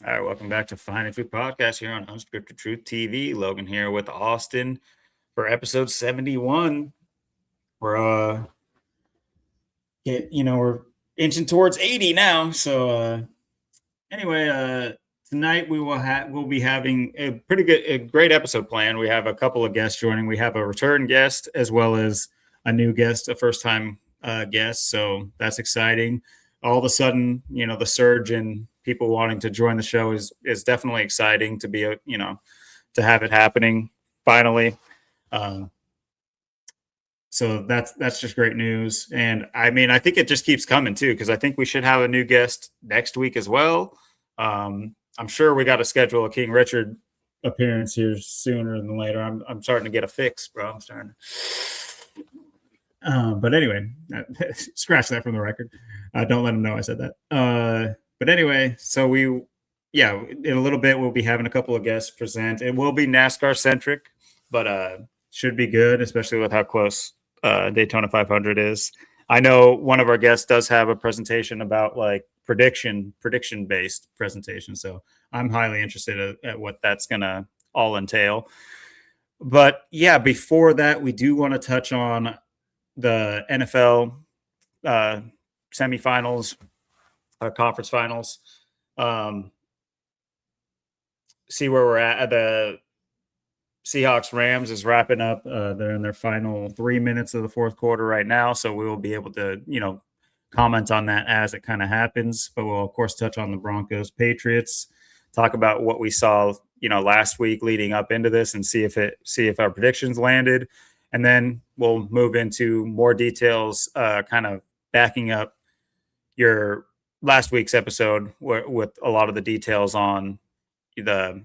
All right, welcome back to Fine and Truth Podcast here on Unscripted Truth TV. Logan here with Austin for episode 71. We're we're inching towards 80 now. So tonight we'll be having a great episode planned. We have a couple of guests joining. We have a return guest as well as a new guest, a first time guest. So that's exciting. All of a sudden, the surge in people wanting to join the show is definitely exciting to be to have it happening finally. Um, so that's just great news. And I mean, I think it just keeps coming too, because I think we should have a new guest next week as well. I'm sure we got to schedule a King Richard appearance here sooner than later. I'm starting to get a fix, bro. I'm starting to. But anyway, scratch that from the record. Don't let him know I said that. But anyway, in a little bit we'll be having a couple of guests present. It will be NASCAR centric, but should be good, especially with how close Daytona 500 is. I know one of our guests does have a presentation about like prediction based presentation, so I'm highly interested at what that's gonna all entail. But yeah, before that, we do want to touch on the NFL uh, semifinals or conference finals. Um, see where we're at. The Seahawks Rams is wrapping up. They're in their final 3 minutes of the fourth quarter right now, so we will be able to comment on that as it kind of happens. But we'll of course touch on the Broncos Patriots, talk about what we saw last week leading up into this, and see if our predictions landed. And then we'll move into more details, kind of backing up your last week's episode with a lot of the details on the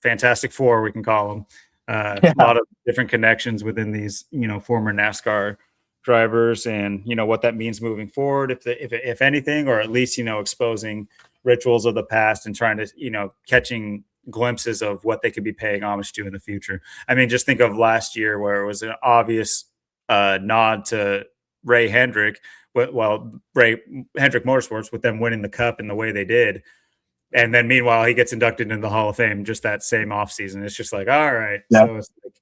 Fantastic Four, we can call them. A lot of different connections within these, former NASCAR drivers, and what that means moving forward, if anything, or at least exposing rituals of the past and trying to catching glimpses of what they could be paying homage to in the future. I mean, just think of last year where it was an obvious nod to Ray Hendrick, Ray Hendrick Motorsports, with them winning the Cup in the way they did. And then meanwhile, he gets inducted into the Hall of Fame just that same offseason. It's just like, all right. Yeah. So it's like,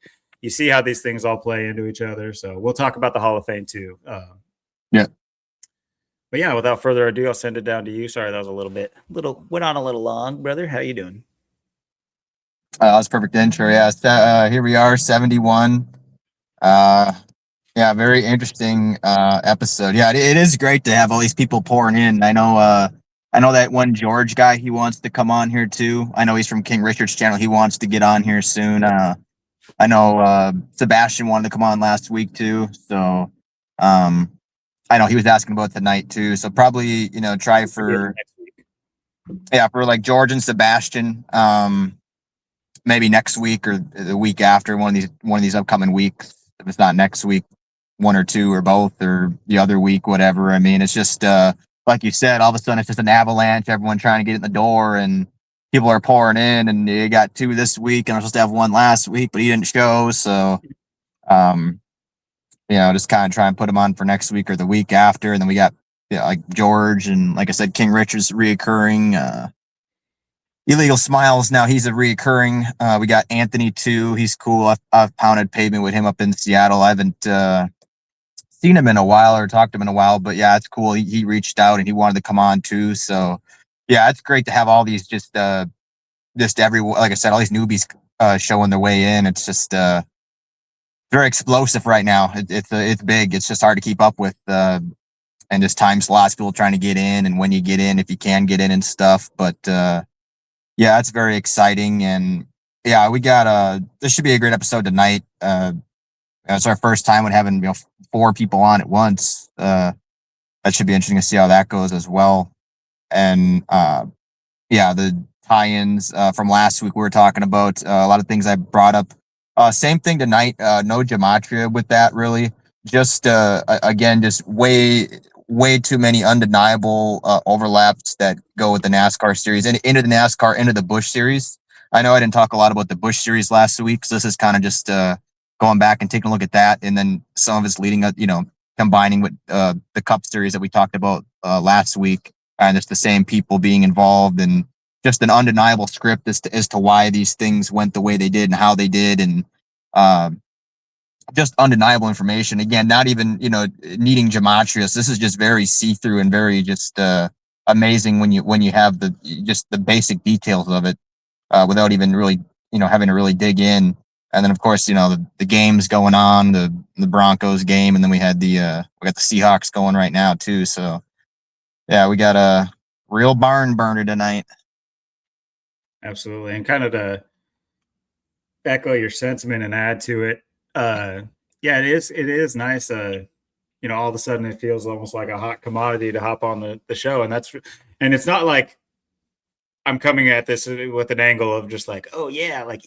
you see how these things all play into each other. So we'll talk about the Hall of Fame too. Yeah. But yeah, without further ado, I'll send it down to you. Sorry, that was went on a little long, brother. How you doing? That's perfect intro. Yeah. Here we are, 71. Yeah, very interesting episode. Yeah, it is great to have all these people pouring in. I know that one George guy, he wants to come on here too. I know he's from King Richard's channel. He wants to get on here soon. I know Sebastian wanted to come on last week too. So I know he was asking about tonight too. So probably, try for like George and Sebastian. Maybe next week or the week after, one of these upcoming weeks. If it's not next week, one or two or both, or the other week, whatever. I mean, it's just like you said, all of a sudden it's just an avalanche. Everyone trying to get in the door, and people are pouring in. And you got two this week, and I was supposed to have one last week, but he didn't show. So, just kind of try and put him on for next week or the week after. And then we got like George, and like I said, King Richard's reoccurring. Illegal Smiles, now he's a reoccurring. We got Anthony too. He's cool. I've pounded pavement with him up in Seattle. I haven't seen him in a while or talked to him in a while, but yeah, it's cool. He reached out and he wanted to come on too. So yeah, it's great to have all these just everyone, like I said, all these newbies showing their way in. It's just very explosive right now. It's big. It's just hard to keep up with, and just time slots, people trying to get in, and when you get in, if you can get in and stuff. But yeah, it's very exciting. And yeah, we got this should be a great episode tonight. It's our first time with having 4 people on at once. That should be interesting to see how that goes as well. And yeah, the tie-ins from last week we were talking about a lot of things I brought up. Same thing tonight. No gematria with that really. Just again, just way too many undeniable overlaps that go with the NASCAR series and into the Busch series. I know I didn't talk a lot about the Busch series last week, so this is kind of just going back and taking a look at that, and then some of it's leading up, combining with the Cup series that we talked about last week, and it's the same people being involved, and just an undeniable script as to why these things went the way they did and how they did, and just undeniable information. Again, not even needing gematria. This is just very see through and very just amazing when you have the basic details of it without even really having to really dig in. And then of course the games going on, the Broncos game, and then we got the Seahawks going right now too. So yeah, we got a real barn burner tonight. Absolutely. And kind of to echo your sentiment and add to it, yeah, it is nice. All of a sudden it feels almost like a hot commodity to hop on the show. And it's not like I'm coming at this with an angle of just like, oh yeah, like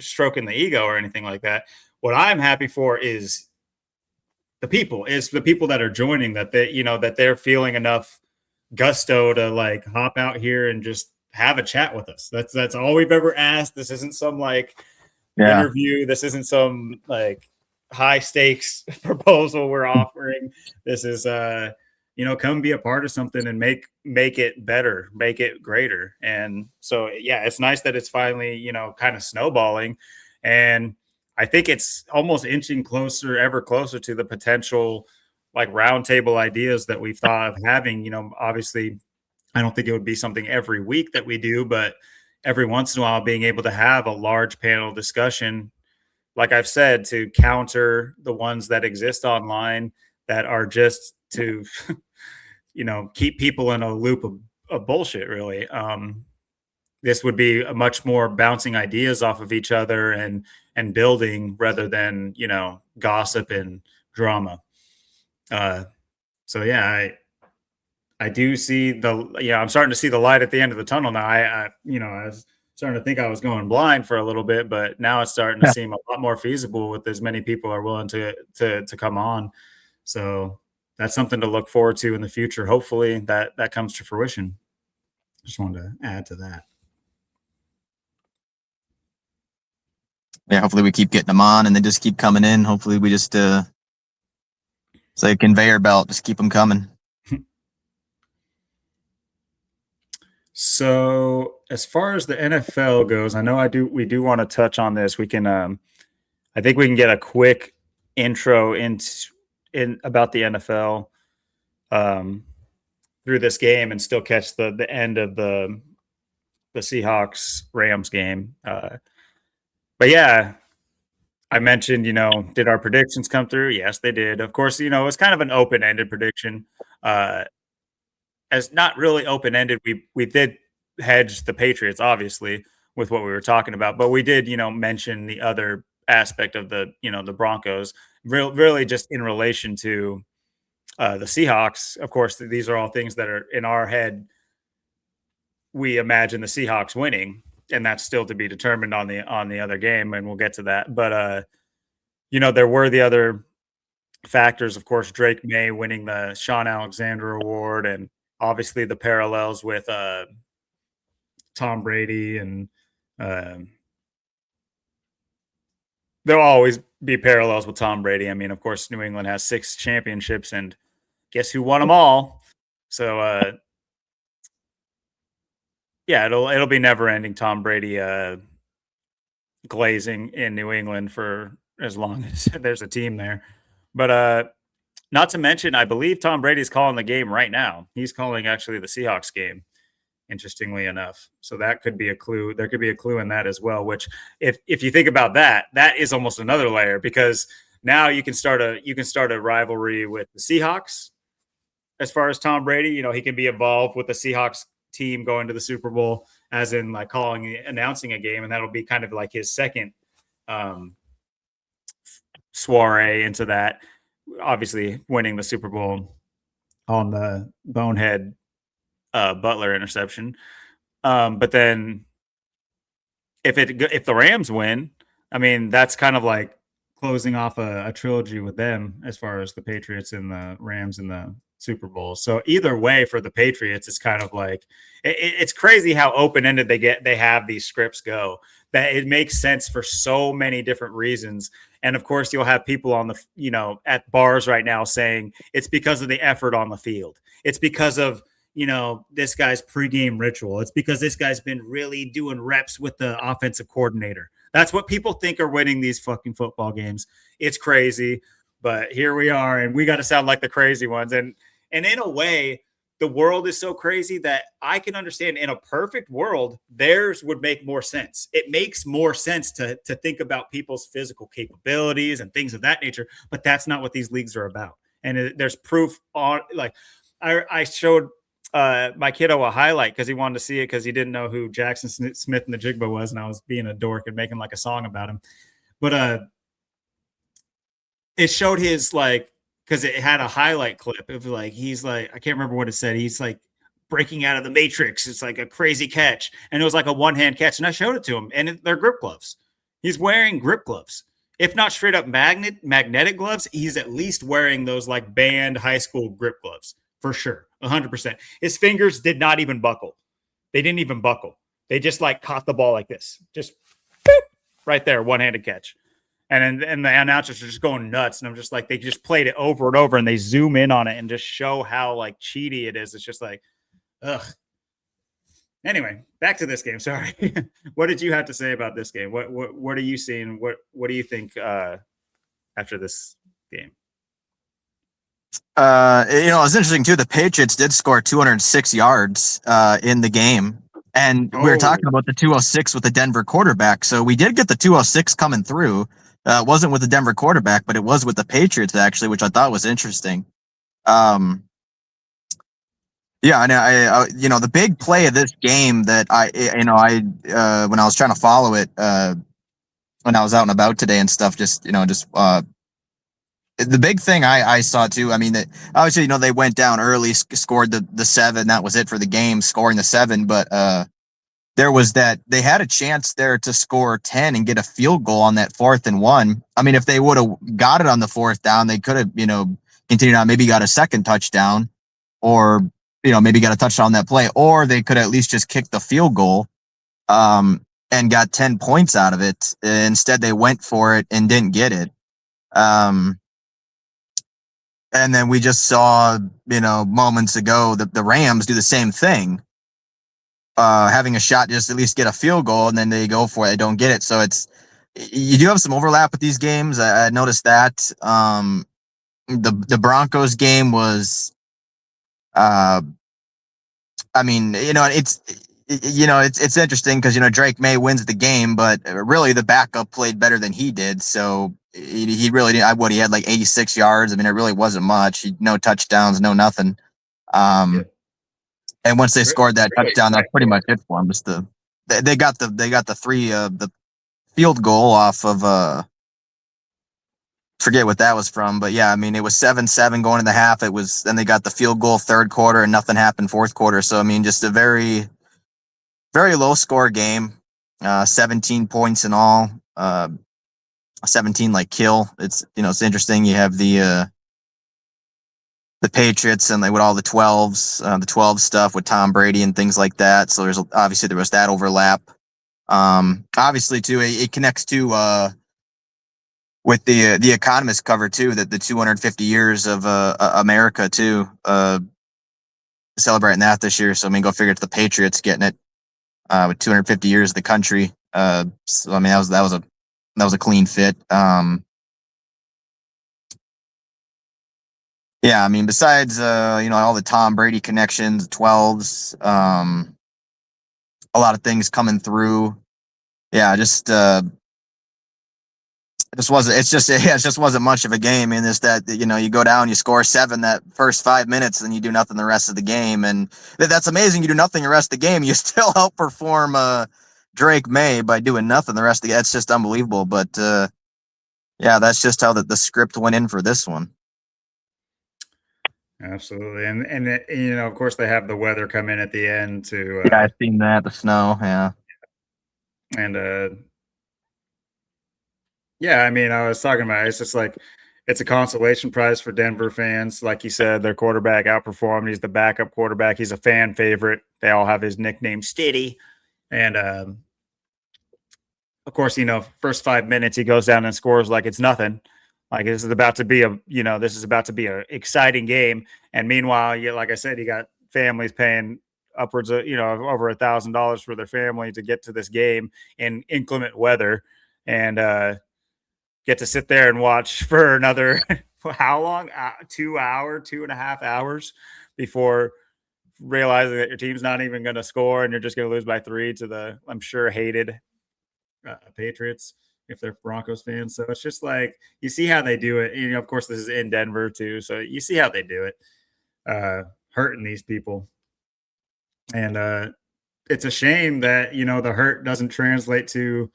stroking the ego or anything like that. What I'm happy for is the people that are joining, that they're feeling enough gusto to like hop out here and just have a chat with us. That's all we've ever asked. This isn't some like interview. This isn't some like high stakes proposal we're offering. This is come be a part of something and make it better, make it greater. And so yeah, it's nice that it's finally kind of snowballing, and I think it's almost inching ever closer to the potential like roundtable ideas that we've thought of having. Obviously I don't think it would be something every week that we do, but every once in a while being able to have a large panel discussion, like I've said, to counter the ones that exist online that are just to, keep people in a loop of bullshit, really. This would be a much more bouncing ideas off of each other and building rather than, gossip and drama. So yeah, I do see I'm starting to see the light at the end of the tunnel now. I was starting to think I was going blind for a little bit, but now it's starting to seem a lot more feasible with as many people are willing to come on. So that's something to look forward to in the future. Hopefully that comes to fruition. Just wanted to add to that. Yeah, hopefully we keep getting them on and they just keep coming in. Hopefully we just it's like a conveyor belt, just keep them coming. So as far as the NFL goes, I know we do want to touch on this. We can I think we can get a quick intro in about the NFL through this game and still catch the end of the Seahawks Rams game. But yeah, I mentioned, did our predictions come through? Yes, they did. Of course, it was kind of an open-ended prediction. As not really open-ended, we did hedge the Patriots, obviously, with what we were talking about, but we did, mention the other aspect of the Broncos, really just in relation to the Seahawks. Of course, these are all things that are in our head. We imagine the Seahawks winning, and that's still to be determined on the other game, and we'll get to that. But there were the other factors, of course, Drake May winning the Sean Alexander Award, and obviously the parallels with Tom Brady, and there'll always be parallels with Tom Brady. I mean, of course, New England has 6 championships, and guess who won them all? So yeah, it'll be never ending Tom Brady glazing in New England for as long as there's a team there. But not to mention, I believe Tom Brady's calling the game right now. He's calling actually the Seahawks game, interestingly enough. So that could be a clue. There could be a clue in that as well, which if you think about that, that is almost another layer, because now you can start a rivalry with the Seahawks. As far as Tom Brady, he can be involved with the Seahawks team going to the Super Bowl, as in like announcing a game, and that'll be kind of like his second soiree into that. Obviously, winning the Super Bowl on the bonehead Butler interception. But then if the Rams win, I mean, that's kind of like closing off a trilogy with them as far as the Patriots and the Rams in the Super Bowl. So either way for the Patriots, it's kind of like it's crazy how open-ended they have these scripts go, that it makes sense for so many different reasons. And of course, you'll have people on at bars right now saying it's because of the effort on the field. It's because of, this guy's pregame ritual. It's because this guy's been really doing reps with the offensive coordinator. That's what people think are winning these fucking football games. It's crazy, but here we are, and we got to sound like the crazy ones. And in a way, the world is so crazy that I can understand in a perfect world, theirs would make more sense. It makes more sense to think about people's physical capabilities and things of that nature, but that's not what these leagues are about. And there's proof on, like, I showed my kiddo a highlight because he wanted to see it because he didn't know who Jackson Smith and the Jigba was, and I was being a dork and making like a song about him. But it showed his, like, because it had a highlight clip of, like, he's like, I can't remember what it said. He's like breaking out of the matrix. It's like a crazy catch, and it was like a one-hand catch. And I showed it to him, and they're grip gloves. He's wearing grip gloves, if not straight up magnetic gloves. He's at least wearing those like band high school grip gloves for sure, 100%. His fingers did not even buckle. They didn't even buckle. They just like caught the ball like this, just boop, right there, one-handed catch. And the announcers are just going nuts. And I'm just like, they just played it over and over, and they zoom in on it and just show how like cheaty it is. It's just like, ugh. Anyway, back to this game. Sorry. What did you have to say about this game? What are you seeing? What do you think after this game? It's interesting too. The Patriots did score 206 yards in the game. And we were talking about the 206 with the Denver quarterback. So we did get the 206 coming through. It wasn't with the Denver quarterback, but it was with the Patriots, actually, which I thought was interesting. Yeah, and the big play of this game that when I was trying to follow it, when I was out and about today and stuff, the big thing I saw too, I mean, that obviously, they went down early, scored the 7. That was it for the game, scoring the 7. But there was that they had a chance there to score 10 and get a field goal on that 4th and 1. I mean, if they would have got it on the 4th down, they could have, continued on, maybe got a second touchdown, or, maybe got a touchdown on that play, or they could at least just kick the field goal and got 10 points out of it. Instead, they went for it and didn't get it. And then we just saw, moments ago, the Rams do the same thing. Having a shot just at least get a field goal, and then they go for it, they don't get it. So you do have some overlap with these games. I noticed that. The Broncos game was, I mean, it's interesting because Drake May wins the game, but really the backup played better than he did. So he really didn't. He had like 86 yards. I mean, it really wasn't much. No touchdowns, no nothing. Yeah. And once they scored that touchdown, that's pretty much it for them. Just they got the field goal off of forget what that was from, but yeah, I mean, it was 7-7 going in the half. Then they got the field goal 3rd quarter, and nothing happened 4th quarter. So I mean, just a very, very low score game. 17 points in all. 17 like kill. It's interesting. You have the Patriots and with all the 12s, the 12 stuff with Tom Brady and things like that. So there was that overlap. Obviously too, it connects to with the Economist cover too, that the 250 years of America too, celebrating that this year. So I mean, go figure it's the Patriots getting it with 250 years of the country. So I mean, that was a clean fit. Yeah, I mean, besides all the Tom Brady connections, 12s, a lot of things coming through. Yeah, it just wasn't much of a game. In this, that you go down, you score 7 that first 5 minutes, and you do nothing the rest of the game, and that's amazing. You do nothing the rest of the game, you still outperform Drake May by doing nothing the rest of the game. It's just unbelievable. But yeah, that's just how the script went in for this one. Absolutely. And of course, they have the weather come in at the end to yeah, I've seen that, the snow. Yeah. And yeah, I mean, I was talking about it. It's just like, it's a consolation prize for Denver fans. Like you said, their quarterback outperformed. He's the backup quarterback. He's a fan favorite. They all have his nickname Steady. And of course, first 5 minutes, he goes down and scores like it's nothing. Like this is about to be a exciting game. And meanwhile, like I said, you got families paying upwards of, over $1,000 for their family to get to this game in inclement weather and get to sit there and watch for another how long? 2.5 hours before realizing that your team's not even going to score and you're just going to lose by 3 to the, I'm sure, hated Patriots if they're Broncos fans. So it's just like, you see how they do it. Of course, this is in Denver too. So you see how they do it, hurting these people. And it's a shame that, the hurt doesn't translate to,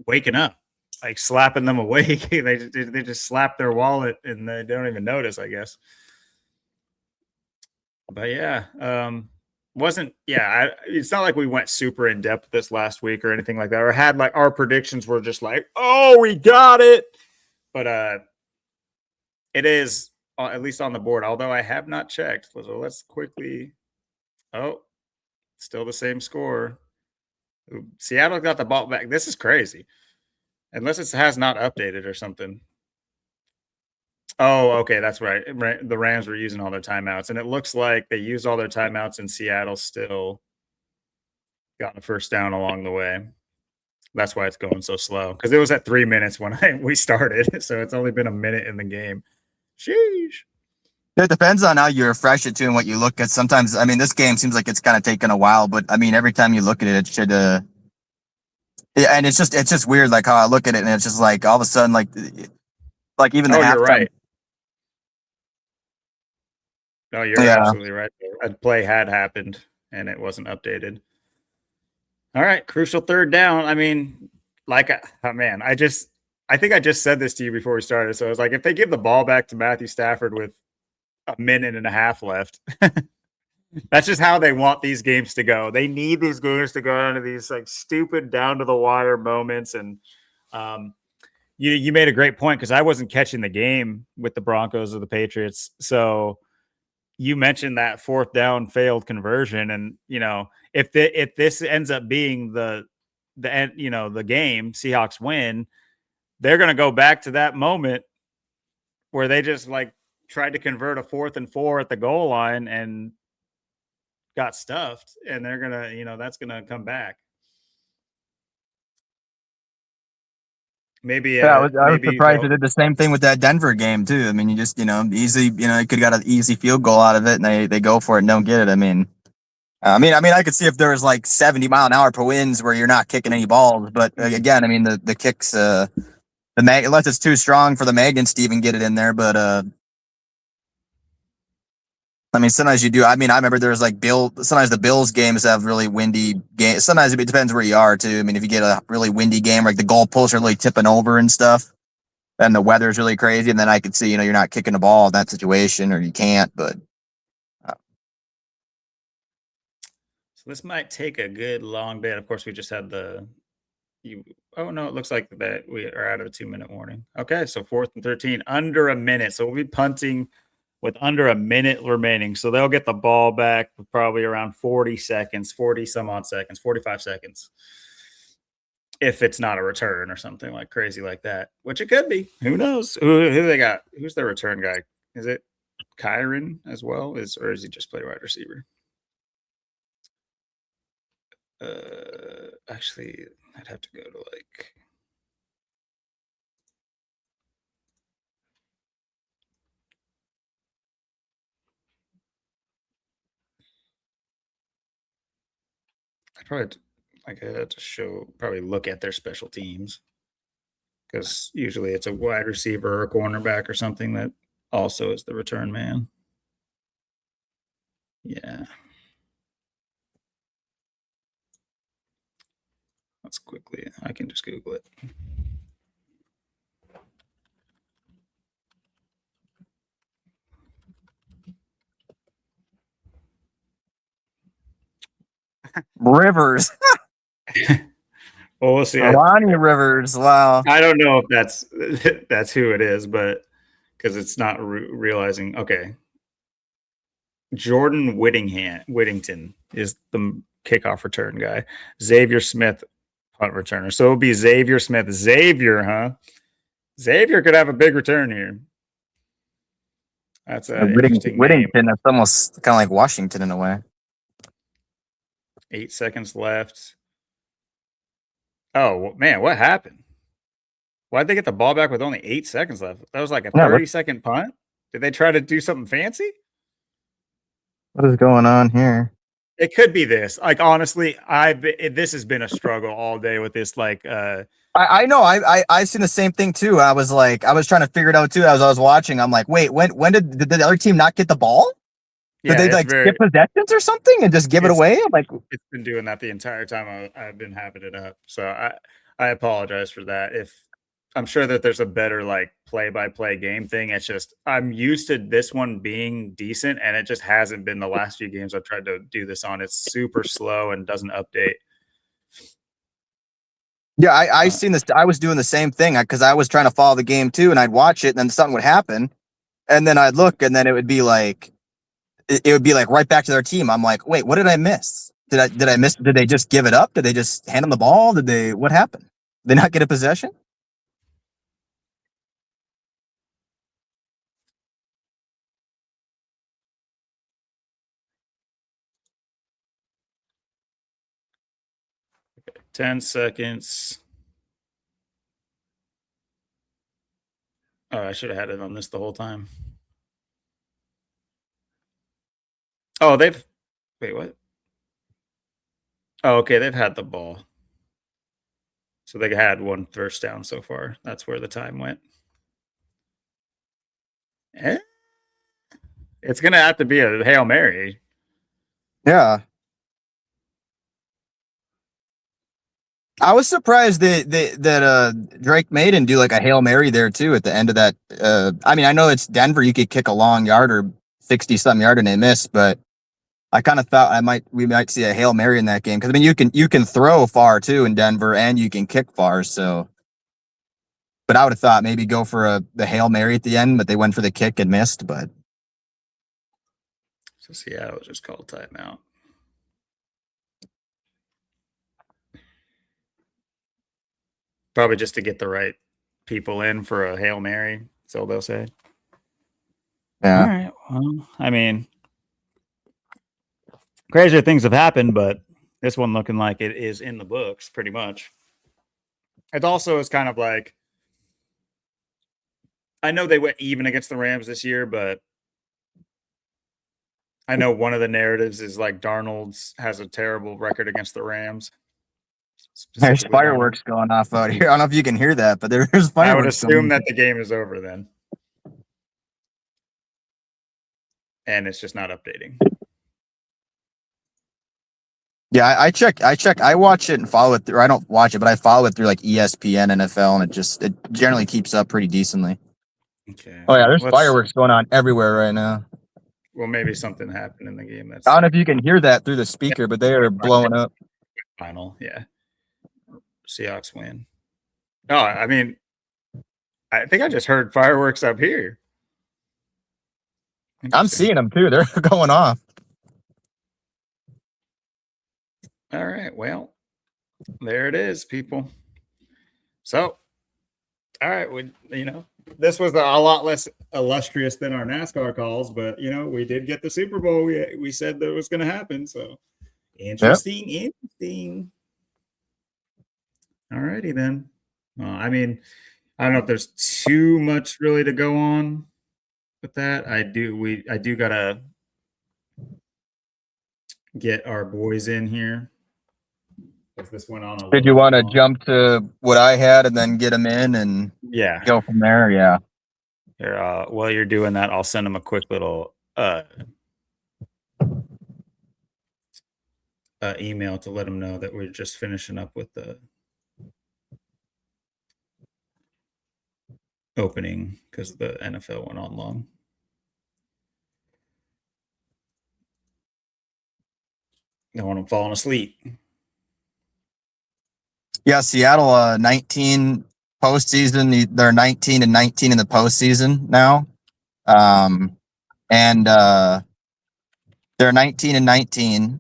waking up, like slapping them awake. they just slap their wallet and they don't even notice, I guess. But yeah, it's not like we went super in depth this last week or anything like that, or had like our predictions were just like, oh, we got it. But it is at least on the board, although I have not checked. So let's quickly. Oh, still the same score. Seattle got the ball back. This is crazy. Unless it has not updated or something. Oh, okay, that's right. The Rams were using all their timeouts, and it looks like they used all their timeouts, and Seattle still got the first down along the way. That's why it's going so slow, because it was at 3 minutes when we started, so it's only been a minute in the game. Sheesh. It depends on how you refresh it too and what you look at. Sometimes, I mean, this game seems like it's kind of taken a while, but I mean, every time you look at it, it should. Yeah, and it's just weird, like how I look at it, and it's just like all of a sudden, like even the halftime. You're right. No, you're absolutely right. A play had happened, and it wasn't updated. All right, crucial third down. I mean, like, man, I think I just said this to you before we started. So it's like, if they give the ball back to Matthew Stafford with a minute and a half left, that's just how they want these games to go. They need these games to go into these like stupid down to the wire moments. And you made a great point, because I wasn't catching the game with the Broncos or the Patriots. So you mentioned that fourth down failed conversion, and if this ends up being the end, the game, Seahawks win, they're going to go back to that moment where they just like tried to convert a 4th and 4 at the goal line and got stuffed, and they're gonna, that's gonna come back. Maybe I was surprised they did the same thing with that Denver game too. I mean, you just easy, you could have got an easy field goal out of it, and they go for it and don't get it. I mean, I could see if there was like 70-mile-an-hour per winds where you're not kicking any balls, but again, I mean, the kicks, unless it's too strong for the magnets to even get it in there. But I mean, sometimes you do. I mean, I remember there's like sometimes the Bills games have really windy games. Sometimes it depends where you are too. I mean, if you get a really windy game, like the goalposts are really tipping over and stuff, and the weather's really crazy, and then I could see, you're not kicking the ball in that situation, or you can't. But so this might take a good long bit. Of course, we just had oh no, it looks like that we are out of a 2-minute warning. Okay, so 4th and 13, under a minute. So we'll be punting with under a minute remaining. So they'll get the ball back with probably around 40 seconds, 40 some odd seconds, 45 seconds. If it's not a return or something like crazy like that, which it could be. Who knows? Who they got? Who's their return guy? Is it Kyron as well? Or is he just play wide receiver? Actually, I'd have to go to like. I'd probably I had to probably look at their special teams, because usually it's a wide receiver or a cornerback or something that also is the return man. Yeah. Let's quickly, I can just Google it. Rivers. Well, we'll see. Lonnie Rivers. Wow. I don't know if that's who it is, but because it's not realizing. Okay. Jordan Whittington is the kickoff return guy. Xavier Smith, punt returner. So it'll be Xavier Smith. Xavier, huh? Xavier could have a big return here. That's an interesting name. Whittington. That's almost kind of like Washington in a way. 8 seconds left. Oh man, what happened? Why'd they get the ball back with only 8 seconds left? That was like a 30-second punt. Did they try to do something fancy? What is going on here? It could be this. Like honestly, this has been a struggle all day with this. Like, I know. I seen the same thing too. I was trying to figure it out too as I was watching. I'm like, wait, when did the other team not get the ball? Did they like skip possessions or something and just give it away? I'm like, it's been doing that the entire time I've been having it up. So I apologize for that. If I'm sure that there's a better like play-by-play game thing. It's just I'm used to this one being decent, and it just hasn't been the last few games I've tried to do this on. It's super slow and doesn't update. Yeah, I seen this. I was doing the same thing because I was trying to follow the game too, and I'd watch it, and then something would happen, and then I'd look, and then it would be like right back to their team. I'm like, wait, what did I miss? Did I miss? Did they just give it up? Did they just hand them the ball? What happened? Did they not get a possession? Okay, 10 seconds. Oh, I should have had it on this the whole time. Oh, wait, what? Oh, okay, they've had the ball. So they had one first down so far. That's where the time went. It's going to have to be a Hail Mary. Yeah. I was surprised that Drake Maiden do like a Hail Mary there too at the end of that. I mean, I know it's Denver. You could kick a long yard or 60-something yard and they miss, but I kind of thought we might see a Hail Mary in that game because I mean you can throw far too in Denver and you can kick far. So, but I would have thought maybe go for the Hail Mary at the end, but they went for the kick and missed. But so Seattle just called timeout. Probably just to get the right people in for a Hail Mary. That's all they'll say. Yeah. All right. Well, I mean, crazier things have happened, but this one looking like it is in the books pretty much. It also is kind of like, I know they went even against the Rams this year, but I know one of the narratives is like Darnold's has a terrible record against the Rams. There's fireworks going off out here. I don't know if you can hear that, but there's fireworks. I would assume that the game is over then. And it's just not updating. Yeah, I watch it and follow it through. I don't watch it, but I follow it through like ESPN, NFL, and it generally keeps up pretty decently. Okay. Oh yeah, there's fireworks going on everywhere right now. Well, maybe something happened in the game. I don't know if you can hear that through the speaker, but they are blowing up. Final, yeah. Seahawks win. Oh, I mean, I think I just heard fireworks up here. I'm seeing them too. They're going off. All right. Well, there it is, people. So, all right. This was a lot less illustrious than our NASCAR calls, but we did get the Super Bowl. We said that was going to happen. So interesting. All righty then. I mean, I don't know if there's too much really to go on with that. I do gotta get our boys in here. This went on. Did you want to jump to what I had and then get them in and go from there? Yeah. Here, while you're doing that, I'll send them a quick little email to let them know that we're just finishing up with the opening because the NFL went on long. I don't want them falling asleep. Yeah, Seattle 19 postseason. They're 19-19 in the postseason now. And they're 19-19.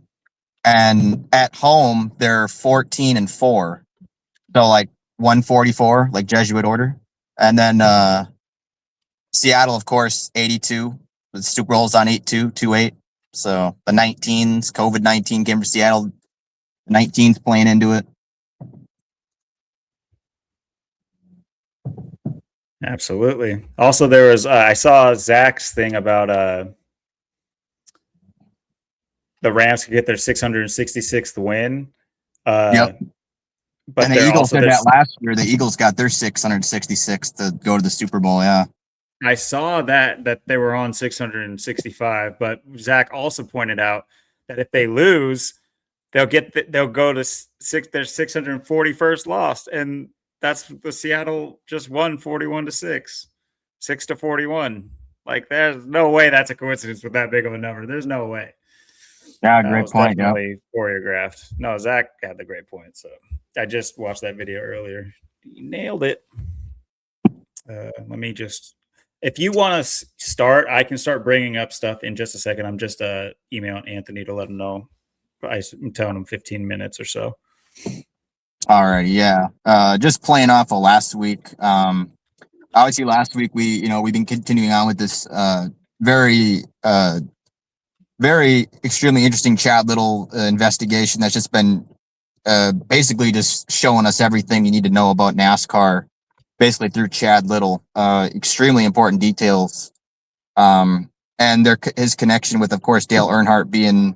And at home, they're 14-4. So like 144, like Jesuit order. And then Seattle, of course, 82. The Super Bowl's on 8-2, 2-8. So the 19s, COVID-19 came for Seattle. The 19s playing into it. Absolutely. Also, there was I saw Zach's thing about the Rams could get their 666th win. Yep. But And the they're Eagles also did there's that last year. The Eagles got their 666 to go to the Super Bowl. Yeah. I saw that they were on 665, but Zach also pointed out that if they lose, they'll go to their 641st loss, and that's the Seattle just won 41-6, 6-41. Like there's no way that's a coincidence with that big of a number. There's no way. Yeah, That great was point. Yeah. definitely choreographed. No, Zach had the great point. So I just watched that video earlier. He nailed it. Let me just. If you want to start, I can start bringing up stuff in just a second. I'm just emailing Anthony to let him know. I'm telling him 15 minutes or so. All right. Yeah. Just playing off of last week. Obviously, last week we've been continuing on with this very very extremely interesting Chad Little investigation that's just been basically just showing us everything you need to know about NASCAR, basically through Chad Little. Extremely important details, and his connection with, of course, Dale Earnhardt being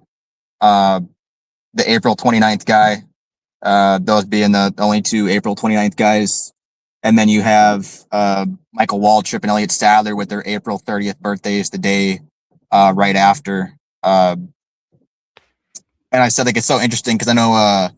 the April 29th guy, those being the only two April 29th guys. And then you have Michael Waltrip and Elliott Sadler with their April 30th birthdays the day right after. And I said, like, it's so interesting because I know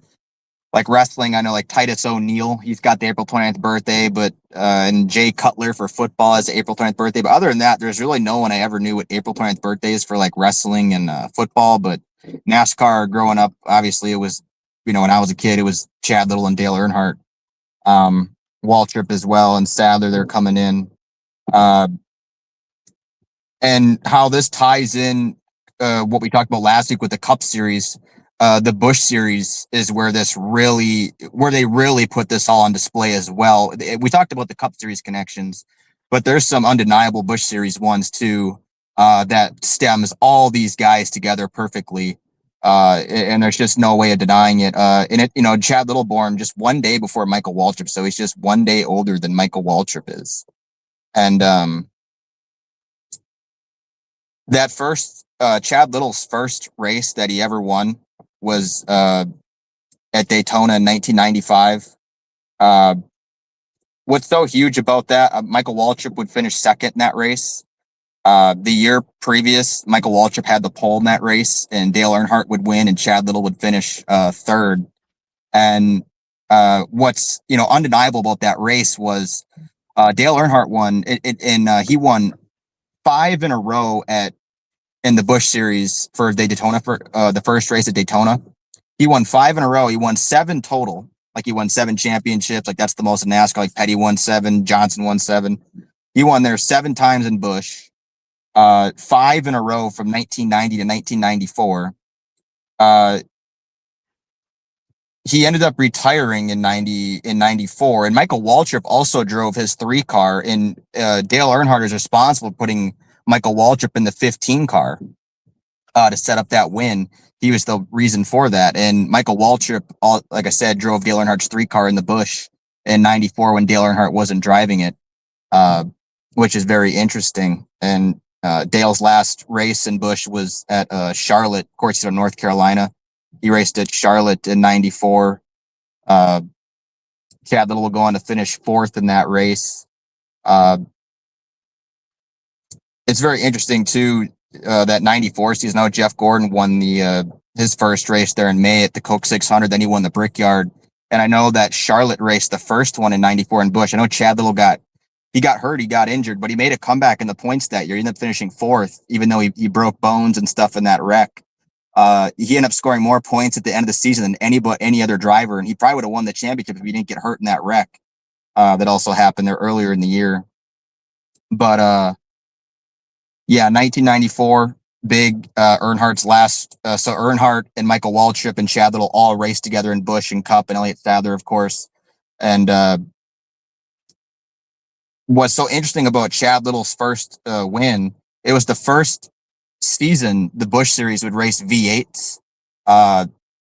like wrestling, I know like Titus O'Neil, he's got the April 29th birthday, but and Jay Cutler for football has the April 29th birthday. But other than that, there's really no one I ever knew what April 29th birthday is for like wrestling and football. But NASCAR growing up, obviously it was, when I was a kid, it was Chad Little and Dale Earnhardt. Waltrip as well, and Sadler, they're coming in. And how this ties in what we talked about last week with the Cup Series, the Busch Series is where they really put this all on display as well. We talked about the Cup Series connections, but there's some undeniable Busch Series ones too that stems all these guys together perfectly. And there's just no way of denying it. And Chad Littleborn just one day before Michael Waltrip, so he's just one day older than Michael Waltrip is. And that first Chad Little's first race that he ever won was at Daytona in 1995. What's so huge about that? Michael Waltrip would finish second in that race. The year previous, Michael Waltrip had the pole in that race, and Dale Earnhardt would win, and Chad Little would finish third. And what's undeniable about that race was Dale Earnhardt won, and he won 5 in a row in the Busch Series for Daytona, for the first race at Daytona. He won 5 in a row. He won 7 total. Like he won 7 championships. Like that's the most in NASCAR. Like Petty won 7, Johnson won 7. He won there 7 times in Busch. 5 in a row from 1990 to 1994. He ended up retiring in 94. And Michael Waltrip also drove his 3 car. And Dale Earnhardt is responsible for putting Michael Waltrip in the 15 car to set up that win. He was the reason for that. And Michael Waltrip, like I said, drove Dale Earnhardt's 3 car in the Busch in 94 when Dale Earnhardt wasn't driving it, which is very interesting. And Dale's last race in Busch was at Charlotte, of course, he's from North Carolina. He raced at Charlotte in 94. Chad Little will go on to finish 4th in that race. It's very interesting too, that 94 season. Now Jeff Gordon won his first race there in May at the Coke 600. Then he won the Brickyard. And I know that Charlotte raced the first one in 94 in Busch. I know Chad Little got hurt, he got injured, but he made a comeback in the points that year. He ended up finishing 4th, even though he broke bones and stuff in that wreck. He ended up scoring more points at the end of the season than any other driver, and he probably would have won the championship if he didn't get hurt in that wreck that also happened there earlier in the year. But yeah, 1994, big Earnhardt's last. So Earnhardt and Michael Waltrip and Chad Little all raced together in Busch and Cup, and Elliott Sadler, of course. And what's so interesting about Chad Little's first win it was the first season the Busch Series would race V8s.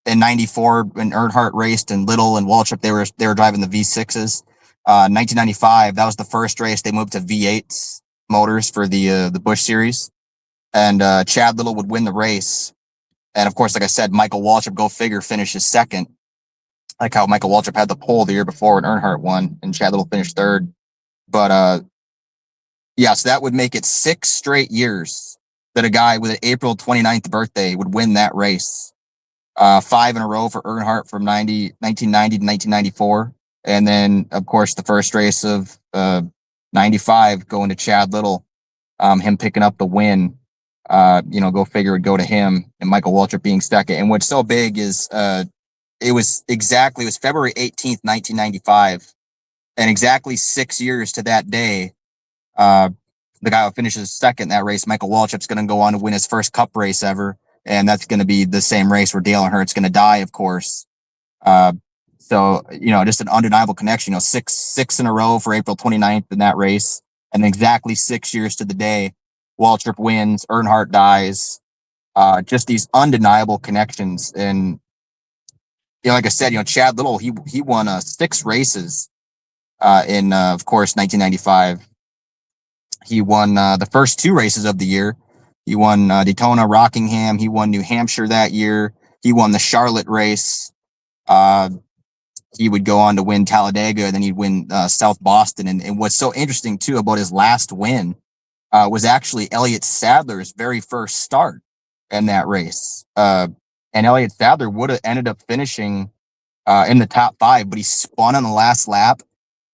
In '94, when Earnhardt raced and Little and Waltrip, they were driving the V6s. 1995, that was the first race they moved to V8s motors for the Busch Series, and Chad Little would win the race. And of course, like I said, Michael Waltrip, go figure, finishes second. Like how Michael Waltrip had the pole the year before when Earnhardt won, and Chad Little finished third. But yeah, so that would make it 6 straight years that a guy with an April 29th birthday would win that race. 5 in a row for Earnhardt from 1990 to 1994. And then, of course, the first race of 95 going to Chad Little, him picking up the win. Go figure, would go to him, and Michael Waltrip being second. And what's so big is it was February 18th, 1995, and exactly 6 years to that day, the guy who finishes second in that race, Michael Waltrip's going to go on to win his first Cup race ever, and that's going to be the same race where Dale Earnhardt's going to die, of course. So just an undeniable connection. Six in a row for April 29th in that race, and exactly 6 years to the day, Waltrip wins, Earnhardt dies. Just these undeniable connections, and like I said, Chad Little, he won 6 races in of course 1995. He won the first 2 races of the year. He won Daytona, Rockingham. He won New Hampshire that year. He won the Charlotte race. He would go on to win Talladega, and then he'd win South Boston. And what's so interesting too about his last win was actually Elliott Sadler's very first start in that race. And Elliott Sadler would have ended up finishing in the top 5, but he spun on the last lap.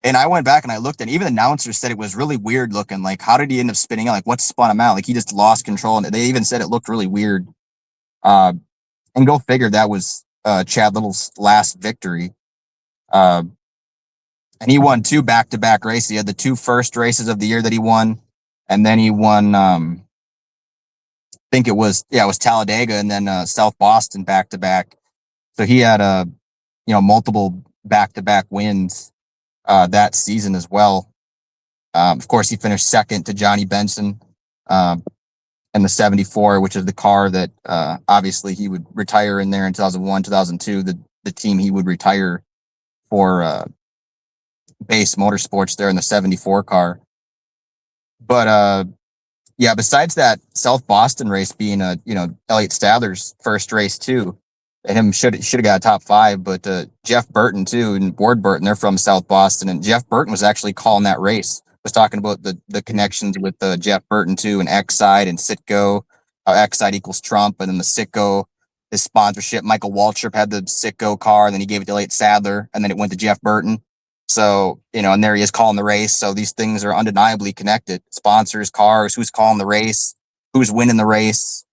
And I went back and I looked, and even the announcers said it was really weird looking. Like, how did he end up spinning out? Like, what spun him out? Like, he just lost control. And they even said it looked really weird. And go figure, that was Chad Little's last victory. And he won 2 back-to-back races. He had the 2 first races of the year that he won. And then he won, I think it was Talladega and then South Boston back-to-back. So he had, multiple back-to-back wins that season as well. Of course, he finished second to Johnny Benson in the 74, which is the car that obviously he would retire in there in 2001, 2002, the team he would retire for Base Motorsports there in the 74 car. But besides that South Boston race being Elliott Sadler's first race too, and him should have got a top 5, but Jeff Burton too, and Ward Burton, they're from South Boston, and Jeff Burton was actually calling that race. Was talking about the connections with Jeff Burton too, and Exide and Citgo, Exide equals Trump, and then the Citgo, his sponsorship. Michael Waltrip had the Citgo car, and then he gave it to Elliott Sadler, and then it went to Jeff Burton. So, and there he is calling the race. So these things are undeniably connected. Sponsors, cars, who's calling the race, who's winning the race.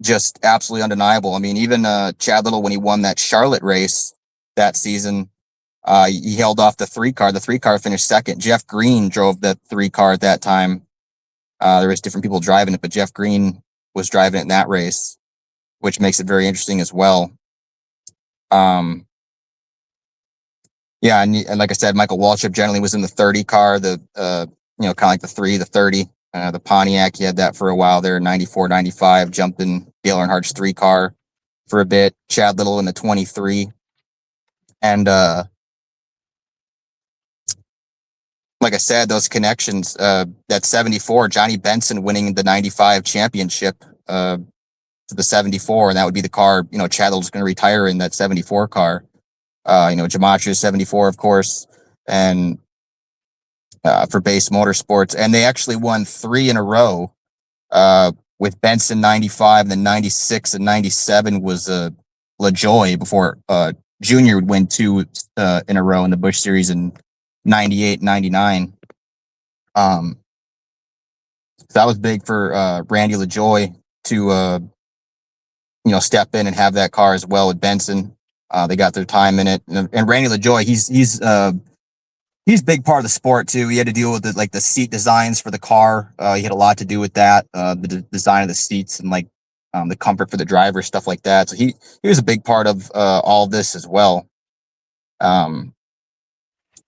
Just absolutely undeniable. I mean, even Chad Little, when he won that Charlotte race that season, he held off the 3 car. The 3 car finished second. Jeff Green drove the 3 car at that time. There was different people driving it, but Jeff Green was driving it in that race, which makes it very interesting as well. And like I said, Michael Waltrip generally was in the 30 car, the kind of like the 30. The Pontiac, he had that for a while there, 94, 95, jumped in Dale Earnhardt's 3 car for a bit. Chad Little in the 23. And like I said, those connections, that 74, Johnny Benson winning the 95 championship to the 74, and that would be the car, Chad Little's going to retire in, that 74 car. Gematria 74, of course, and for Base Motorsports. And they actually won 3 in a row with Benson 95, and then 96 and 97 was LaJoy before Junior would win 2 in a row in the Busch Series in 98, 99. So that was big for Randy LaJoy to step in and have that car as well with Benson. They got their time in it, and Randy LaJoy, he's a big part of the sport too. He had to deal with the seat designs for the car. He had a lot to do with that, the design of the seats and the comfort for the driver, stuff like that. So he was a big part of all of this as well.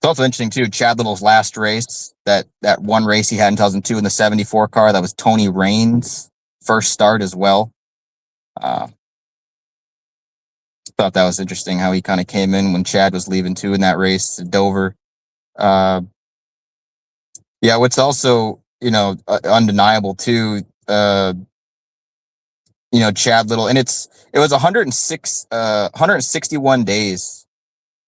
It's also interesting too. Chad Little's last race, that one race he had in 2002 in the 74 car, that was Tony Raines' first start as well. Thought that was interesting how he kind of came in when Chad was leaving too in that race at Dover. Yeah, what's also undeniable too. Chad Little, and it was 161 days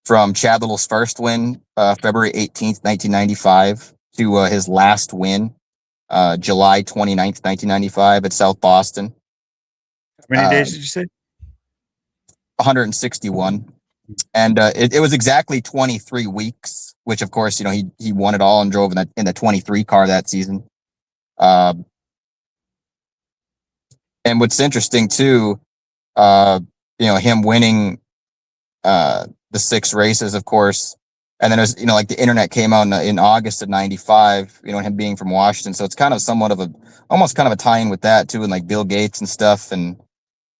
from Chad Little's first win, February 18th, 1995, to his last win, July 29th, 1995, at South Boston. How many days did you say? 161. And it was exactly 23 weeks, which of course, he won it all and drove in the 23 car that season. And what's interesting too, him winning the 6 races, of course. And then it was, like the internet came out in August of 95, him being from Washington. So it's kind of somewhat of almost kind of a tie-in with that too. And like Bill Gates and stuff, and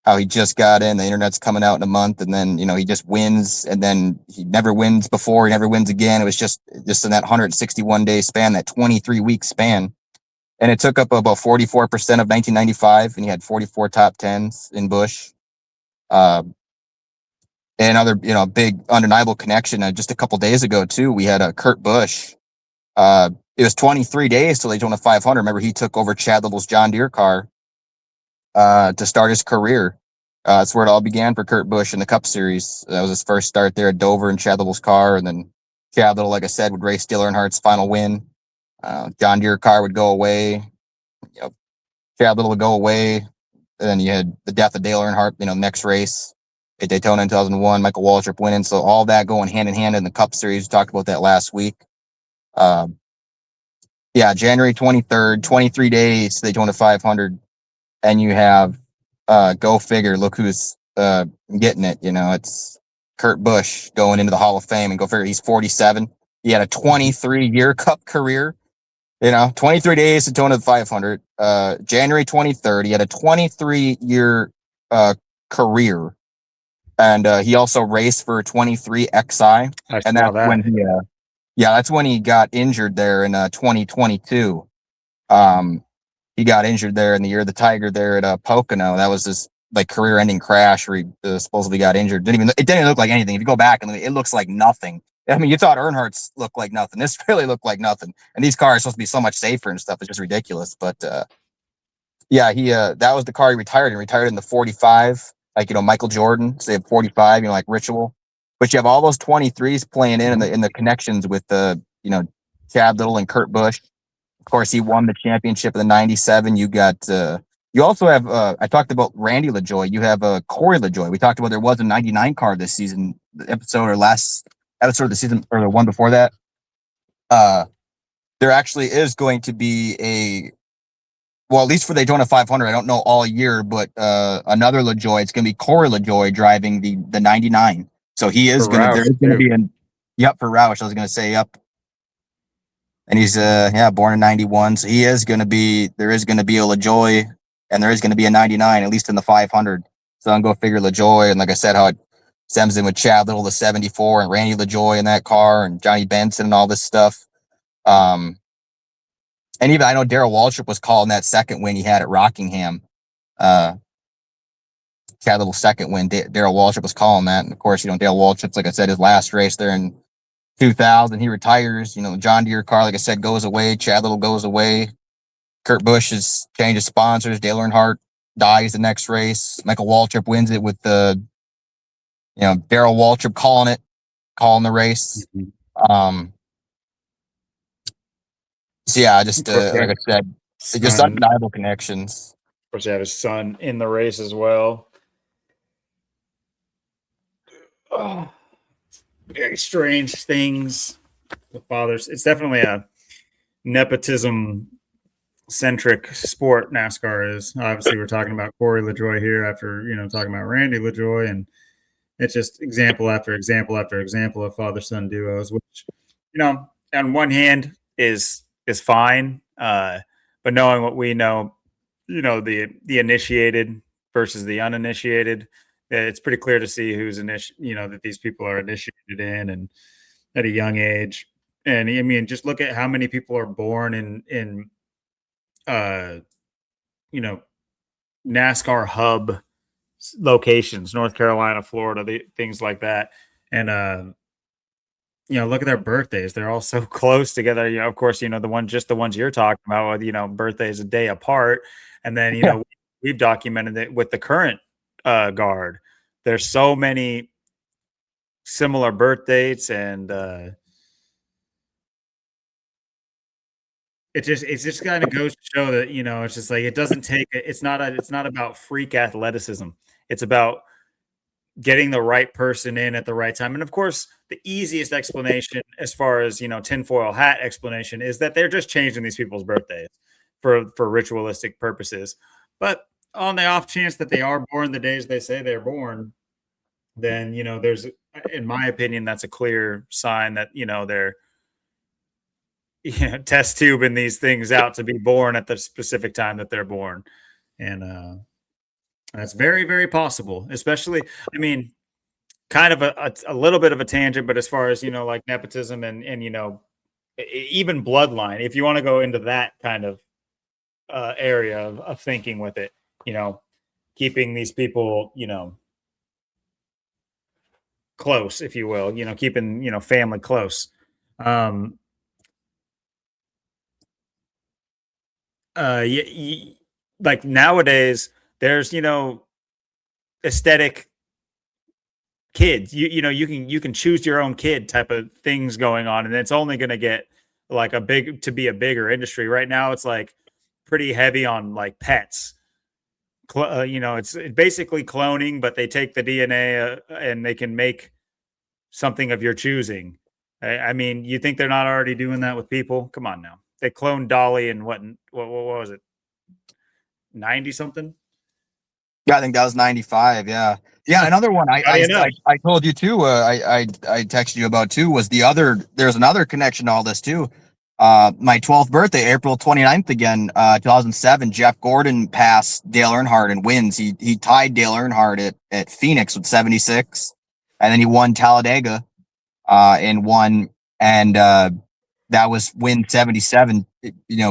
how he just got in, the internet's coming out in a month. And then, he just wins, and then he never wins before. He never wins again. It was just in that 161 day span, that 23 week span. And it took up about 44% of 1995. And he had 44 top 10s in Busch. And another, big undeniable connection. Just a couple days ago too, we had Kurt Busch. It was 23 days till Daytona 500. Remember, he took over Chad Little's John Deere car to start his career. That's where it all began for Kurt Busch in the Cup Series. That was his first start there at Dover in Chad Little's car, and then Chad Little, like I said, would race Dale Earnhardt's final win. John Deere car would go away. Chad Little would go away. And then you had the death of Dale Earnhardt, next race at Daytona in 2001, Michael Waltrip winning. So all that going hand in hand in the Cup Series. We talked about that last week. January 23rd, 23 days, Daytona 500. And you have, go figure, look who's getting it. It's Kurt Busch going into the Hall of Fame, and go figure, he's 47. He had a 23-year Cup career. 23 days to Daytona 500. January 23rd, he had a 23-year career. And he also raced for 23 XI. And that's when that's when he got injured there in 2022. He got injured there in the year of the Tiger there at Pocono. That was his career-ending crash where he supposedly got injured. It didn't look like anything. If you go back and it looks like nothing. I mean, you thought Earnhardt's looked like nothing. This really looked like nothing. And these cars are supposed to be so much safer and stuff. It's just ridiculous. But he that was the car he retired. He retired in the 45, Michael Jordan. So they have 45, like Ritual. But you have all those 23s playing in the connections with Chad Little and Kurt Busch. Of course, he won the championship in the 97. You got you also have I talked about Randy LaJoie. You have Corey LaJoie. We talked about there was a 99 car this season, last episode of the season, or the one before that. There actually is going to be at least for the Daytona 500, I don't know all year, but another LaJoie. It's going to be Corey LaJoie driving the 99. So he is going to. There's going to be for Roush. I was going to say yep. And he's born in 91. So there is going to be a LaJoie, and there is going to be a 99, at least in the 500. So I'm going to figure LaJoie, and like I said, how it stems in with Chad Little, the 74, and Randy LaJoie in that car, and Johnny Benson and all this stuff. And even I know Darrell Waltrip was calling that second win he had at Rockingham. Chad Little's second win, Darrell Waltrip was calling that. And of course, Dale Waltrip's, like I said, his last race there in 2000, he retires. The John Deere car, like I said, goes away. Chad Little goes away. Kurt Busch has changed his sponsors. Dale Earnhardt dies the next race. Michael Waltrip wins it with Darrell Waltrip calling the race. Mm-hmm. Like I said, it's just undeniable connections. Of course, he had his son in the race as well. Oh, very strange things. The fathers. It's definitely a nepotism centric sport. NASCAR is. Obviously, we're talking about Corey LaJoie here after talking about Randy LaJoie, and it's just example after example after example of father-son duos, which on one hand is fine, but knowing what we know, the initiated versus the uninitiated, it's pretty clear to see who's that these people are initiated in, and at a young age. And I mean, just look at how many people are born in uh, you know, NASCAR hub locations, North Carolina, Florida, things like that. And look at their birthdays. They're all so close together. Of course, the ones you're talking about with, birthdays a day apart. And then, Yeah. we've documented it with the current guard. There's so many similar birth dates, and it just kind of goes to show that, it's just like, it's not about freak athleticism. It's about getting the right person in at the right time. And of course, the easiest explanation, as far as, tinfoil hat explanation, is that they're just changing these people's birthdays for ritualistic purposes. But on the off chance that they are born the days they say they're born, then, there's, in my opinion, that's a clear sign that, they're test tubing these things out to be born at the specific time that they're born. And that's very, very possible, especially, I mean, kind of a little bit of a tangent, but as far as, like nepotism and even bloodline, if you want to go into that kind of area of thinking with it, keeping these people, close, if you will, keeping, family close. Um, like nowadays, there's, aesthetic kids. You can choose your own kid type of things going on, and it's only going to get like a bigger industry. Right now, it's like pretty heavy on like pets. It's basically cloning, but they take the DNA and they can make something of your choosing. I mean, you think they're not already doing that with people? Come on now. They cloned Dolly in what was it? 90 something? Yeah, I think that was 95. Yeah. Yeah. Another one I told you too, I texted you about too, was there's another connection to all this too. My 12th birthday, April 29th again, 2007, Jeff Gordon passed Dale Earnhardt in wins. He tied Dale Earnhardt at Phoenix with 76, and then he won Talladega, and won, and, that was win 77,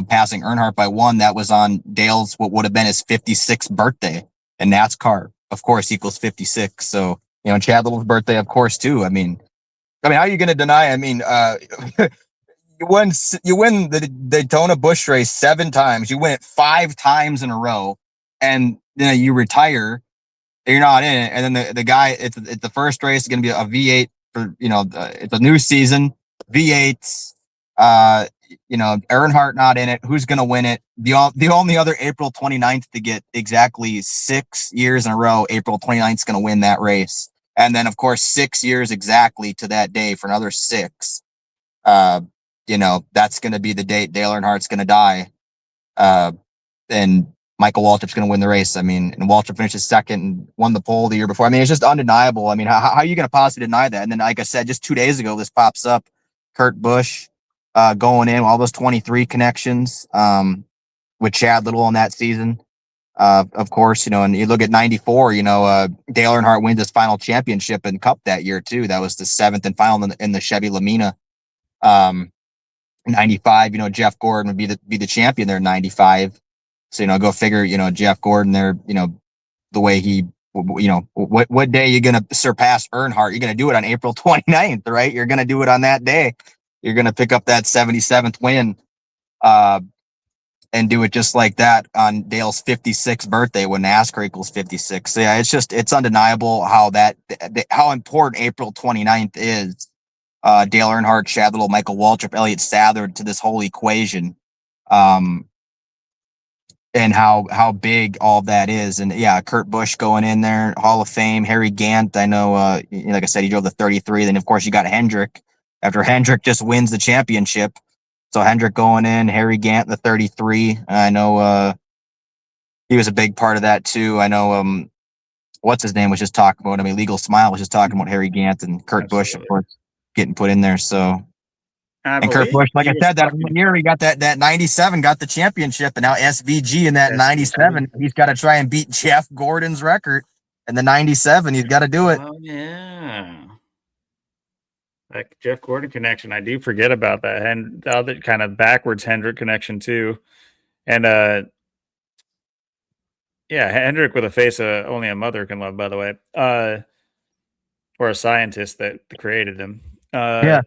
passing Earnhardt by one. That was on Dale's, what would have been his 56th birthday. And NASCAR, of course, equals 56. So, Chad Little's birthday, of course, too. I mean, how are you going to deny? I mean, you win the Daytona Busch race 7 times. You win it 5 times in a row, and then you retire. You're not in it. And then the guy, it's the first race is going to be a V8 for, it's a new season, V8s. Earnhardt not in it. Who's going to win it? The only other April 29th to get exactly 6 years in a row, April 29th is going to win that race. And then, of course, 6 years exactly to that day for another 6. That's going to be the date Dale Earnhardt's going to die. And Michael Waltrip's going to win the race. I mean, and Waltrip finished second and won the pole the year before. I mean, it's just undeniable. I mean, how are you going to possibly deny that? And then, like I said, just 2 days ago, this pops up. Kurt Busch going in, all those 23 connections with Chad Little in that season. Of course, and you look at 94, Dale Earnhardt wins his final championship in Cup that year, too. That was the 7th and final in the Chevy Lamina. 95, Jeff Gordon would be the champion there in 95. So, go figure, Jeff Gordon there, the way he, what day you're going to surpass Earnhardt? You're going to do it on April 29th, right? You're going to do it on that day. You're going to pick up that 77th win, and do it just like that on Dale's 56th birthday when NASCAR equals 56. So yeah, it's undeniable how important April 29th is. Dale Earnhardt, Chad Little, Michael Waltrip, Elliott Southard to this whole equation. And how big all that is. And yeah, Kurt Busch going in there, Hall of Fame. Harry Gant, I know, like I said, he drove the 33. Then, of course, you got Hendrick after Hendrick just wins the championship. So Hendrick going in, Harry Gant, the 33. I know he was a big part of that, too. I know, what's his name was just talking about him. Illegal Smile was just talking about Harry Gant, and Kurt Busch, of course, getting put in there. So. And Kurt Busch, like I said, that year he got that 97, got the championship, and now SVG in that 97, he's got to try and beat Jeff Gordon's record in the 97. He's got to do it. Oh yeah, That Jeff Gordon connection. I do forget about that. And the other kind of backwards Hendrick connection too. And yeah, Hendrick with a face only a mother can love, by the way. Or a scientist that created him. Yeah.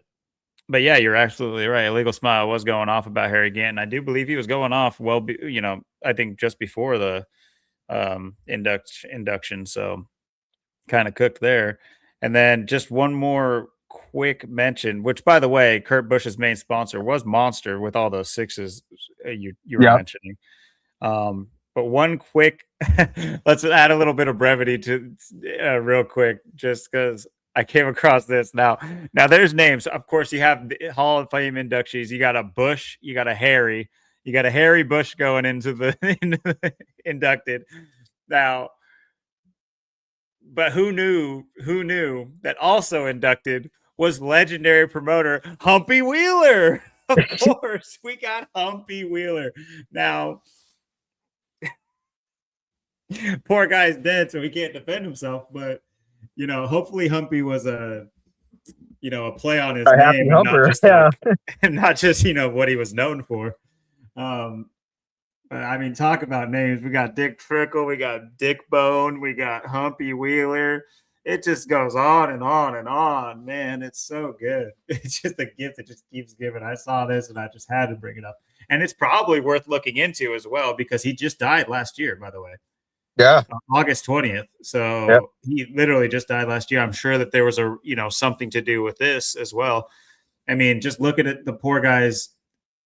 But yeah, you're absolutely right. Illegal Smile was going off about Harry Ganton. I do believe he was going off I think just before the induction. So kind of cooked there. And then just one more quick mention, which by the way, Kurt Busch's main sponsor was Monster with all those sixes you were Yeah. mentioning. But one quick, let's add a little bit of brevity to real quick, just because I came across this. Now there's names. Of course, you have the Hall of Fame inductees. You got a Bush, you got a Harry, Bush going into the inducted. Now, but who knew that also inducted was legendary promoter Humpy Wheeler. Of course, we got Humpy Wheeler. Now, poor guy's dead, so he can't defend himself. But hopefully Humpy was a play on his A happy name and not humper. just Yeah. and not just what he was known for. But I mean, talk about names. We got Dick Trickle, we got Dick Bone, we got Humpy Wheeler. It just goes on and on and on, man. It's so good. It's just a gift that just keeps giving. I saw this and I just had to bring it up. And it's probably worth looking into as well because he just died last year, by the way. Yeah. August 20th. So Yep. he literally just died last year. I'm sure that there was something to do with this as well. I mean, just look at it. The poor guy's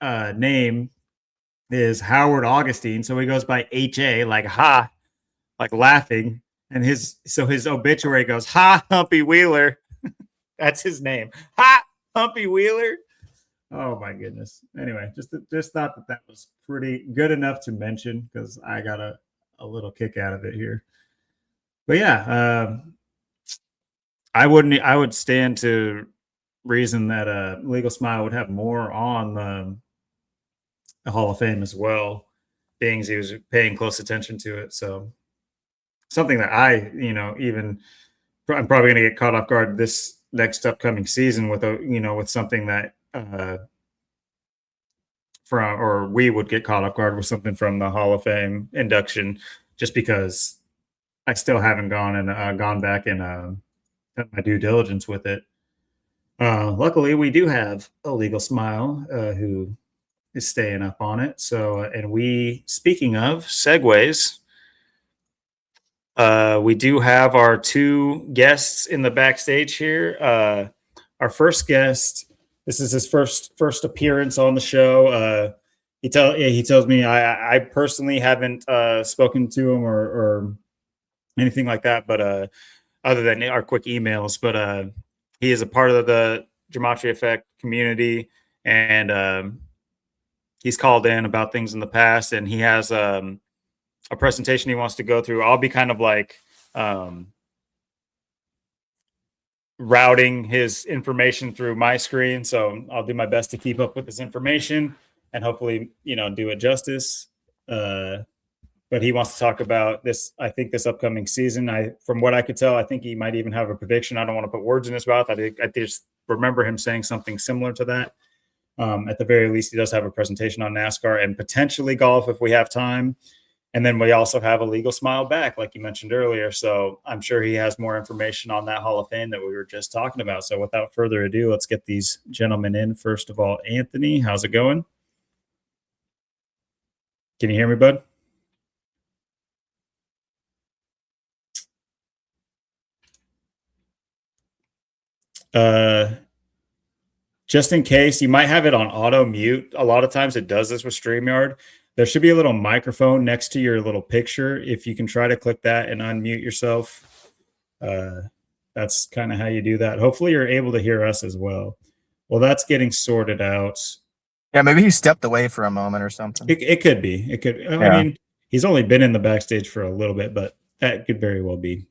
name is Howard Augustine. So he goes by HA, like ha, like laughing. And his obituary goes, ha, Humpy Wheeler. That's his name. Ha, Humpy Wheeler. Oh my goodness. Anyway, just thought that was pretty good enough to mention because I got a little kick out of it here. But yeah, I would stand to reason that Legal Smile would have more on the Hall of Fame as well, being he was paying close attention to it. So something that I'm probably going to get caught off guard this next upcoming season with with something that we would get caught off guard with something from the Hall of Fame induction, just because I still haven't gone back and done my due diligence with it. Luckily, we do have a Legal Smile who is staying up on it. So, speaking of segues, we do have our two guests in the backstage here. Our first guest, this is his first appearance on the show. He tells me I personally haven't spoken to him or anything like that, but other than our quick emails. But he is a part of the Gematria Effect community, and he's called in about things in the past, and he has a presentation he wants to go through. I'll be kind of like routing his information through my screen, so I'll do my best to keep up with his information and hopefully do it justice. But he wants to talk about this. I think this upcoming season. From what I could tell, I think he might even have a prediction. I don't want to put words in his mouth. I just remember him saying something similar to that. At the very least, he does have a presentation on NASCAR and potentially golf if we have time. And then we also have a Legal Smile back, like you mentioned earlier. So I'm sure he has more information on that Hall of Fame that we were just talking about. So without further ado, let's get these gentlemen in. First of all, Anthony, how's it going? Can you hear me, bud? Just in case, you might have it on auto mute. A lot of times it does this with StreamYard. There should be a little microphone next to your little picture. If you can try to click that and unmute yourself, that's kind of how you do that. Hopefully you're able to hear us as well. Well, that's getting sorted out. Yeah, maybe he stepped away for a moment or something. It could be. It could. Yeah. I mean, he's only been in the backstage for a little bit, but that could very well be.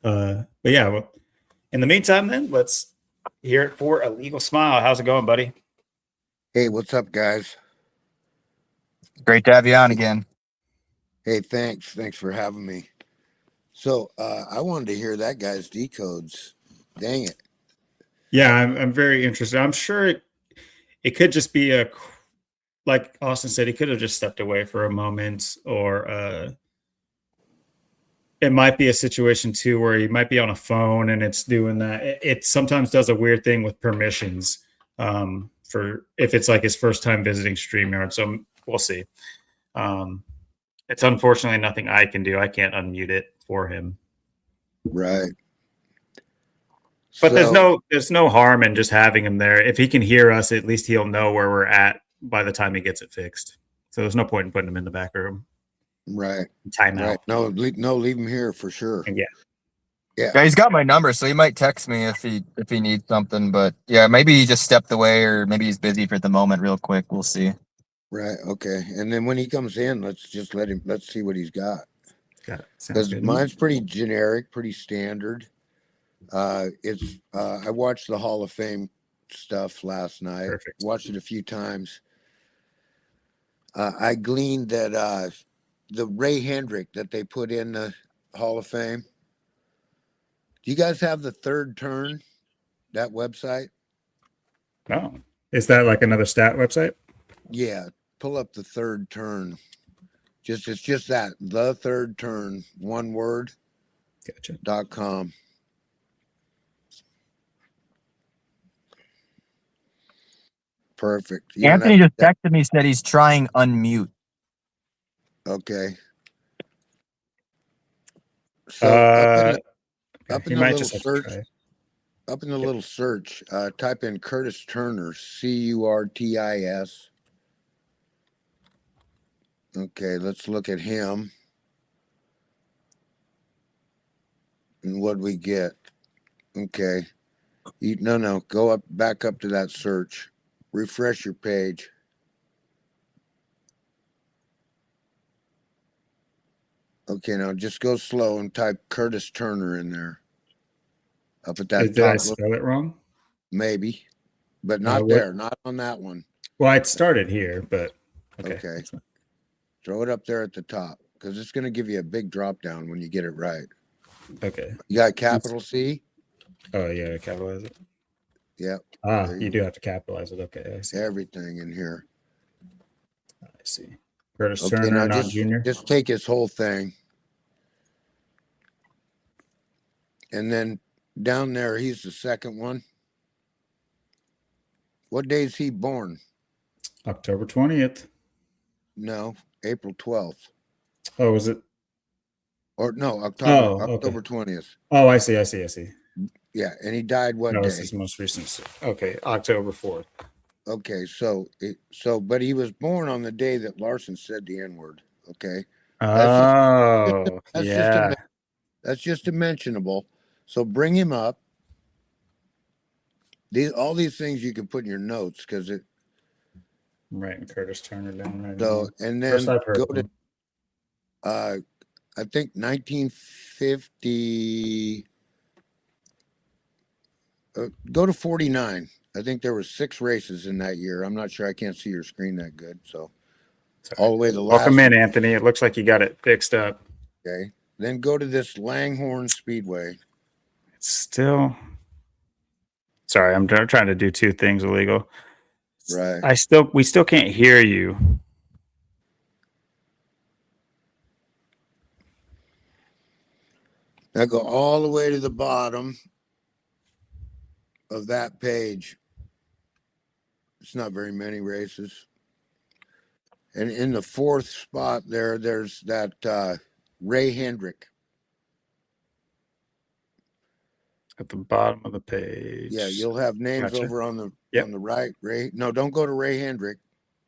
But yeah, well, in the meantime, then let's hear it for a Legal Smile. How's it going, buddy? Hey, what's up, guys? Great to have you on again. Hey, thanks for having me. So I wanted to hear that guy's decodes. Dang it. Yeah, I'm very interested. I'm sure it could just be like Austin said, he could have just stepped away for a moment, or it might be a situation too where he might be on a phone and it's doing that. It sometimes does a weird thing with permissions, for if it's like his first time visiting StreamYard. So we'll see. Um, it's unfortunately nothing I can do. I can't unmute it for him. Right. But So, there's no harm in just having him there. If he can hear us, at least he'll know where we're at by the time he gets it fixed. So there's no point in putting him in the back room. right. Timeout. Right. No, leave him here for sure. Yeah. Yeah. Yeah, he's got my number, so he might text me if he needs something. But yeah, maybe he just stepped away, or maybe he's busy for the moment. Real quick, we'll see. Right. Okay. And then when he comes in, let's just let's see what he's got. Got it. Sounds Because good. mine's pretty generic, pretty standard. I watched the Hall of Fame stuff last night. Perfect. Watched it a few times. I gleaned that the Ray Hendrick that they put in the Hall of Fame. Do you guys have the Third Turn, that website? Oh, is that like another stat website? Yeah, pull up the Third Turn. It's just that, the Third Turn, one word, Gotcha. .com. Perfect. You don't Anthony have just texted me, said he's trying unmute. Okay. So up in He the might little just have to search, try. up in the Yep. little search, type in Curtis Turner, Curtis. Okay, let's look at him. And what we get? Okay. No, go back up to that search. Refresh your page. Okay, now just go slow and type Curtis Turner in there. Up at that Did I top, spell it wrong? maybe, but not What? there, not on that one. Well, it started here, but okay. Okay. Throw it up there at the top because it's going to give you a big drop down when you get it right. Okay. You got capital C? Oh yeah, capitalize it. Yep. Ah, you do have to capitalize it. Okay, I see. Everything in here. I see. Curtis Okay, Turner, now not Junior. just take his whole thing. And then down there, he's the second one. What day is he born? October 20th. No, April 12th. Oh, was it? Or no, Oh, okay. October 20th. Oh, I see. Yeah, and he died what No, day? this is most recent. Okay, October 4th. Okay, but he was born on the day that Larson said the N-word. Okay. Oh, That's yeah. that's just a mentionable. So bring him up. All these things you can put in your notes because it. I'm writing Curtis Turner down right So now. and First then I've heard go of to him. I think 1950. Go to 49. I think there were 6 races in that year. I'm not sure. I can't see your screen that good. So Sorry. all the way to the Welcome last in, Anthony. It looks like you got it fixed up. Okay. Then go to this Langhorne Speedway. It's still. Sorry, I'm trying to do two things illegal. Right. We still can't hear you. Now go all the way to the bottom of that page. It's not very many races. And in the 4th spot there's that Ray Hendrick. At the bottom of the page. Yeah, you'll have names Gotcha. over on the Yep. on the right. Ray. No, don't go to Ray Hendrick.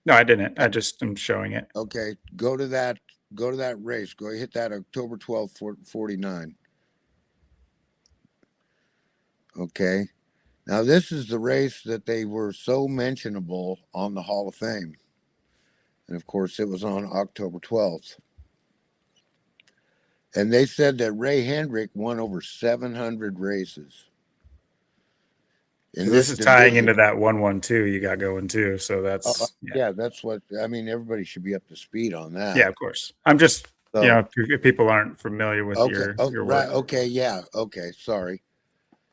No, I didn't. I just am showing it. Okay, go to that race. Go hit that October 12th 49. Okay. Now this is the race that they were so mentionable on the Hall of Fame. And of course it was on October 12th. And they said that Ray Hendrick won over 700 races. So this is tying into that 112 you got going too. So that's that's what I mean. Everybody should be up to speed on that. Yeah, of course. I'm just if people aren't familiar with your right. work. Okay, yeah. Okay, sorry.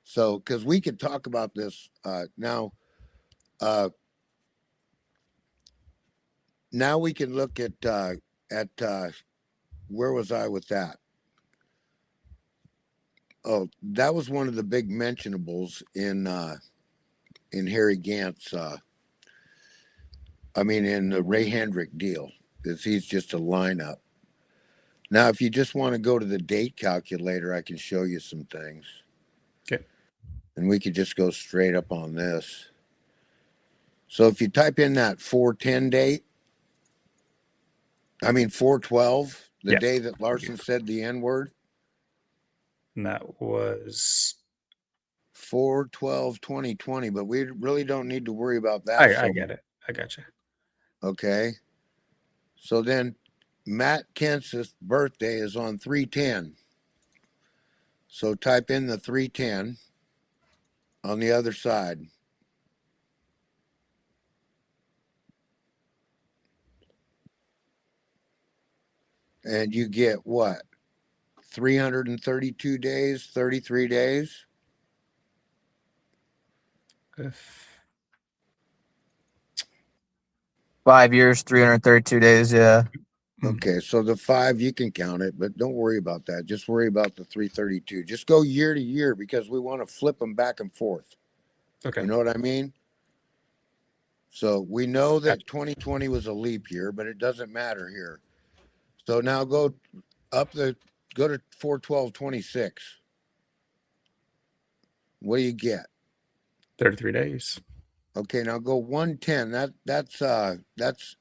So, because we could talk about this now. Now we can look at where was I with that? Oh, that was one of the big mentionables in Harry Gant's. In the Ray Hendrick deal, because he's just a lineup. Now, if you just want to go to the date calculator, I can show you some things. Okay. And we could just go straight up on this. So if you type in that 410 date, 412, the Yeah. day that Larson said the N word. And that was 4/12/2020, but we really don't need to worry about that. I get it. I got you. Okay. So then Matt Kenseth's birthday is on 3/10. So type in the 3/10 on the other side. And you get what? 332 days, 33 days. 5 years, 332 days. Yeah. Okay, so the 5 you can count it, but don't worry about that. Just worry about the 332. Just go year to year because we want to flip them back and forth. Okay. You know what I mean? So we know that 2020 was a leap year, but it doesn't matter here. So now go to 4/12/26. What do you get? 33 days. Okay, now go 110. That's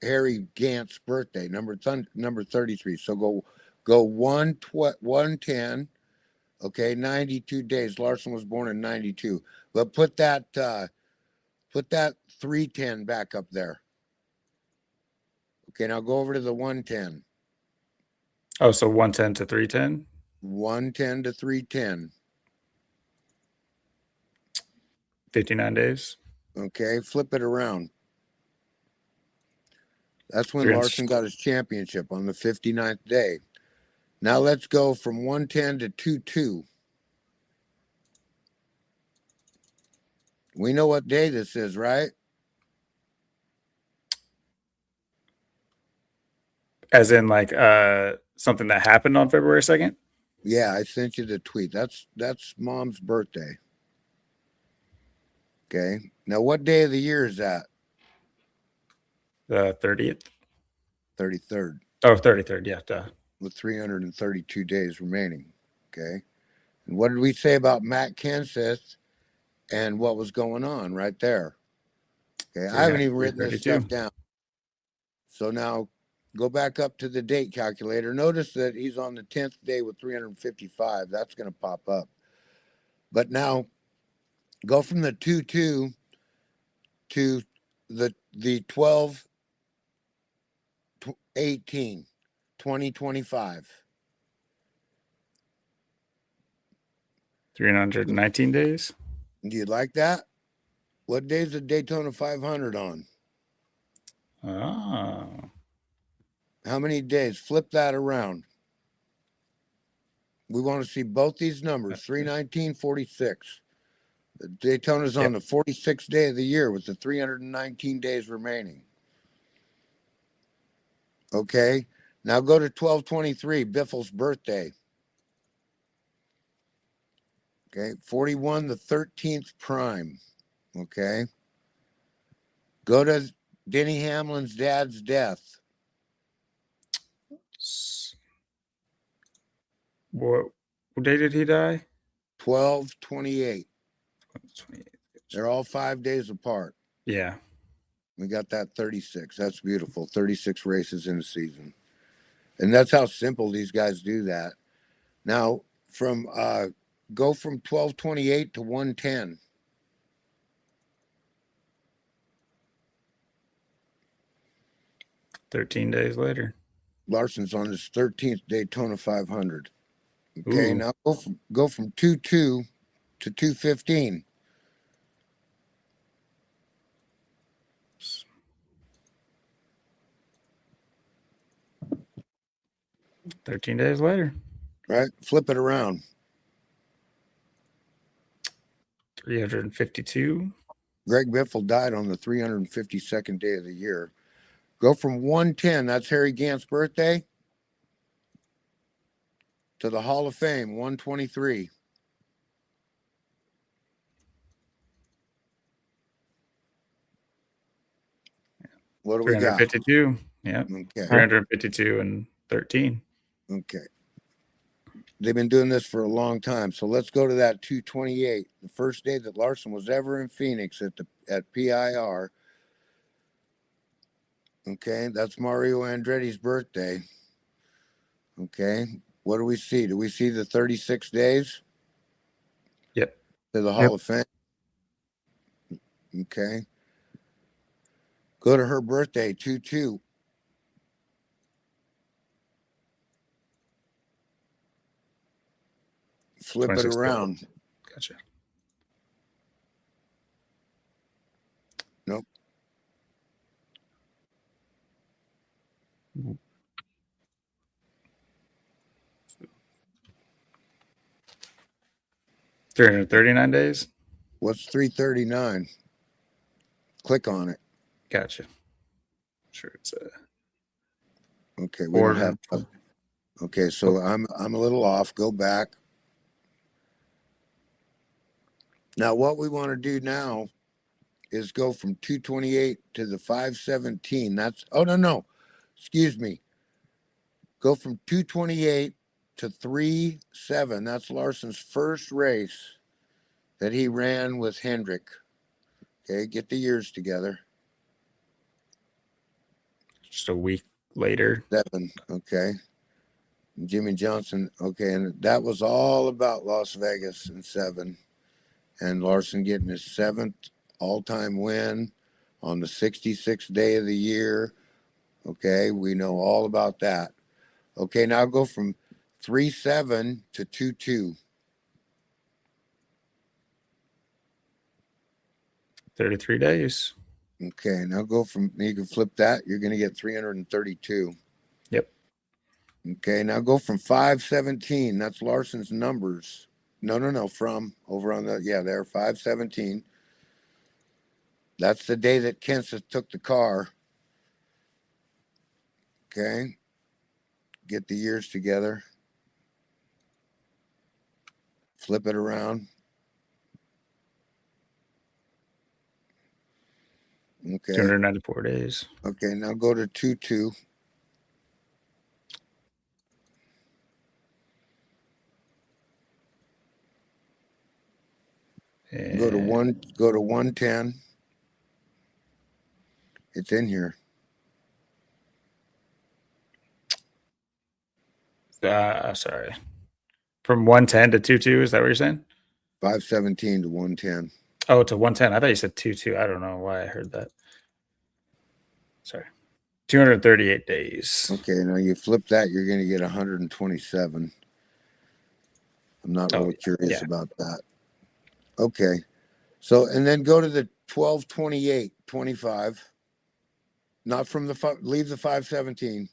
Harry Gant's birthday, number 33. So go 110. Okay, 92 days. Larson was born in 92. But put that 310 back up there. Okay, now go over to the 110. Oh, so 110 to 310? 110 to 310. 59 days. Okay, flip it around. That's when 300. Larson got his championship on the 59th day. Now let's go from 110 to 22. We know what day this is, right? As in like something that happened on February 2nd? Yeah, I sent you the tweet. That's Mom's birthday. Okay. Now what day of the year is that? The 30th? 33rd. Oh, 33rd. Yeah, duh. With 332 days remaining. Okay. And what did we say about Matt Kenseth and what was going on right there? Okay. I haven't even written this stuff down. So now go back up to the date calculator. Notice that he's on the 10th day with 355. That's going to pop up. But now go from the 2/2 to the 12/18, 2025. 319 days. Do you like that? What day is the Daytona 500 on? Oh. How many days? Flip that around. We want to see both these numbers, 319.46. The Daytona's on the 46th day of the year with the 319 days remaining. Okay. Now go to 12/23, Biffle's birthday. Okay. 41, the 13th prime. Okay. Go to Denny Hamlin's dad's death. What day did he die? 12/28. 28. They're all 5 days apart. Yeah. We got that 36. That's beautiful. 36 races in a season. And that's how simple these guys do that. Now, go from 12/28 to 110. $13 days later. Larson's on his 13th Daytona 500. Okay, Ooh. now go from 2/2 to 2/15. $13 days later. Right? Flip it around. 352. Greg Biffle died on the 352nd day of the year. Go from 110, that's Harry Gant's birthday, to the Hall of Fame, 123. What do we got? 352. Yeah. Okay. 352 and 13. Okay. They've been doing this for a long time. So let's go to that 228. The first day that Larson was ever in Phoenix at PIR. Okay, that's Mario Andretti's birthday. Okay. What do we see? Do we see the 36 days? Yep. To the Hall of Fame. Okay. Go to her birthday, 2-2. Flip it around. Gotcha. Nope. Mm. 339 days. What's 339? Click on it. Gotcha. Sure, it's okay. We don't have. Okay, so Oh. I'm a little off. Go back. Now, what we want to do now is go from 228 to the 517. That's no. Excuse me. Go from 228 to 37. That's Larson's first race that he ran with Hendrick. Okay, get the years together. Just a week later. 7. Okay. Jimmy Johnson. Okay, and that was all about Las Vegas in 7. And Larson getting his 7th all-time win on the 66th day of the year. Okay, we know all about that. Okay, now go from 3-7 to 2-2. 33 days. Okay, now go from, you can flip that, you're going to get 332. Yep. Okay, now go from 517. That's Larson's numbers. No, from over on the, there, 517. That's the day that Kenseth took the car. Okay, get the years together. Flip it around. Okay. 294 days. Okay, now go to 2-2. And Go to 110. It's in here. Sorry. From 110 to 22, is that what you're saying? 517 to 110. Oh, to 110. I thought you said 22. I don't know why I heard that. Sorry. 238 days. Okay, now you flip that, you're going to get 127. I'm not really curious about that. Okay. So, and then go to the 1228, 25. Not from the, leave the 517.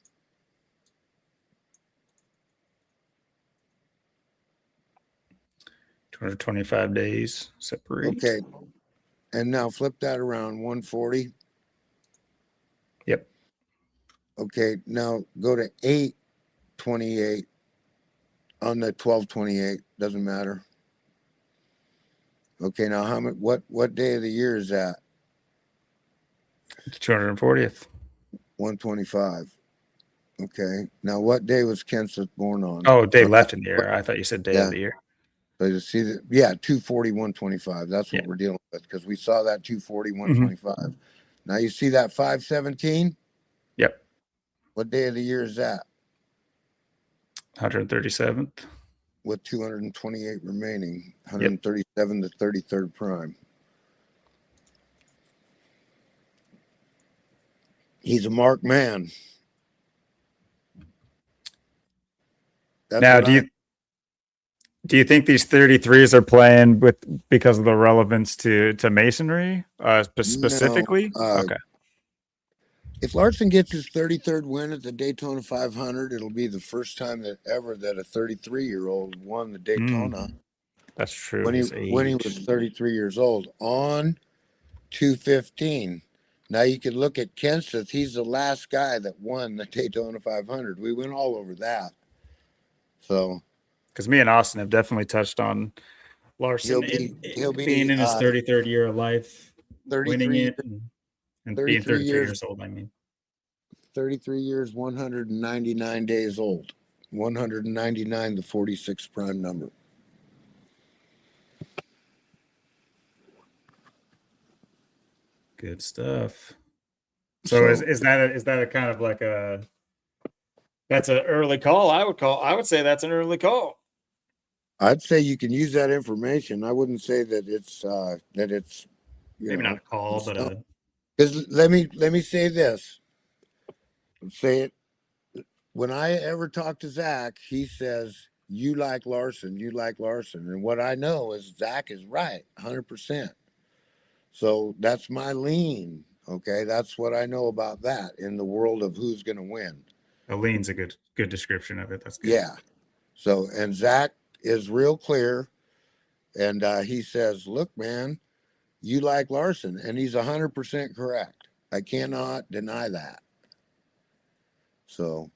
$225 days separate. Okay. And now flip that around, 140. Yep. Okay, now go to 828 on the 1228. Doesn't matter. Okay, now how much? What day of the year is that? It's 240th. 125. Okay, now what day was Kenseth born on? Oh, day left in the year. I thought you said day of the year. So you see that? 240, 125. That's what we're dealing with because we saw that 240, 125. Mm-hmm. Now you see that 517? Yep. What day of the year is that? 137th. With 228 remaining. 137 to 33rd prime. He's a marked man. That's now, do you think these 33s are playing because of the relevance to masonry specifically? No, okay. If Larson gets his 33rd win at the Daytona 500, it'll be the first time that a 33-year-old won the Daytona. That's true. when His he age. was 33 years old on 215. Now you can look at Kenseth. He's the last guy that won the Daytona 500. We went all over that. So, because me and Austin have definitely touched on Larson he'll be being in his 33rd year of life, 33 winning it, years, and being 33 years, years old. I mean, 33 years, 199 days old. 199, the 46th prime number. good stuff. So is that a kind of like that's an early call? I would say that's an early call. I'd say you can use that information. I wouldn't say that it's maybe not a call, but because let me say this. Say it. When I ever talk to Zach, he says, you like Larson. And what I know is Zach is right, 100%. So that's my lean. Okay. That's what I know about that in the world of who's going to win. a lean's a good description of it. That's good. Yeah. So, and Zach is real clear. And he says, look, man, you like Larson. And he's 100% correct. I cannot deny that. So,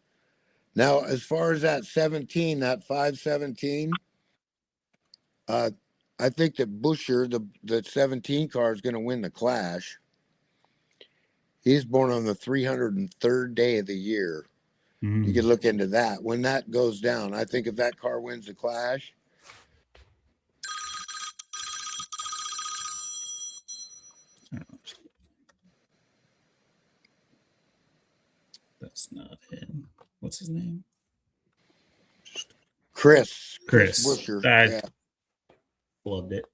now, as far as that 17, that 517, I think that Buscher, the 17 car, is going to win the Clash. He's born on the 303rd day of the year. You can look into that. When that goes down, I think if that car wins the Clash. That's not him. What's his name? Chris Buscher. Yeah. Loved it.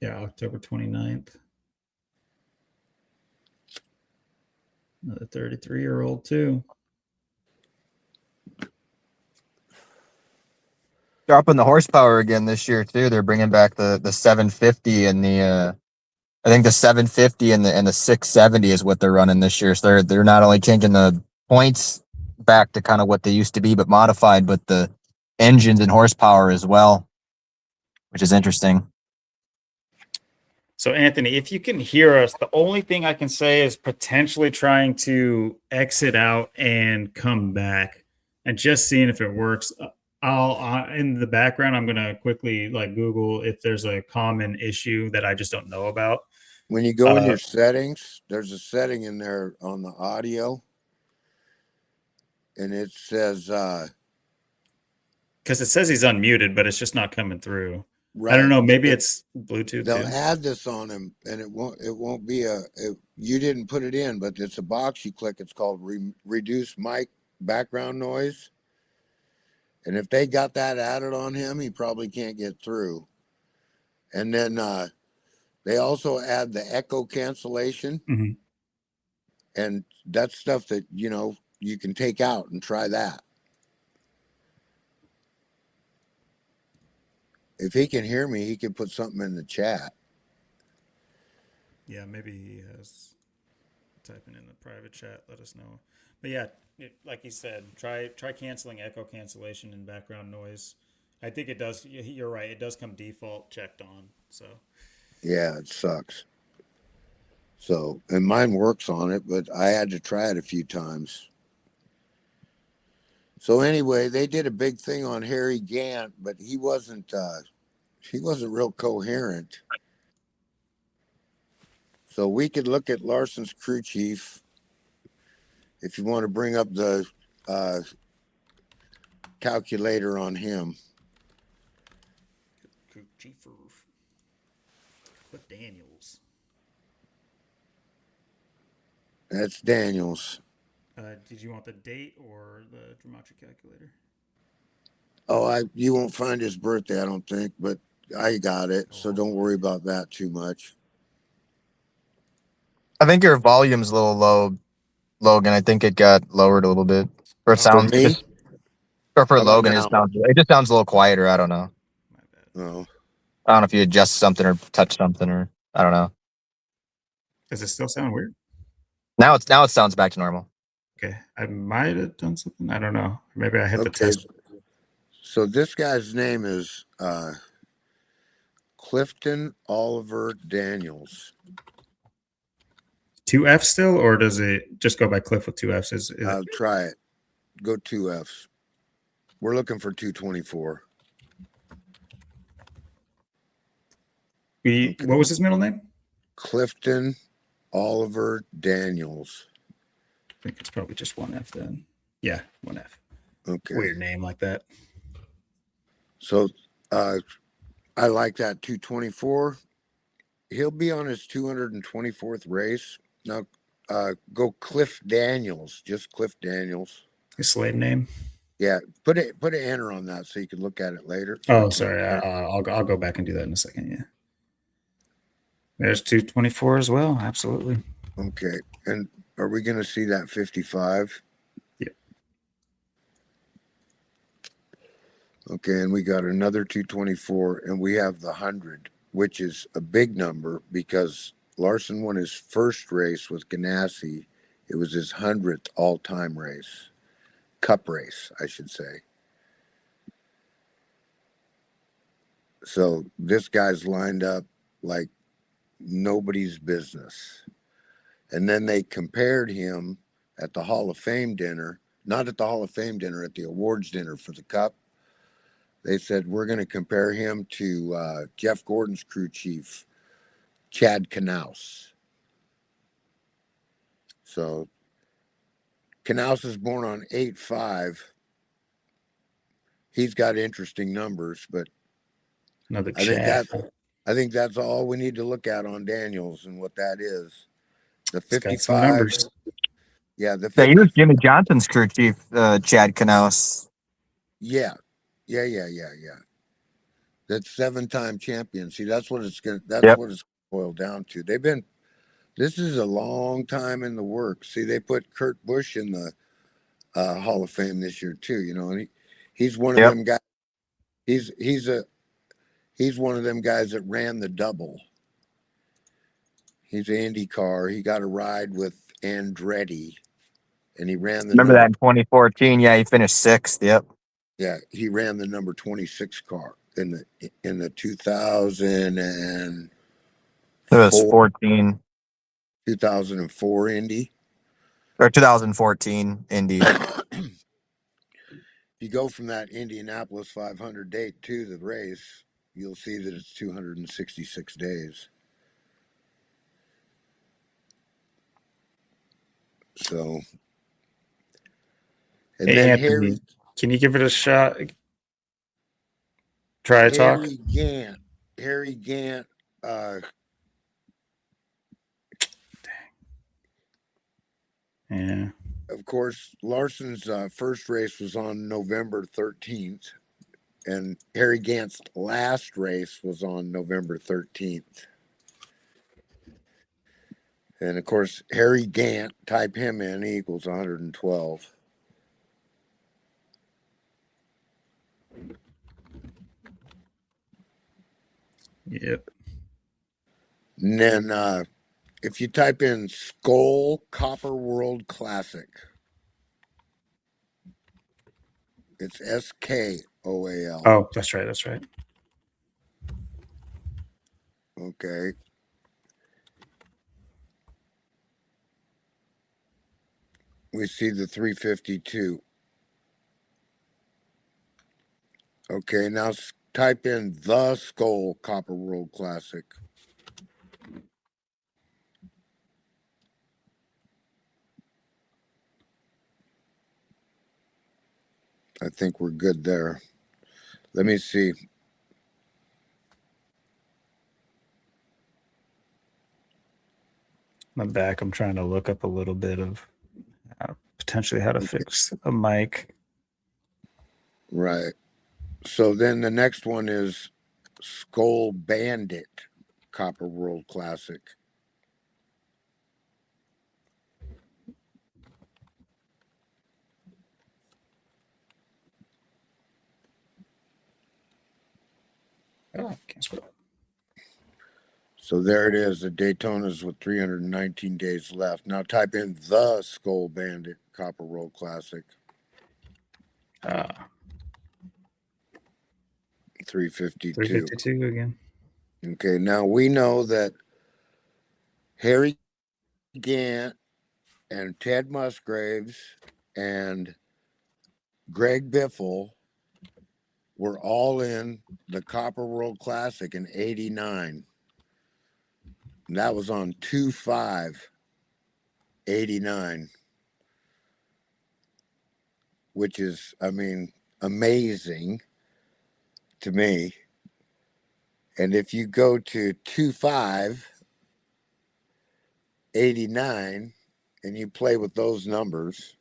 Yeah, October 29th. Another 33-year-old too. Dropping the horsepower again this year too. They're bringing back the 750 and the I think the 750 and the 670 is what they're running this year. So they're not only changing the points back to kind of what they used to be, but modified, but the engines and horsepower as well, which is interesting. So, Anthony, if you can hear us, the only thing I can say is potentially trying to exit out and come back and just seeing if it works. I'll in the background, I'm going to quickly like Google if there's a common issue that I just don't know about. When you go in your settings, there's a setting in there on the audio. And it says, because it says he's unmuted, but it's just not coming through. Right. I don't know. Maybe it's Bluetooth. They'll add this on him, and it won't be you didn't put it in, but it's a box you click. It's called reduce mic background noise. And if they got that added on him, he probably can't get through. And then they also add the echo cancellation. Mm-hmm. And that's stuff that, you can take out and try that. If he can hear me, he can put something in the chat. Yeah, maybe he has. Typing in the private chat, let us know. But yeah, like he said, try canceling echo cancellation and background noise. I think it does. You're right. It does come default checked on. So yeah, it sucks. So, and mine works on it, but I had to try it a few times. So anyway, they did a big thing on Harry Gant, but he wasn't real coherent. So we could look at Larson's crew chief if you want to bring up the calculator on him. Crew chief Cliff Daniels. That's Daniels. Did you want the date or the gematria calculator? Oh, you won't find his birthday, I don't think, but I got it, so don't worry about that too much. I think your volume's a little low, Logan. I think it got lowered a little bit. For sound, for me? or for Logan, it just sounds a little quieter. I don't know. My bad. Oh. I don't know if you adjust something or touch something or I don't know. Does it still sound weird? Now it sounds back to normal. Okay, I might have done something. I don't know. Maybe I hit the test. So this guy's name is Clifton Oliver Daniels. 2 F still, or does it just go by Cliff with 2 F's? I'll try it. Go 2 F's. We're looking for 224. Okay. What was his middle name? Clifton Oliver Daniels. I think it's probably just 1 F then. Yeah, 1 F. Okay. Weird name like that. So I like that 224. He'll be on his 224th race. Now go Cliff Daniels, just Cliff Daniels. His slave name. Yeah, put an enter on that so you can look at it later. Oh, sorry. I'll go back and do that in a second. Yeah. There's 224 as well. Absolutely. Okay. And are we going to see that 55? Yep. Okay. And we got another 224, and we have the 100, which is a big number because Larson won his first race with Ganassi. It was his 100th all-time race, cup race, I should say. So this guy's lined up like nobody's business. And then they compared him at the Hall of Fame dinner, not at the Hall of Fame dinner, at the awards dinner for the Cup. They said, we're going to compare him to Jeff Gordon's crew chief, Chad Knaus. So Knaus is born on 8/5. He's got interesting numbers, but Another I Chad. think that's all we need to look at on Daniels and what that is. The 55 numbers. Yeah, the 50, he was Jimmy Johnson's crew chief, Chad Knaus. Yeah. That's 7-time champion. See, that's what it's what it's boiled down to. This is a long time in the works. See, they put Kurt Busch in the Hall of Fame this year too, and he's one of them guys. He's one of them guys that ran the double. He's an IndyCar. He got a ride with Andretti, and he ran the. Remember that in 2014? Yeah, he finished 6th. Yep. Yeah, he ran the number 26 car in the 2000 and it was 14. 2004 Indy or 2014 Indy. If you go from that Indianapolis 500 date to the race, you'll see that it's 266 days. So, and hey, then Anthony, can you give it a shot? Try to talk. Harry Gant. Yeah. Of course, Larson's first race was on November 13th, and Harry Gant's last race was on November 13th. And of course, Harry Gant, type him in, he equals 112. Yep. And then if you type in Skoal Copper World Classic, it's SKOAL. Oh, that's right. That's right. Okay. We see the 352. Okay, now type in the Skoal Copper World Classic. I think we're good there. Let me see. I'm back. I'm trying to look up a little bit of potentially how to fix a mic. Right. So then the next one is Skoal Bandit Copper World Classic. Oh, can't spell it. So there it is, the Daytonas with 319 days left. Now type in the Skoal Bandit Copper World Classic. 352. 352 again. Okay, now we know that Harry Gant and Ted Musgraves and Greg Biffle were all in the Copper World Classic in '89. That was on 2/5/89, which is, I mean, amazing to me. And if you go to 2/5/89 and you play with those numbers,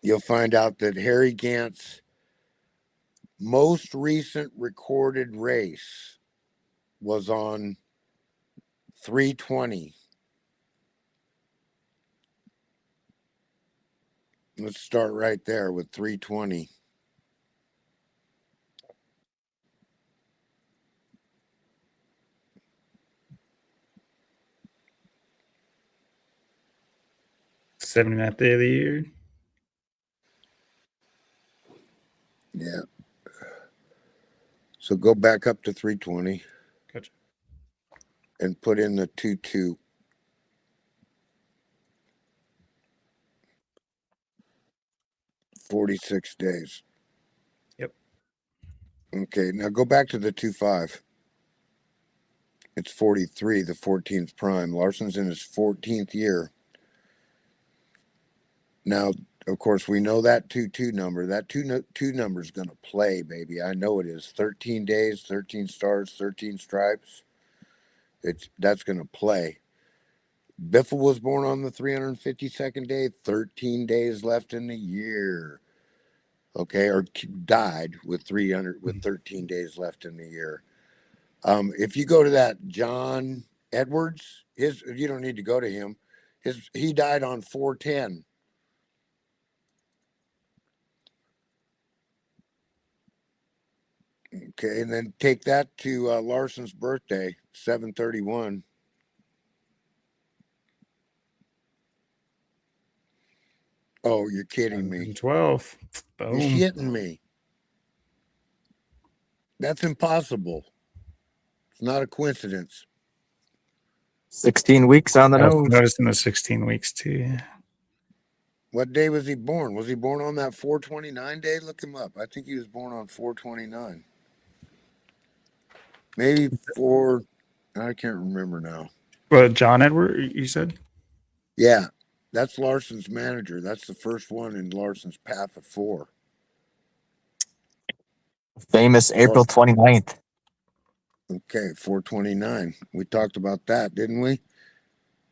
you'll find out that Harry Gant's most recent recorded race was on 320. Let's start right there with 320. Seventy ninth day of the year. Yeah. So go back up to 320. Gotcha. And put in the 22. $46 days. Yep. Okay, now go back to the 2/5. It's 43, the 14th prime. Larson's in his 14th year. Now, of course, we know that 2/2 number. That 2 number is going to play, baby. I know it is. 13 days, 13 stars, 13 stripes. That's going to play. Biffle was born on the 352nd day, 13 days left in the year. Okay, or died with 13 days left in the year. If you go to that John Edwards, you don't need to go to him. He died on 4/10. Okay, and then take that to Larson's birthday, 7/31. Oh, you're kidding me. 12. You're Boom. shitting me. That's impossible. It's not a coincidence. 16 weeks on the I was nose. noticing the 16 weeks too. Yeah. What day was he born? Was he born on that 4/29 day? Look him up. I think he was born on 4/29. Maybe 4. I can't remember now. But John Edward, you said? Yeah, that's Larson's manager. That's the first one in Larson's path of 4. Famous April 29th. Okay, 4/29. We talked about that, didn't we?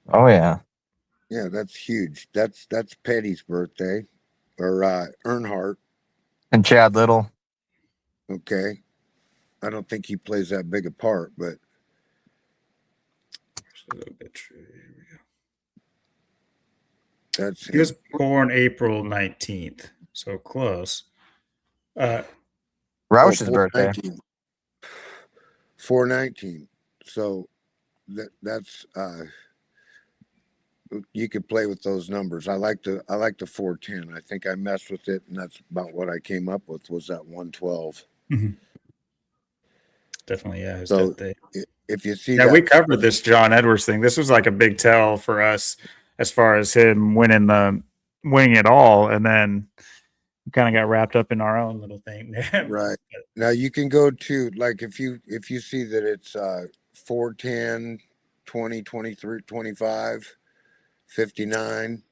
Oh, yeah. Yeah, that's huge. That's Petty's birthday, or Earnhardt. And Chad Little. Okay, I don't think he plays that big a part, but that's him. He was born April 19th, so close. Roush's birthday. 4/19. So that's you could play with those numbers. I like the 4/10. I think I messed with it, and that's about what I came up with, was that 112. Mm-hmm. Definitely, yeah. His So death day. if you see Yeah, that, we covered this John Edwards thing. This was like a big tell for us as far as him winning it all, and then we kind of got wrapped up in our own little thing. right. Now you can go to, like, if you see that it's 4/10, 20, 23, 25, 59.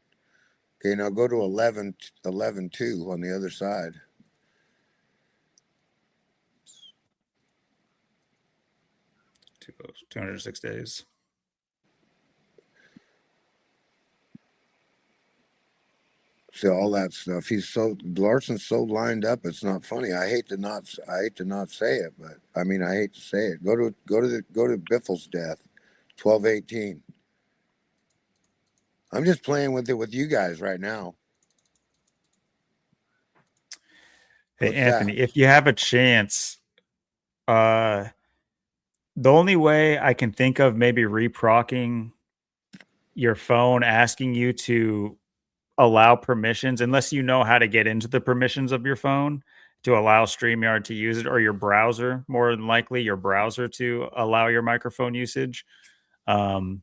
Okay, now go to 11/2 on the other side. Too close. 206 days. See all that stuff. Larson's so lined up. It's not funny. I hate to not say it, but I mean, I hate to say it. Go to Biffle's death, 12/18. I'm just playing with it with you guys right now. Hey, What's Anthony, that? if you have a chance, the only way I can think of maybe reprocking your phone, asking you to allow permissions unless you know how to get into the permissions of your phone to allow StreamYard to use it, or your browser, more than likely your browser to allow your microphone usage. It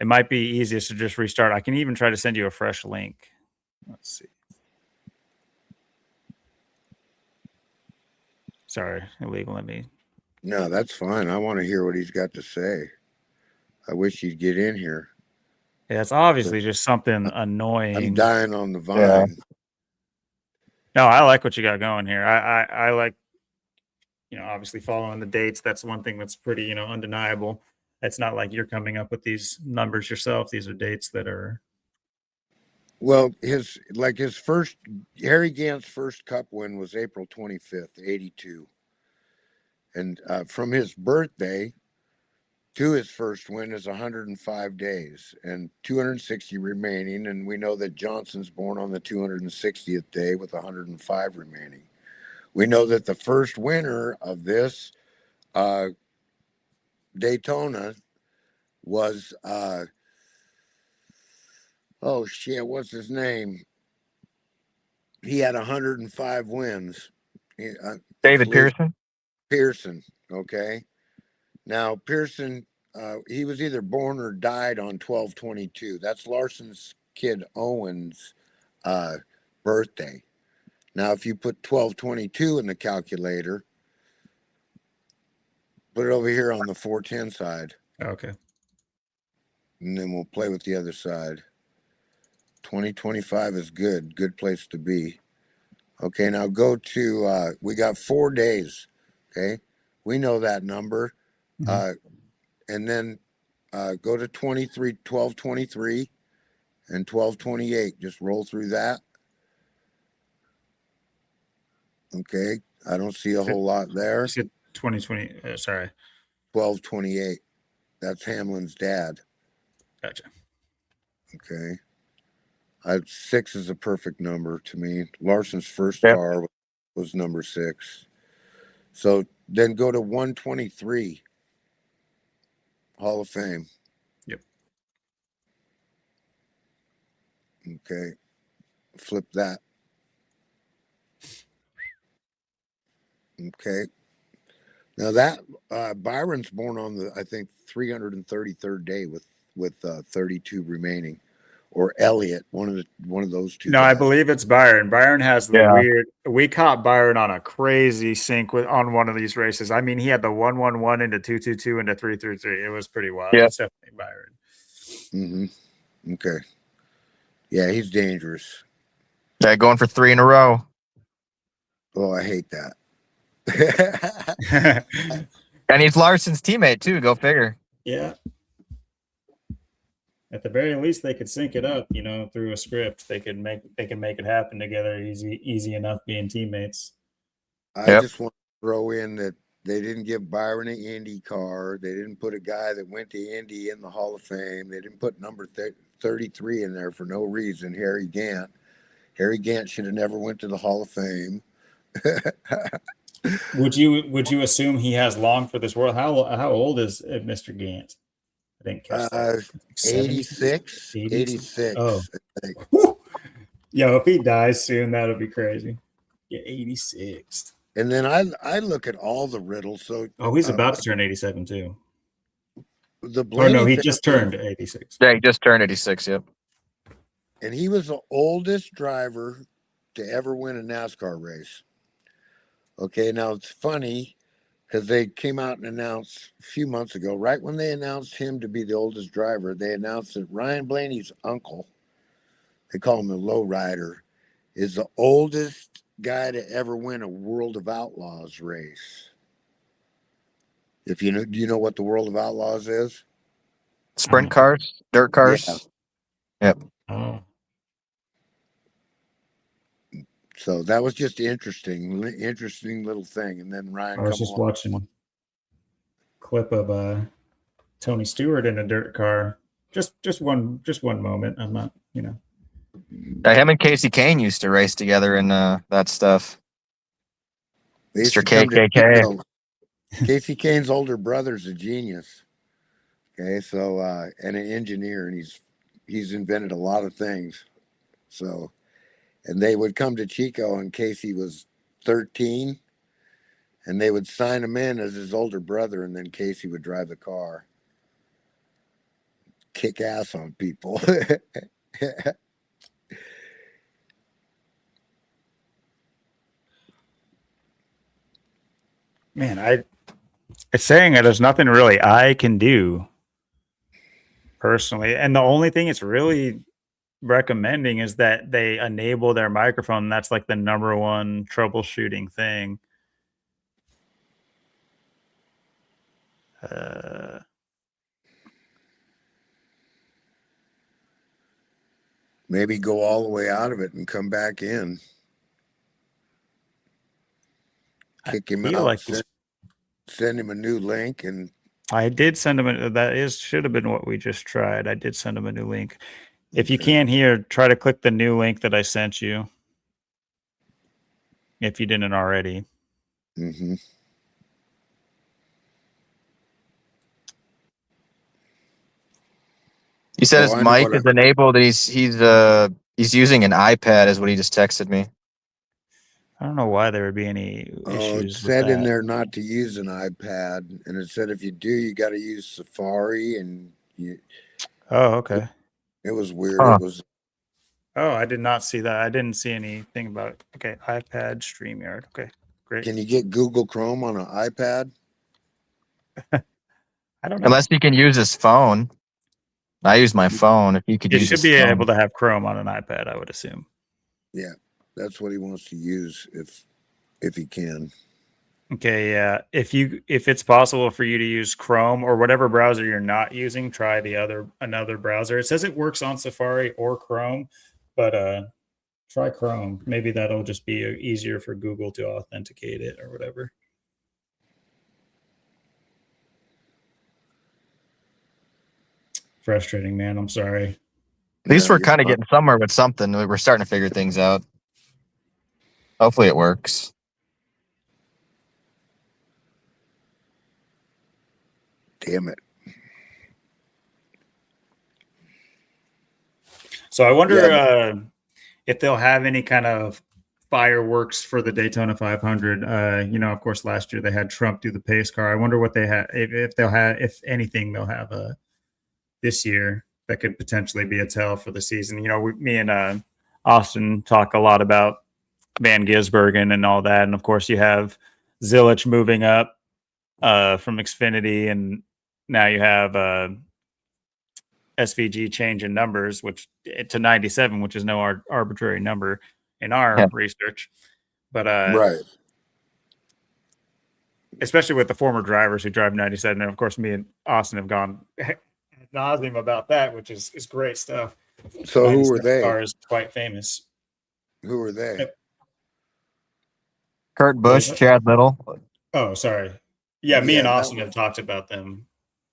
might be easiest to just restart. I can even try to send you a fresh link. Let's see. Sorry, illegal at me. No, that's fine. I want to hear what he's got to say. I wish he'd get in here. Yeah, it's obviously just something annoying. I'm dying on the vine. Yeah. No, I like what you got going here. I like, obviously following the dates. That's one thing that's pretty, undeniable. It's not like you're coming up with these numbers yourself. These are dates that are. Well, his first Harry Gant's first cup win was April 25th, 82. And from his birthday to his first win is 105 days and 260 remaining. And we know that Johnson's born on the 260th day with 105 remaining. We know that the first winner of this Daytona was, oh shit, what's his name? He had 105 wins. David Pearson. Pearson, okay. Now Pearson, he was either born or died on 12/22. That's Larson's kid Owen's birthday. Now, if you put 12/22 in the calculator, put it over here on the 410 side. Okay. And then we'll play with the other side. 2025 is good. Good place to be. Okay, now go to, we got 4 days. Okay, we know that number. And then go to 12/23 and 12/28. Just roll through that. Okay, I don't see a whole lot there. You said 2020. Sorry. 12/28. That's Hamlin's dad. Gotcha. Okay. 6 is a perfect number to me. Larson's first car was number 6. So then go to 123. Hall of Fame. Yep. Okay. Flip that. Okay. Now that Byron's born on the, I think, 333rd day with 32 remaining, or Elliott, one of those two. No, guys. I believe it's Byron. Byron has the weird. We caught Byron on a crazy sync on one of these races. I mean, he had the 111 into 222 into 333. It was pretty wild. Yeah. It's definitely Byron. Mm-hmm. Okay. Yeah, he's dangerous. Yeah, going for 3 in a row. Oh, I hate that. And he's Larson's teammate too. Go figure. Yeah. At the very least, they could sync it up, through a script. They can make it happen together. Easy enough being teammates. I just want to throw in that they didn't give Byron an Indy car. They didn't put a guy that went to Indy in the Hall of Fame. They didn't put number 33 in there for no reason. Harry Gant. Harry Gant should have never went to the Hall of Fame. Would you assume he has long for this world? How old is Mr. Gant? I think 86. 86. Oh, yo, if he dies soon, that'll be crazy. Yeah, 86. And then I look at all the riddles. So he's about to turn 87 too. He just turned 86. Yeah, he just turned 86. Yep. And he was the oldest driver to ever win a NASCAR race. Okay, now it's funny because they came out and announced a few months ago, right when they announced him to be the oldest driver, they announced that Ryan Blaney's uncle, they call him the lowrider, is the oldest guy to ever win a World of Outlaws race. Do you know what the World of Outlaws is? Sprint cars, dirt cars. Yeah. Yep. Oh. So that was just interesting little thing. And then Ryan, I was just watching a clip of Tony Stewart in a dirt car. Just one moment. I'm not, Him and Casey Kane used to race together in that stuff. Mr. KKK. Casey Kane's older brother's a genius. Okay, so and an engineer, and he's he's invented a lot of things. So, and they would come to Chico in case he was 13, and they would sign him in as his older brother, and then Casey would drive the car, kick ass on people. Man, it's saying that there's nothing really I can do personally, and the only thing it's really recommending is that they enable their microphone. That's like the number one troubleshooting thing. Maybe go all the way out of it and come back in. Kick him out. Like send him a new link, and I did send him should have been what we just tried. I did send him a new link. If you can't hear, try to click the new link that I sent you. If you didn't already. Mm-hmm. He said his mic is enabled. He's using an iPad, is what he just texted me. I don't know why there would be any issues. It said in there not to use an iPad, and it said if you do, you got to use Safari. And oh, okay. It was weird. It was. Oh, I did not see that. I didn't see anything about it. Okay, iPad StreamYard. Okay, great. Can you get Google Chrome on an iPad? I don't know. Unless he can use his phone. I use my phone. If he could use his phone. You should be able to have Chrome on an iPad, I would assume. Yeah, that's what he wants to use if he can. Okay, yeah. If it's possible for you to use Chrome or whatever browser you're not using, try another browser. It says it works on Safari or Chrome, but try Chrome. Maybe that'll just be easier for Google to authenticate it or whatever. Frustrating, man. I'm sorry. At least we're kind of getting somewhere with something. We're starting to figure things out. Hopefully it works. Damn it. So I wonder if they'll have any kind of fireworks for the Daytona 500. Of course, last year they had Trump do the pace car. I wonder what they have, if anything, they'll have this year that could potentially be a tell for the season. Me and Austin talk a lot about Van Gisbergen and all that. And of course you have Zilich moving up from Xfinity, and now you have SVG changing numbers, which to 97, which is no arbitrary number in our research. But right. Especially with the former drivers who drive 97. And of course, me and Austin have gone nauseum about that, which is great stuff. So who were they? Car is quite famous. Who were they? Kurt Busch, Chad Little. Oh, sorry. Yeah, me and Austin have talked about them.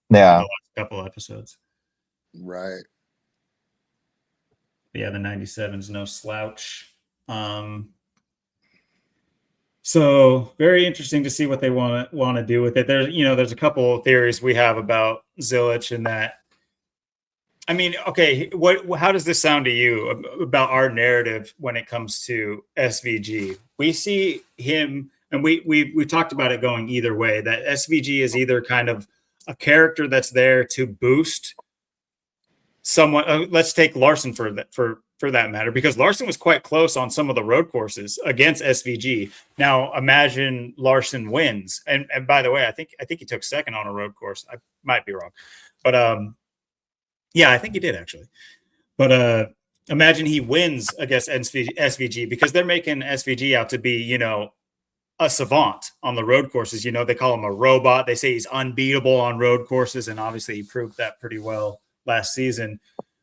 Yeah, in the last couple episodes. Right. Yeah, the 97's no slouch. So very interesting to see what they want to do with it. There's a couple of theories we have about Zilich, and that. I mean, okay, how does this sound to you about our narrative when it comes to SVG? We see him, and we talked about it going either way, that SVG is either kind of a character that's there to boost someone. Let's take Larson for that matter, because Larson was quite close on some of the road courses against SVG. Now imagine Larson wins, and by the way, I think he took second on a road course. I might be wrong, but yeah, I think he did actually. But imagine he wins against SVG, because they're making SVG out to be, a savant on the road courses. They call him a robot. They say he's unbeatable on road courses, and obviously he proved that pretty well last season.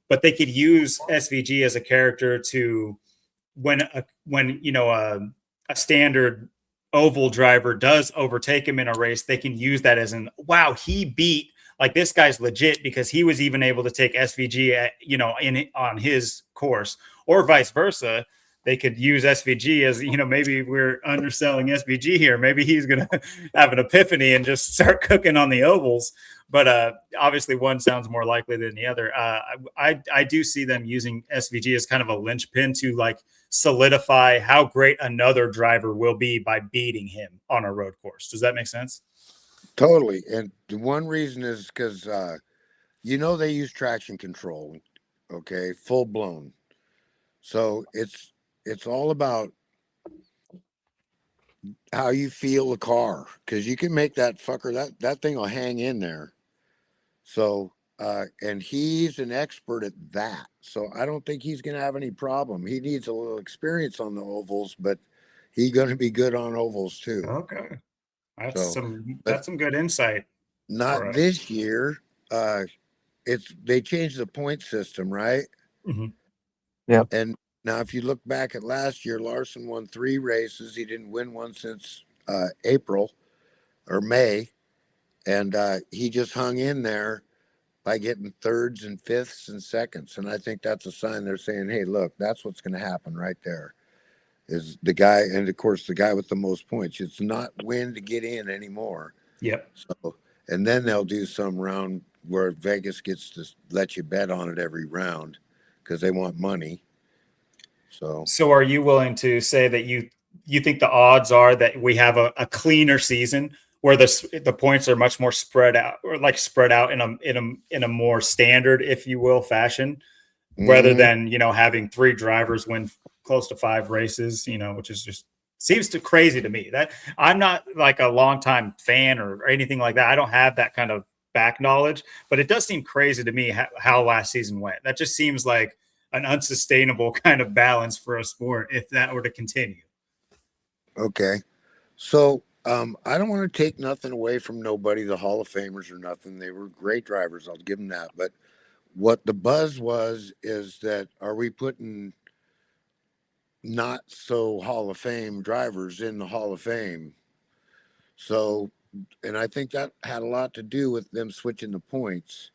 But they could use SVG as a character to when a standard oval driver does overtake him in a race, they can use that as wow, he beat. Like, this guy's legit because he was even able to take SVG, on his course, or vice versa. They could use SVG as, maybe we're underselling SVG here. Maybe he's going to have an epiphany and just start cooking on the ovals. but obviously one sounds more likely than the other. I do see them using SVG as kind of a linchpin to like solidify how great another driver will be by beating him on a road course. Does that make sense? Totally. And the one reason is because they use traction control, okay, full blown. So it's all about how you feel the car, because you can make that fucker, that thing will hang in there. So and he's an expert at that. So I don't think he's gonna have any problem. He needs a little experience on the ovals, but he's gonna be good on ovals too. Okay. So That's some good insight. not this year. They changed the point system, right? Mm-hmm. Yeah. And now if you look back at last year, Larson won 3 races. He didn't win one since April or May. And he just hung in there by getting thirds and fifths and seconds. And I think that's a sign they're saying, hey, look, that's what's going to happen right there. Is the guy, and of course, the guy with the most points. It's not win to get in anymore. Yep. So, and then they'll do some round where Vegas gets to let you bet on it every round because they want money. So are you willing to say that you think the odds are that we have a cleaner season where the points are much more spread out, or like spread out in a more standard, if you will, fashion, rather than having 3 drivers win close to 5 races, which is just seems too crazy to me. That I'm not like a longtime fan or anything like that. I don't have that kind of back knowledge, but it does seem crazy to me how last season went. That just seems like an unsustainable kind of balance for a sport if that were to continue. Okay. So I don't want to take nothing away from nobody, the Hall of Famers or nothing. They were great drivers. I'll give them that. But what the buzz was is that, are we putting not so Hall of Fame drivers in the Hall of Fame? So, and I think that had a lot to do with them switching the points,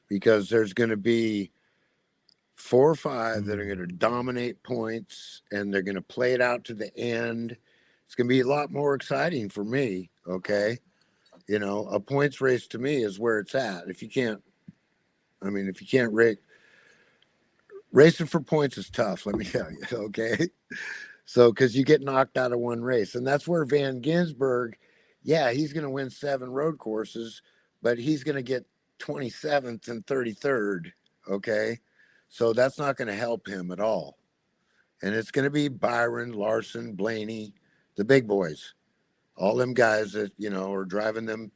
because there's going to be 4 or 5 that are going to dominate points, and they're going to play it out to the end. It's going to be a lot more exciting for me. Okay. A points race to me is where it's at. If you can't racing for points is tough, let me tell you. Okay. So, because you get knocked out of one race, and that's where Van Ginsberg, yeah, he's going to win 7 road courses, but he's going to get 27th and 33rd. Okay. So that's not going to help him at all. And it's going to be Byron, Larson, Blaney, the big boys, all them guys that, are driving them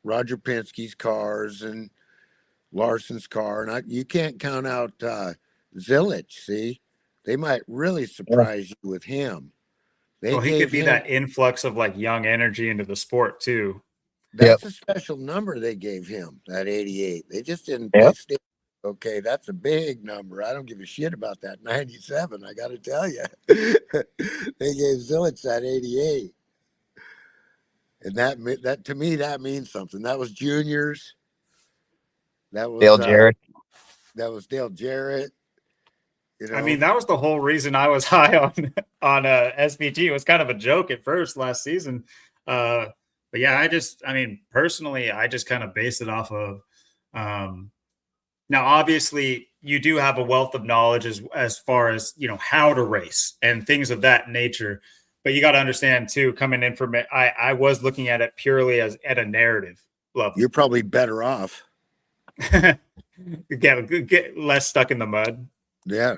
Roger Penske's cars and Larson's car. And you can't count out Zillich. See, they might really surprise you with him. They He could be him, that influx of like young energy into the sport too. That's a special number they gave him, that 88. They just didn't. Yep. Okay, that's a big number. I don't give a shit about that 97. I got to tell you, they gave Zillich that 88, and that to me that means something. That was juniors. That was Dale Jarrett. That was Dale Jarrett. I mean, that was the whole reason I was high on SVG. It was kind of a joke at first last season, but yeah, personally, I just kind of base it off of. Now, obviously, you do have a wealth of knowledge as far as how to race and things of that nature, but you got to understand too. Coming in from it, I was looking at it purely as at a narrative level. You're probably better off. Get less stuck in the mud. Yeah.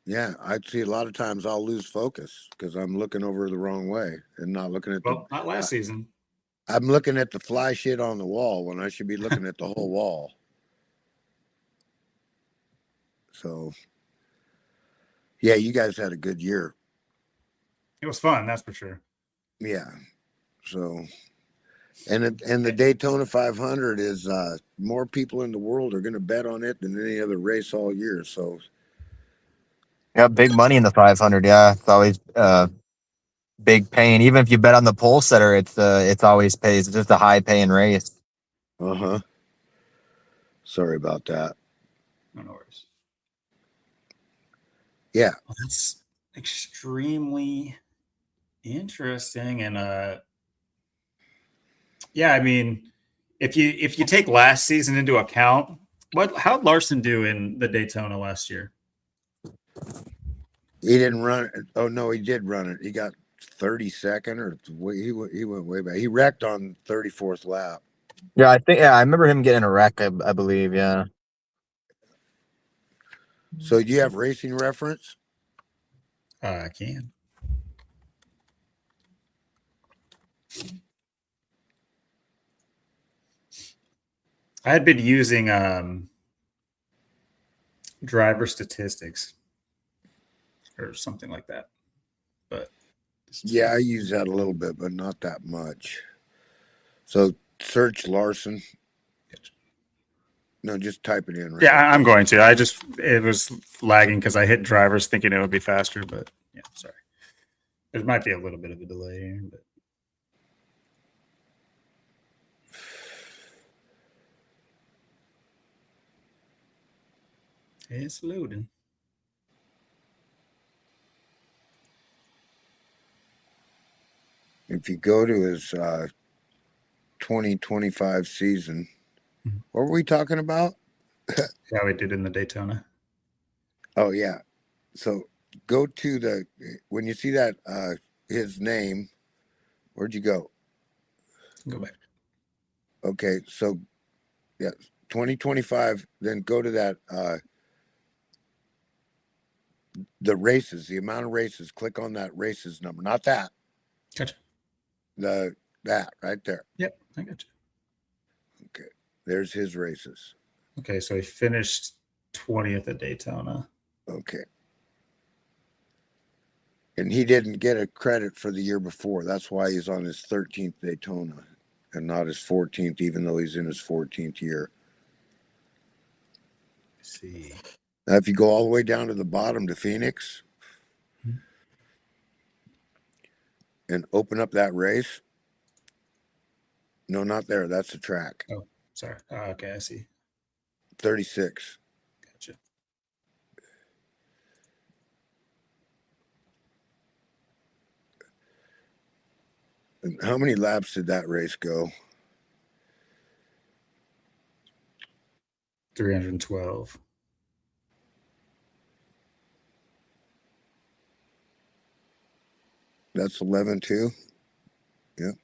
Yeah, I'd see a lot of times I'll lose focus because I'm looking over the wrong way and not looking at not last season. I'm looking at the fly shit on the wall when I should be looking at the whole wall. So, yeah, you guys had a good year. It was fun, that's for sure. Yeah. So, and the Daytona 500 is more people in the world are going to bet on it than any other race all year. So, yeah, big money in the 500. Yeah, it's always big pain. Even if you bet on the pole setter, it's always pays. It's just a high paying race. Sorry about that. No worries. Yeah, well, that's extremely interesting, and yeah, I mean, if you take last season into account, how'd Larson do in the Daytona last year? He didn't run it. Oh no, he did run it. He got 32nd, or he went way back. He wrecked on 34th lap. Yeah, I remember him getting a wreck, I believe, yeah. So do you have racing reference? I can. I had been using driver statistics or something like that, but yeah, I use that a little bit, but not that much. So search Larson. No, just type it in. Right, yeah, I'm going to. It was lagging because I hit drivers thinking it would be faster, but yeah, sorry. There might be a little bit of a delay here, but it's loading. if you go to his 2025 season, what were we talking about? How we did in the Daytona. Oh yeah. So go to when you see that his name, where'd you go? Go back. Okay, so yeah, 2025. Then go to that the races, the amount of races. Click on that races number, not that. Gotcha. That right there. Yep, I got you. Okay, there's his races. Okay, so he finished 20th at Daytona. Okay. And he didn't get a credit for the year before. That's why he's on his 13th Daytona and not his 14th, even though he's in his 14th year. Let's see. Now, if you go all the way down to the bottom to Phoenix and open up that race. No, not there. That's the track. Oh, sorry. Okay, I see. 36. Gotcha. And how many laps did that race go? 312. That's 11 too. Yep.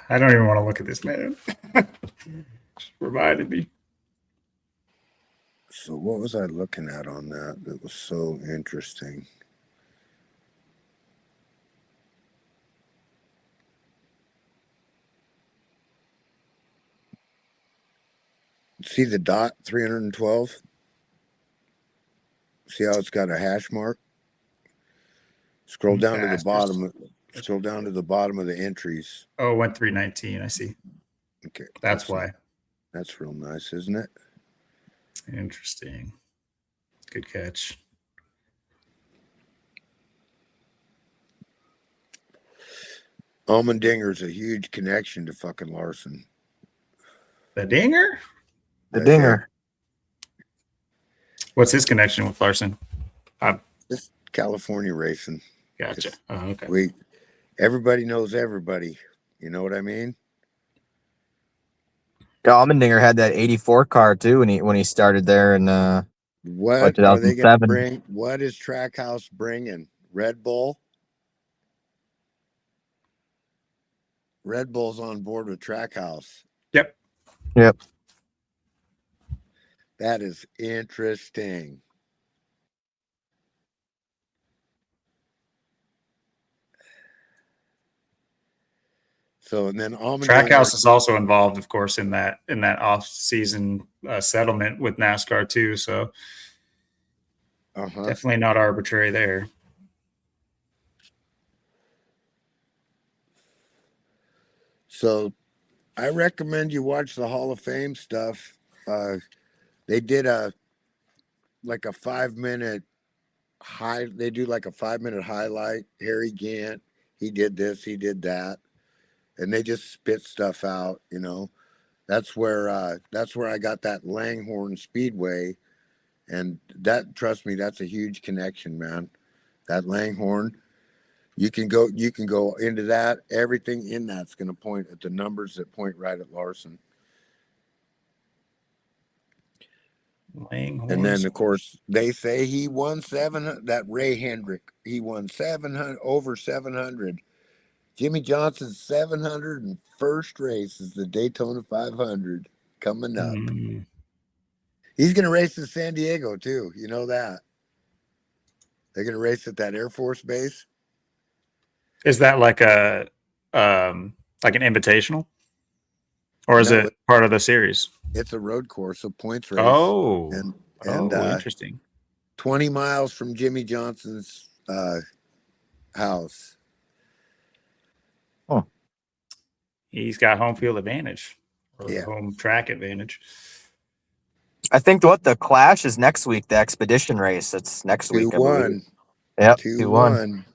I don't even want to look at this, man. Just reminded me. So what was I looking at on that was so interesting? See the dot 312? See how it's got a hash mark? Scroll down to the bottom. Scroll down to the bottom of the entries. Oh, it went 319. I see. Okay. That's why. That's real nice, isn't it? Interesting. Good catch. Allmendinger's a huge connection to fucking Larson. The dinger? The dinger. What's his connection with Larson? Just California racing. Gotcha. Oh, okay. Everybody knows everybody. You know what I mean? Allmendinger had that 84 car too when he started there in what are they going to 2007. bring? What is Trackhouse bringing? Red Bull? Red Bull's on board with Trackhouse. Yep. That is interesting. So, and then Trackhouse is also involved, of course, in that off-season settlement with NASCAR too. So definitely not arbitrary there. So I recommend you watch the Hall of Fame stuff. They did like a 5-minute they do like a 5-minute highlight. Harry Gant, he did this, he did that. And they just spit stuff out, you know. That's where I got that Langhorne Speedway. And that, trust me, that's a huge connection, man. That Langhorne, you can go into that. Everything in that's going to point at the numbers that point right at Larson. Langhorne. And then, of course, they say he won 700. That Ray Hendrick, he won 700, over 700. Jimmy Johnson's 701st race is the Daytona 500 coming up. He's going to race in San Diego too. You know that. They're going to race at that Air Force base. Is that like an invitational, or is it part of the series? It's a road course, a points race. Oh, and interesting. 20 miles from Jimmy Johnson's house. Oh, he's got home field advantage or home track advantage. I think the Clash is next week. The expedition race. It's next week. 2-1. Yep, 2-1.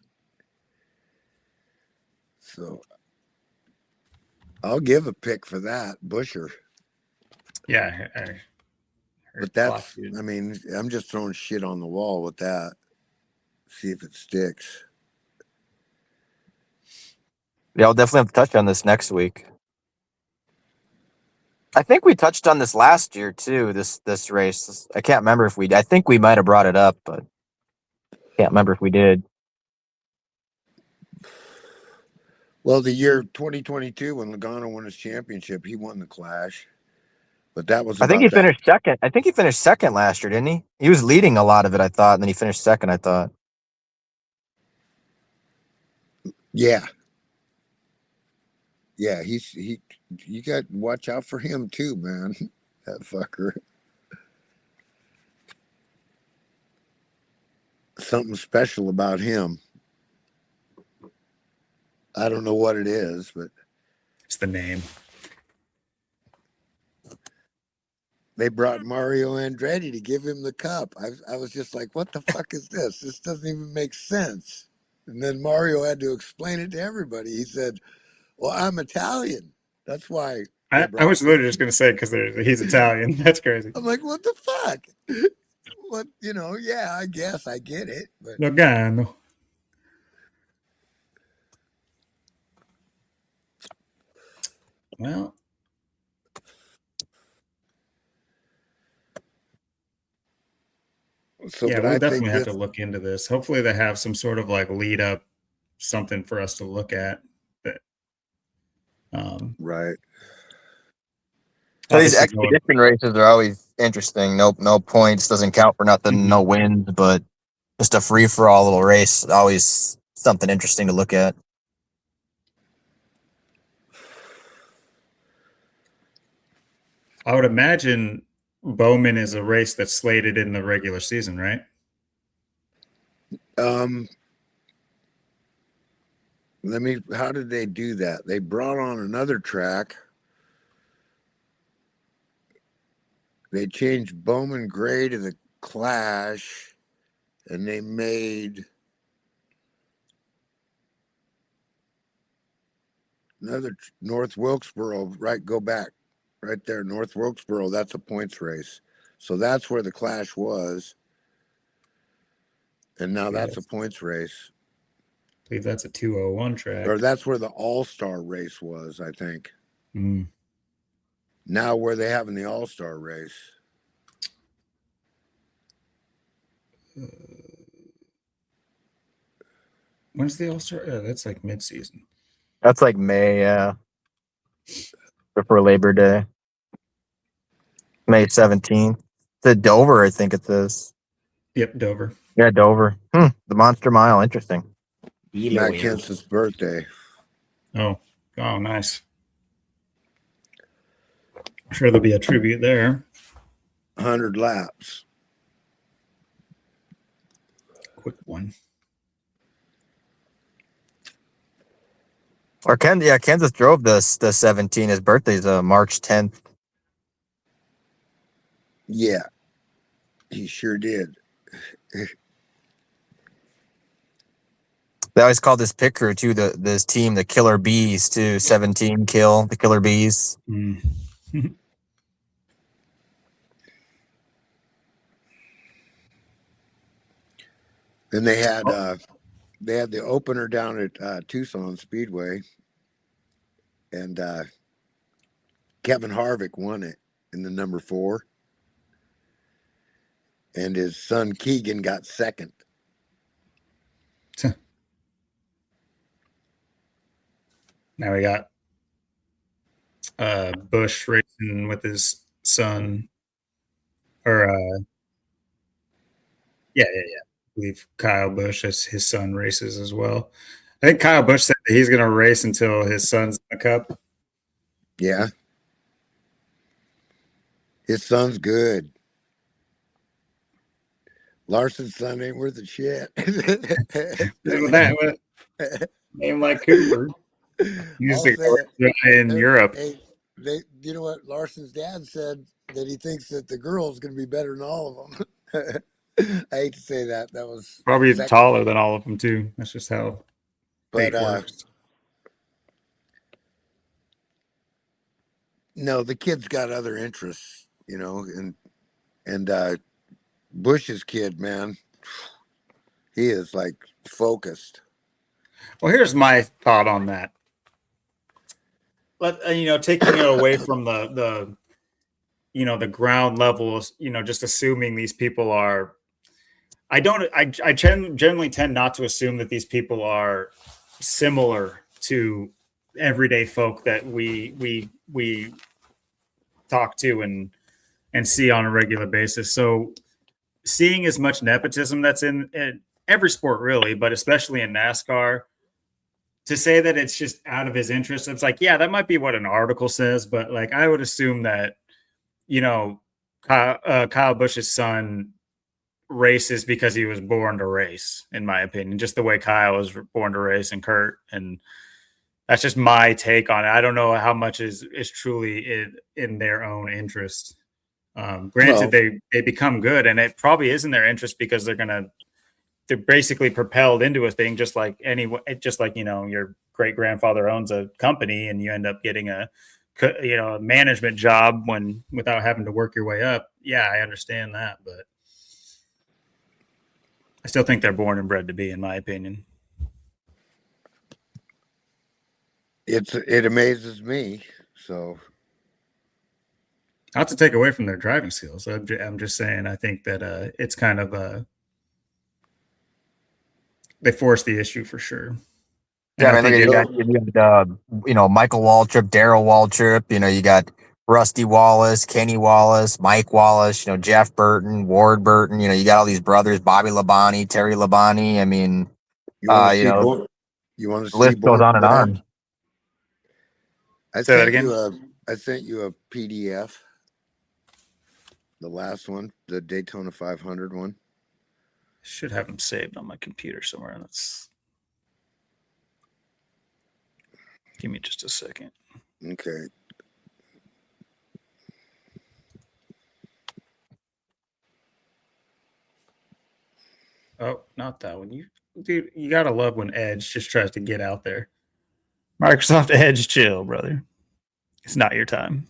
So I'll give a pick for that, Busher. Yeah, but that's. I mean, I'm just throwing shit on the wall with that. See if it sticks. Yeah, I'll definitely have to touch on this next week. I think we touched on this last year too. This race. I can't remember if we. I think we might have brought it up, but can't remember if we did. Well, the year 2022 when Logano won his championship, he won the Clash. But that was. I think he finished second. I think he finished second last year, didn't he? He was leading a lot of it, I thought, and then he finished second, I thought. Yeah. Yeah, you got to watch out for him too, man. That fucker. Something special about him. I don't know what it is, but it's the name. They brought Mario Andretti to give him the cup. I was just like, what the fuck is this? This doesn't even make sense. And then Mario had to explain it to everybody. He said, well, I'm Italian. That's why. I was literally just going to say, because he's Italian. That's crazy. I'm like, what the fuck? What, yeah, I guess I get it. But Logano. Well. So, yeah, we'll definitely have to look into this. Hopefully they have some sort of like lead up, something for us to look at. That, right. So these expedition races are always interesting. No points, doesn't count for nothing, no wins, but just a free for all little race. Always something interesting to look at. I would imagine Bowman is a race that's slated in the regular season, right? How did they do that? They brought on another track. They changed Bowman Gray to the Clash, and they made another North Wilkesboro, right? Go back right there. North Wilkesboro, that's a points race. So that's where the Clash was. And now that's a points race. I believe that's a 201 track. Or that's where the All-Star race was, I think. Now where they having the All-Star race. When's the All-Star? That's like mid-season. That's like May, yeah. Before Labor Day. May 17th. It's at Dover, I think it says. Yep, Dover. Yeah, Dover. The Monster Mile. Interesting. Matt Kent's birthday. Oh, nice. I'm sure there'll be a tribute there. 100 laps. Quick one. Or Kansas drove the 17. His birthday's March 10th. Yeah, he sure did. They always call this pit crew too, this team, the Killer Bees too. 17 kill the Killer Bees. And they had the opener down at Tucson Speedway, and Kevin Harvick won it in the number 4, and his son Keegan got second. Now we got Bush racing with his son, or yeah. I believe Kyle Busch, as his son, races as well. I think Kyle Busch said that he's going to race until his son's in the Cup. Yeah, his son's good. Larson's son ain't worth a shit. Name like Cooper. He's in Europe. Hey, you know what? Larson's dad said that he thinks that the girl's going to be better than all of them. I hate to say that. That was probably taller than all of them too. That's just how fate works. No, the kid's got other interests, and Bush's kid, man, he is like focused. Well, here's my thought on that. Taking it away from the ground levels, just assuming these people are. I generally tend not to assume that these people are similar to everyday folk that we talk to and see on a regular basis. So seeing as much nepotism that's in every sport really, but especially in NASCAR, to say that it's just out of his interest, it's like, yeah, that might be what an article says, but like I would assume that, Kyle Busch's son races because he was born to race, in my opinion, just the way Kyle was born to race and Kurt. And that's just my take on it. I don't know how much is truly in their own interest. Granted, they become good, and it probably is in their interest because they're basically propelled into a thing, just like your great grandfather owns a company and you end up getting a management job without having to work your way up. Yeah, I understand that, but I still think they're born and bred to be, in my opinion. It amazes me. So not to take away from their driving skills. I'm just saying, I think that it's kind of they force the issue for sure. Yeah, I mean, you got Michael Waltrip, Darrell Waltrip. You got Rusty Wallace, Kenny Wallace, Mike Wallace. Jeff Burton, Ward Burton. You got all these brothers, Bobby Labonte, Terry Labonte. I mean, you want to see list goes on and on. I sent you a PDF. The last one, the Daytona 500 one. Should have them saved on my computer somewhere. Give me just a second. Okay. Oh, not that one. You gotta love when Edge just tries to get out there. Microsoft Edge, chill, brother. It's not your time.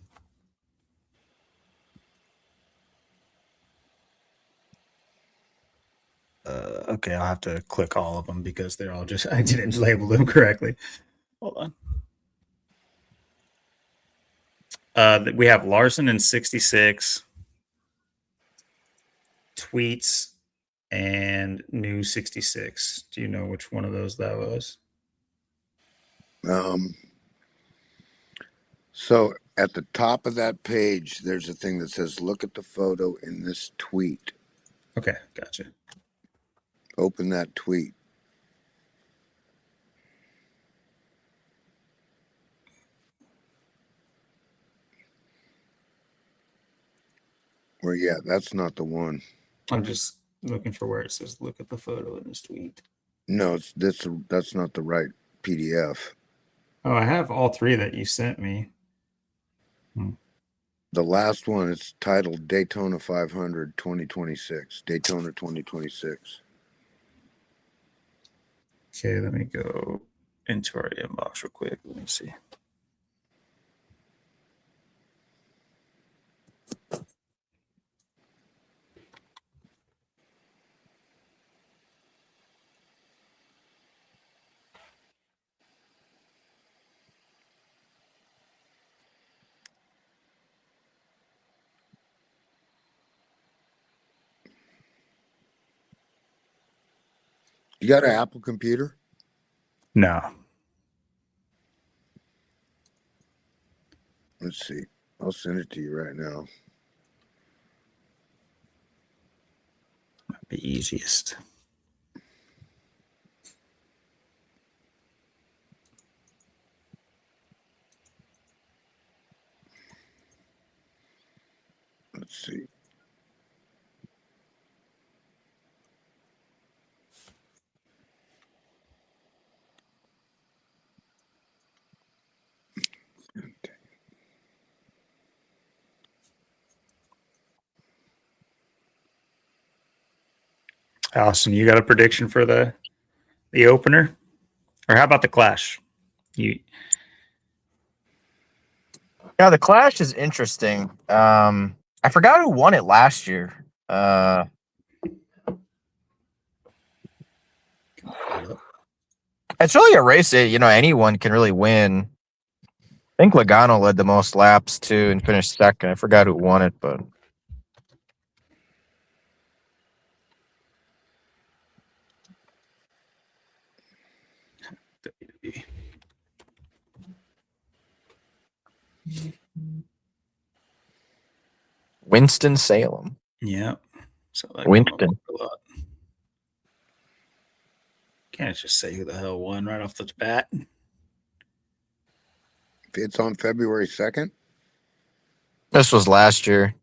Okay, I'll have to click all of them because they're all just, I didn't label them correctly. Hold on. We have Larson in 66, Tweets, and New 66. Do you know which one of those that was? So at the top of that page, there's a thing that says, look at the photo in this tweet. Okay, gotcha. Open that tweet. Well, yeah, that's not the one. I'm just looking for where it says, look at the photo in this tweet. No, that's not the right PDF. Oh, I have all three that you sent me. The last one is titled Daytona 500 2026. Daytona 2026. Okay, let me go into our inbox real quick. Let me see. You got an Apple computer? No. Let's see. I'll send it to you right now. The easiest. Let's see. Allison, you got a prediction for the opener? Or how about the Clash? You Yeah, the Clash is interesting. I forgot who won it last year. It's really a race that, anyone can really win. I think Logano led the most laps too and finished second. I forgot who won it, but Winston-Salem. Yeah. So that Winston. a lot. Can't just say who the hell won right off the bat. It's on February 2nd? This was last year.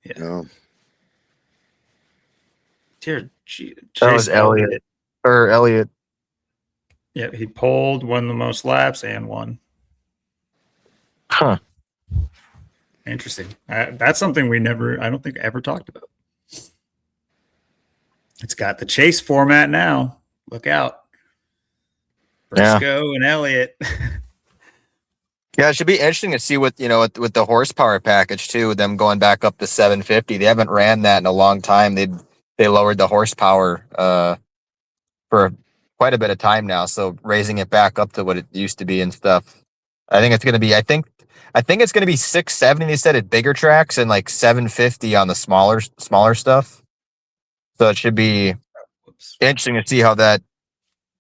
Yeah. No. Dear That was Elliott. Or Elliott. Yeah, he pulled, won the most laps, and won. Huh. Interesting. That's something we never, I don't think, ever talked about. It's got the chase format now. Look out. Briscoe and Elliott. Yeah, it should be interesting to see what, with the horsepower package too, with them going back up to 750. They haven't ran that in a long time. They lowered the horsepower for quite a bit of time now, so raising it back up to what it used to be and stuff. I think it's going to be it's going to be 670 they said at bigger tracks and like 750 on the smaller stuff. So it should be interesting to see how that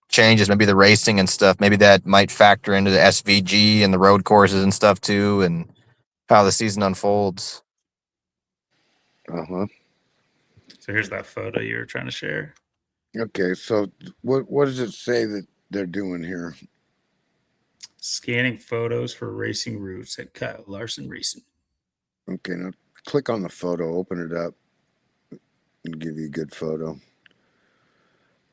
changes, maybe the racing and stuff. Maybe that might factor into the SVG and the road courses and stuff too, and how the season unfolds. Uh-huh. So here's that photo you were trying to share. Okay, so what does it say that they're doing here? Scanning photos for racing routes at Kyle Larson Racing. Okay, now click on the photo, open it up, and give you a good photo.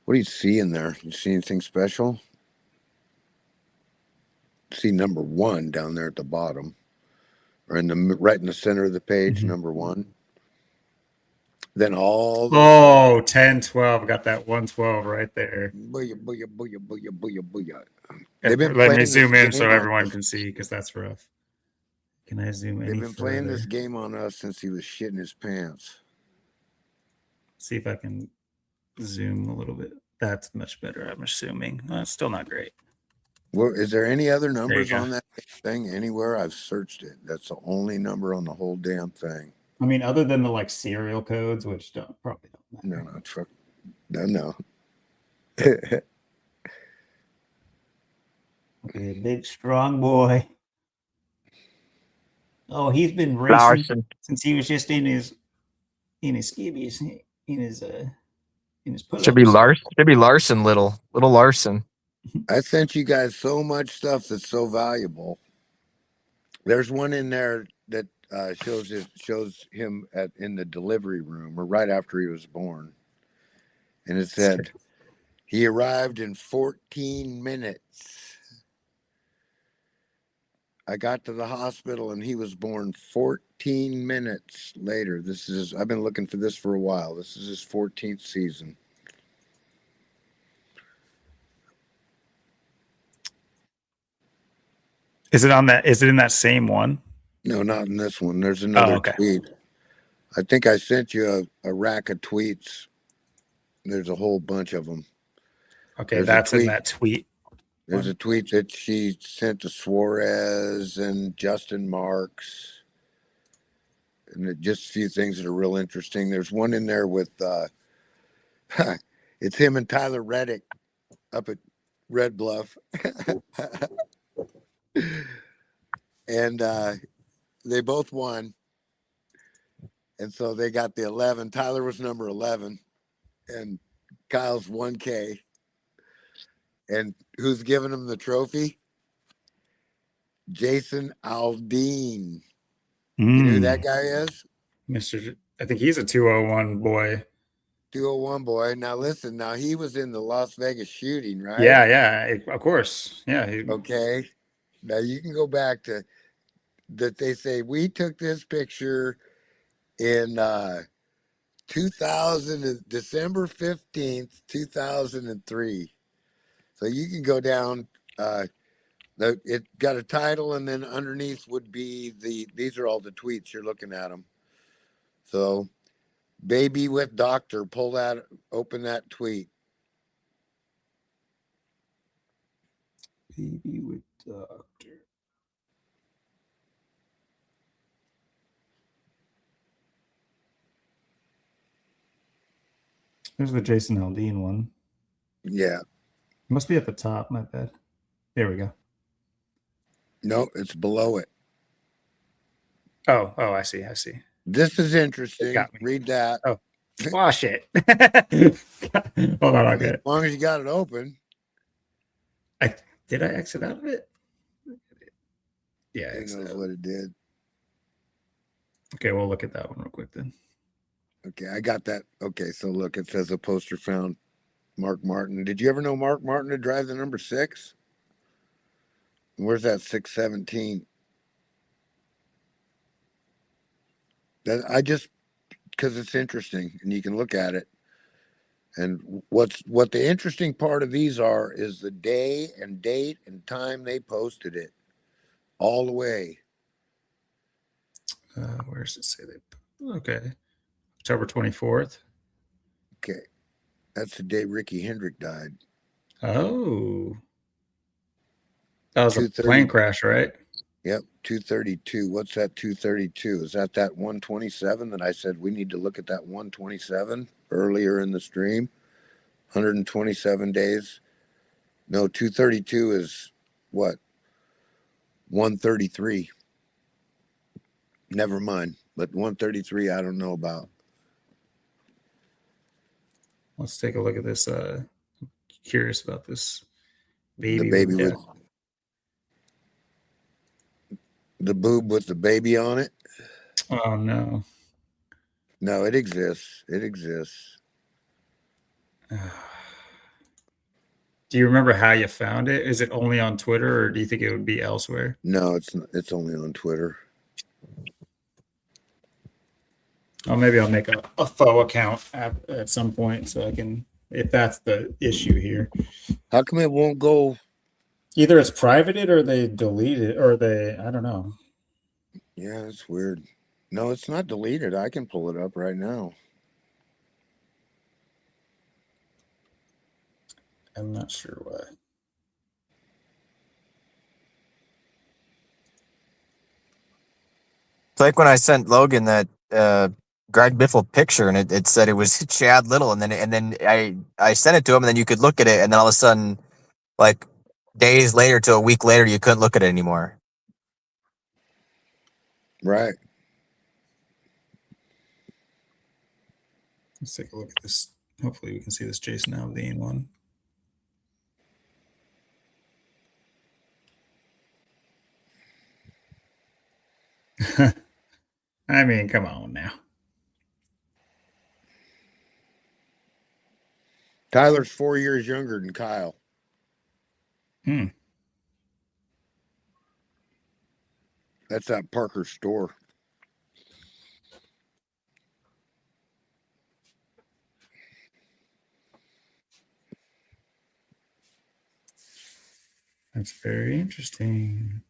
What do you see in there? You see anything special? See number 1 down there at the bottom, or right in the center of the page, number 1. Then all the 10, 12. Got that 112 right there. Booyah, booyah, booyah, booyah, booyah, booyah. Let me zoom in so everyone can see, because that's rough. Can I zoom in? They've been playing this game on us since he was shitting his pants. See if I can zoom a little bit. That's much better, I'm assuming. It's still not great. Well, is there any other numbers on that thing anywhere? I've searched it. That's the only number on the whole damn thing. I mean, other than the serial codes, which probably don't matter. No. Okay, big strong boy. Oh, he's been racing since he was just in his skibbies, in his pull-ups. Should be Larson, little Larson. I sent you guys so much stuff that's so valuable. There's one in there that shows him in the delivery room, or right after he was born, and it said he arrived in 14 minutes. I got to the hospital and he was born 14 minutes later. I've been looking for this for a while. This is his 14th season. Is it in that same one? No, not in this one. There's another tweet. I think I sent you a rack of tweets. There's a whole bunch of them. Okay, that's in that tweet. There's a tweet that she sent to Suarez and Justin Marks. And just a few things that are real interesting. There's one in there with, It's him and Tyler Reddick up at Red Bluff. And they both won. And so they got the 11. Tyler was number 11. And Kyle's 1K. And who's giving him the trophy? Jason Aldean. You know who that guy is? I think he's a 201 boy. 201 boy. Now listen, now he was in the Las Vegas shooting, right? Yeah, of course. Yeah. Okay. Now you can go back to that. They say we took this picture in 2000, December 15th, 2003. So you can go down. It got a title, and then underneath would be these are all the tweets. You're looking at them. So, baby with doctor, open that tweet. Baby with doctor. There's the Jason Aldean one. Yeah. It must be at the top, my bad. There we go. No, it's below it. Oh, I see. This is interesting. Got me. Read that. Oh, wash it. Hold on, I'll get it. As long as you got it open. Did I exit out of it? Yeah, Who knows what it did. Okay, we'll look at that one real quick then. Okay, I got that. Okay, so look, it says a poster found Mark Martin. Did you ever know Mark Martin to drive the number 6? Where's that 617? Because it's interesting and you can look at it. And what the interesting part of these is the day and date and time they posted it, all the way. Where does it say they? Okay, October 24th. Okay, that's the day Ricky Hendrick died. Oh, that was a plane crash, right? Yep, 232. What's that 232? Is that 127 that I said we need to look at that 127 earlier in the stream? 127 days. No, 232 is what? 133. Never mind. But 133, I don't know about. Let's take a look at this. Curious about this baby. The baby with the boob with the baby on it. Oh no. No, it exists. It exists. Do you remember how you found it? Is it only on Twitter, or do you think it would be elsewhere? No, it's only on Twitter. Oh, maybe I'll make a faux account at some point so I can, if that's the issue here. How come it won't go? Either it's privated or they delete it, or I don't know. Yeah, that's weird. No, it's not deleted. I can pull it up right now. I'm not sure why. It's like when I sent Logan that Greg Biffle picture, and it said it was Chad Little, and then I sent it to him, and then you could look at it, and then all of a sudden, like days later to a week later, you couldn't look at it anymore. Right. Let's take a look at this. Hopefully we can see this Jason Aldean one. I mean, come on now. Tyler's 4 years younger than Kyle. That's at Parker's store. That's very interesting.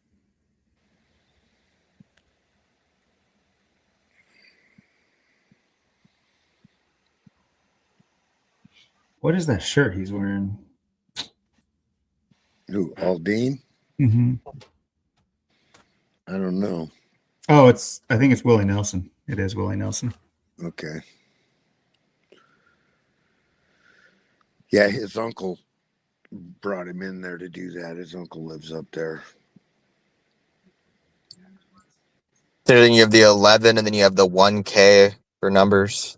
What is that shirt he's wearing? Who? Aldean? Mm-hmm. I don't know. Oh, I think it's Willie Nelson. It is Willie Nelson. Okay. Yeah, his uncle brought him in there to do that. His uncle lives up there. So then you have the 11, and then you have the 1K for numbers.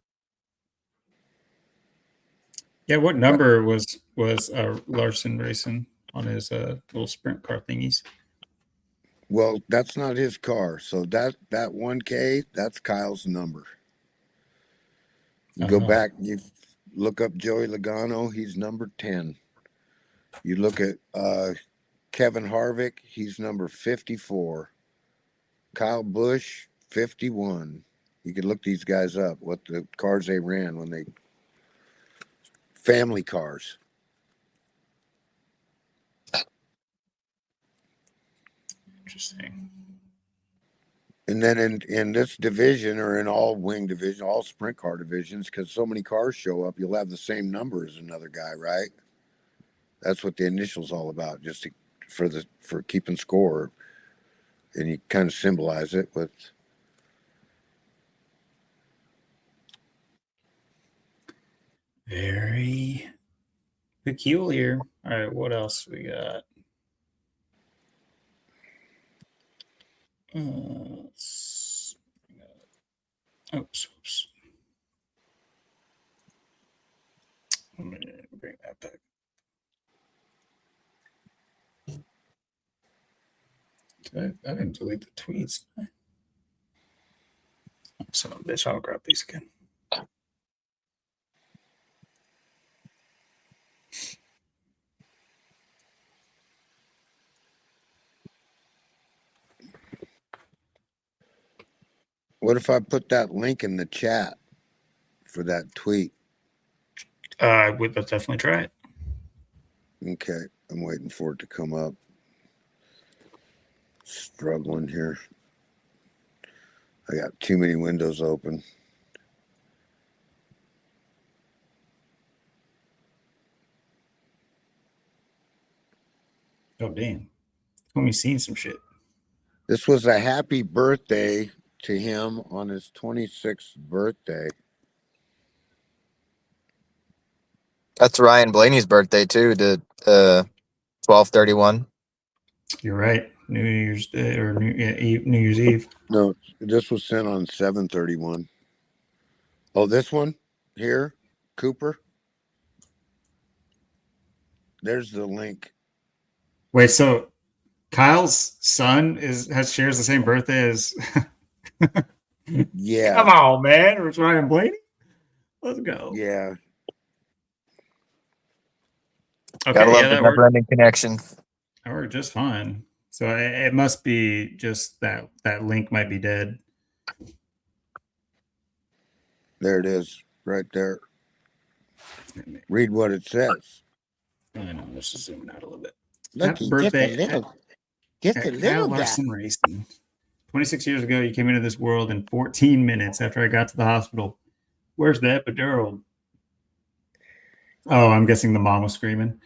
Yeah, what number was Larson racing on his little sprint car thingies? Well, that's not his car. So that 1K, that's Kyle's number. You go back, you look up Joey Logano, he's number 10. You look at Kevin Harvick, he's number 54. Kyle Busch, 51. You could look these guys up, what the cars they ran when they family cars. Interesting. And then in this division, or in all wing division, all sprint car divisions, because so many cars show up, you'll have the same number as another guy, right? That's what the initial's all about, just for keeping score. And you kind of symbolize it with. Very peculiar. All right, what else we got? Oops. Let me bring that back. I didn't delete the tweets. Son of a bitch, I'll grab these again. What if I put that link in the chat for that tweet? Let's definitely try it. Okay, I'm waiting for it to come up. Struggling here. I got too many windows open. Oh, damn. Homie seen some shit. This was a happy birthday to him on his 26th birthday. That's Ryan Blaney's birthday too, to 12/31. You're right. New Year's Day or New Year's Eve. No, this was sent on 7/31. Oh, this one here, Cooper. There's the link. Wait, so Kyle's son shares the same birthday as. Yeah. Come on, man. It's Ryan Blaney. Let's go. Yeah. Okay, Gotta love the that worked. never-ending connection. That worked just fine. So it must be just that link might be dead. There it is, right there. Read what it says. I know. Let's just zoom out a little bit. Look, Happy birthday, just a Kyle little guy. Larson Racing. 26 years ago, you came into this world in 14 minutes after I got to the hospital. Where's the epidural? Oh, I'm guessing the mom was screaming.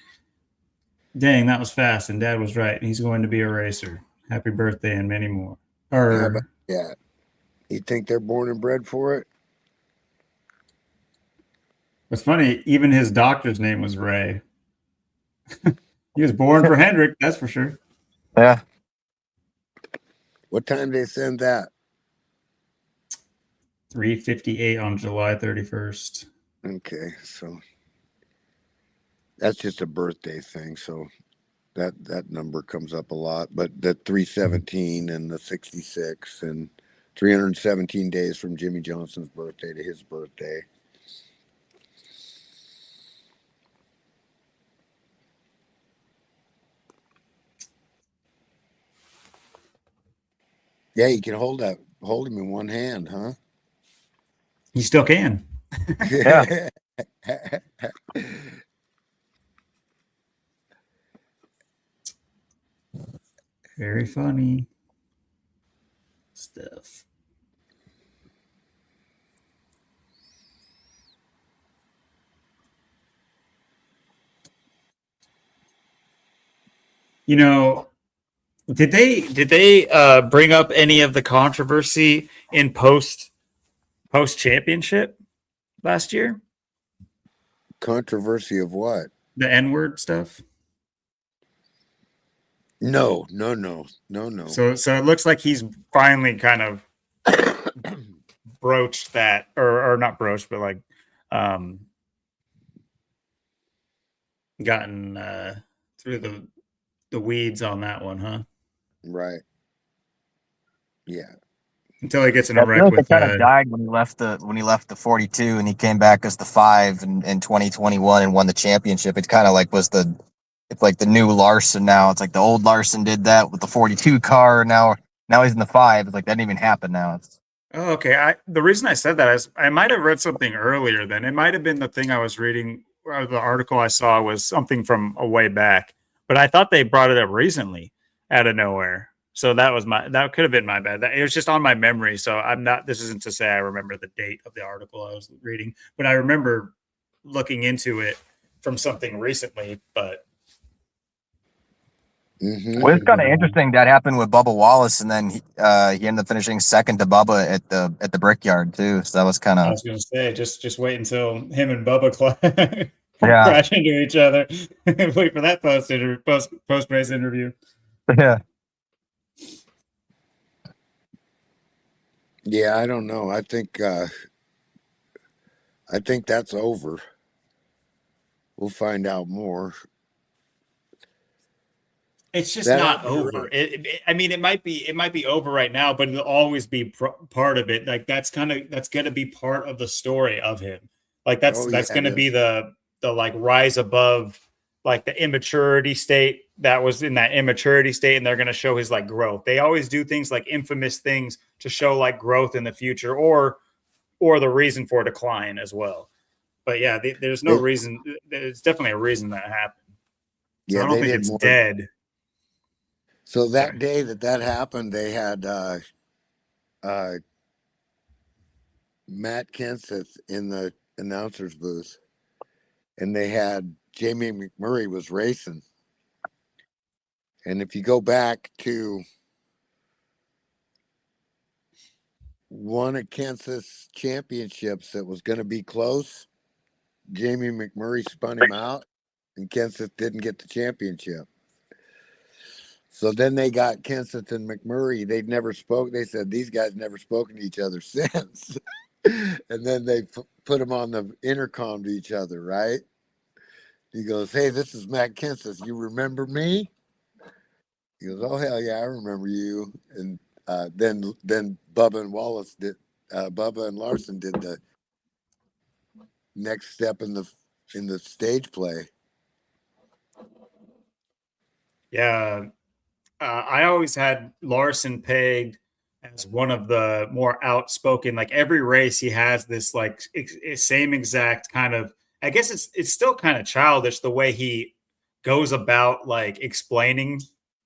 Dang, that was fast, and Dad was right. He's going to be a racer. Happy birthday and many more. Yeah. You think they're born and bred for it? It's funny, even his doctor's name was Ray. He was born for Hendrick, that's for sure. Yeah. What time they send that? 3:58 on July 31st. Okay, so that's just a birthday thing. So that number comes up a lot. But the 317 and the 66 and 317 days from Jimmy Johnson's birthday to his birthday. Yeah, you can hold him in one hand, huh? You still can. Yeah. Very funny stuff. You know, did they bring up any of the controversy in post championship last year? Controversy of what? The N-word stuff. No. So it looks like he's finally kind of broached that, or not broached, but like gotten through the weeds on that one, huh? Right. Yeah. Until he gets in I a feel wreck like with it kind of died when he left the 42 and he came back as the 5 in 2021 and won the championship. It kind of like it's like the new Larson now. It's like the old Larson did that with the 42 car. Now he's in the 5. It's like that didn't even happen now. Oh, okay. The reason I said that is I might have read something earlier. Then it might have been the thing I was reading, or the article I saw was something from a way back. But I thought they brought it up recently, out of nowhere. So that could have been my bad. It was just on my memory. So I'm not. This isn't to say I remember the date of the article I was reading, but I remember looking into it from something recently. But Well, it's kind of interesting that happened with Bubba Wallace, and then he ended up finishing second to Bubba at the Brickyard too. So that was kind I of was going to say, just wait until him and Bubba crash into each other. Wait for that post race interview. yeah. Yeah, I don't know. I think that's over. We'll find out more. It's just not over. I mean, it might be over right now, but it'll always be part of it. Like that's going to be part of the story of him. Like that's going to be the like rise above like the immaturity state that was in that immaturity state, and they're going to show his like growth. They always do things like infamous things to show like growth in the future, or the reason for decline as well. But yeah, there's no reason. There's definitely a reason that happened. So Yeah, I don't think it's dead. So that day that happened, they had Matt Kenseth in the announcer's booth, and they had Jamie McMurray was racing. And if you go back to one of Kenseth's championships that was going to be close, Jamie McMurray spun him out, and Kenseth didn't get the championship. So then they got Kenseth and McMurray. They'd never spoke. They said these guys never spoken to each other since. And then they put them on the intercom to each other, right? He goes, "Hey, this is Matt Kenseth. You remember me?" He goes, "Oh hell yeah, I remember you." And then Bubba and Wallace did. Bubba and Larson did the next step in the stage play. Yeah, I always had Larson pegged as one of the more outspoken. Like every race, he has this like same exact kind of. I guess it's still kind of childish the way he goes about like explaining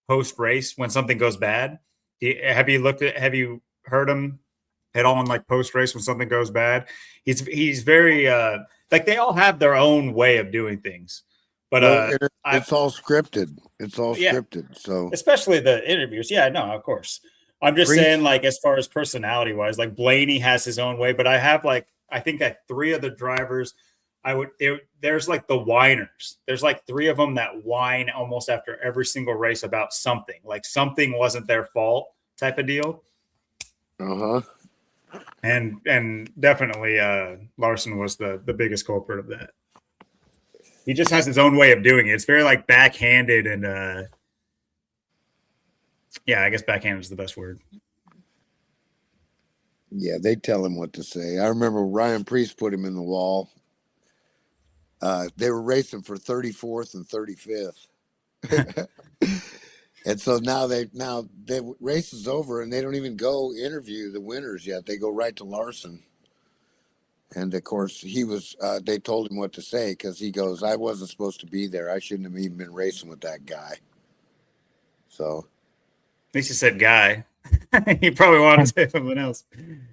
post race when something goes bad. Have you heard him at all in like post race when something goes bad? He's very like they all have their own way of doing things, but it's all scripted. It's all scripted. So especially the interviews. Yeah, no, of course. I'm just saying, like, as far as personality wise, like Blaney has his own way, but I have like, I think that 3 of the drivers, there's like the whiners. There's like 3 of them that whine almost after every single race about something, like something wasn't their fault type of deal. And definitely Larson was the biggest culprit of that. He just has his own way of doing it. It's very like backhanded and yeah, I guess backhanded is the best word. Yeah, they tell him what to say. I remember Ryan Priest put him in the wall. They were racing for 34th and 35th. And so now the race is over and they don't even go interview the winners yet. They go right to Larson. And of course they told him what to say because he goes, "I wasn't supposed to be there. I shouldn't have even been racing with that guy." So at least he said guy. He probably wanted to say something else.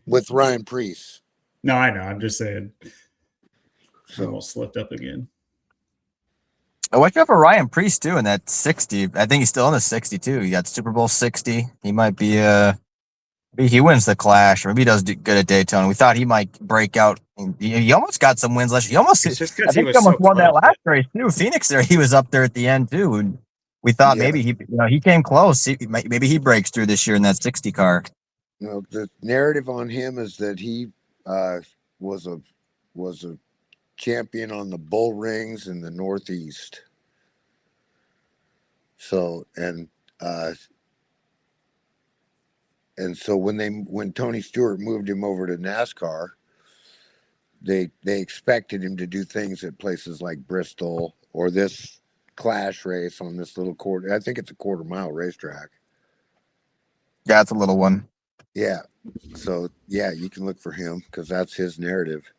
With Ryan Priest. No, I know. I'm just saying. So almost slipped up again. Watch out for Ryan Priest too in that 60. I think he's still in the 62. He got Super Bowl 60. He might be Maybe he wins the Clash, or maybe he does do good at Daytona. We thought he might break out. He almost got some wins last year. He almost, It's just I because he think he was so almost won that close. last race too. Phoenix there, he was up there at the end too. And we thought Yeah. maybe he came close. Maybe he breaks through this year in that 60 car. No, the narrative on him is that he was a champion on the bull rings in the Northeast. So so when Tony Stewart moved him over to NASCAR, they expected him to do things at places like Bristol or this Clash race on this little quarter. I think it's a quarter-mile racetrack. Yeah, it's a little one. Yeah. So yeah, you can look for him because that's his narrative.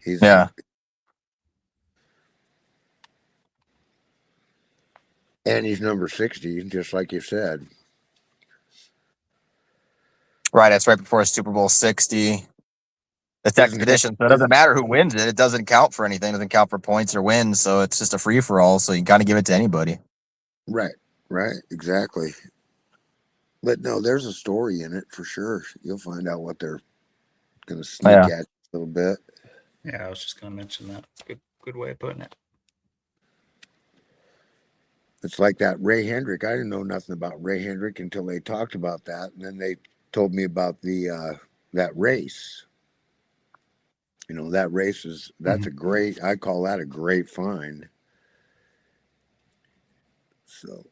Yeah. And he's number 60, just like you said. Right, that's right before Super Bowl 60. It's Expedition, so it doesn't matter who wins it. It doesn't count for anything. It doesn't count for points or wins, so it's just a free-for-all, so you got to give it to anybody. Right, exactly. But no, there's a story in it for sure. You'll find out what they're going to sneak at a little bit. Yeah, I was just going to mention that. Good way of putting it. It's like that Ray Hendrick. I didn't know nothing about Ray Hendrick until they talked about that, and then they told me about the that race. You know, that race that's a great. I call that a great find. So,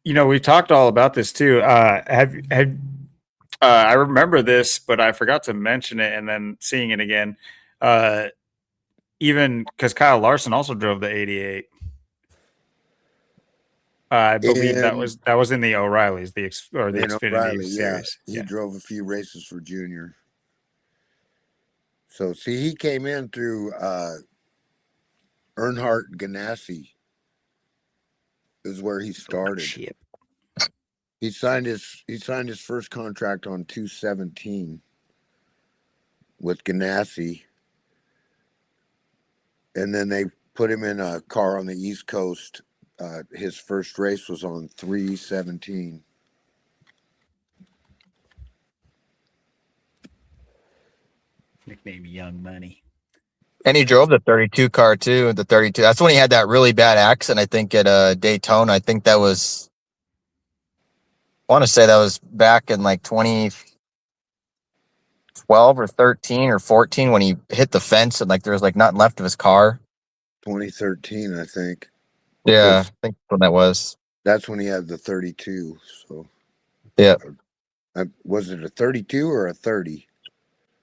we talked all about this too. I remember this, but I forgot to mention it, and then seeing it again. Even because Kyle Larson also drove the 88. I believe that was in the O'Reilly's, the Xfinity O'Reilly, series. Yeah, he drove a few races for Junior. So see, he came in through Earnhardt Ganassi is where he started. He signed his first contract on 2/17 with Ganassi, and then they put him in a car on the East Coast. His first race was on 3/17. Nickname Young Money. And he drove the 32 car too. The 32. That's when he had that really bad accident, I think, at Daytona. I think that was, I want to say that was back in like 2012 or 13 or 14 when he hit the fence and like there was like nothing left of his car. 2013, I think. Yeah, I think that's when that was. That's when he had the 32. So yeah. Was it a 32 or a 30?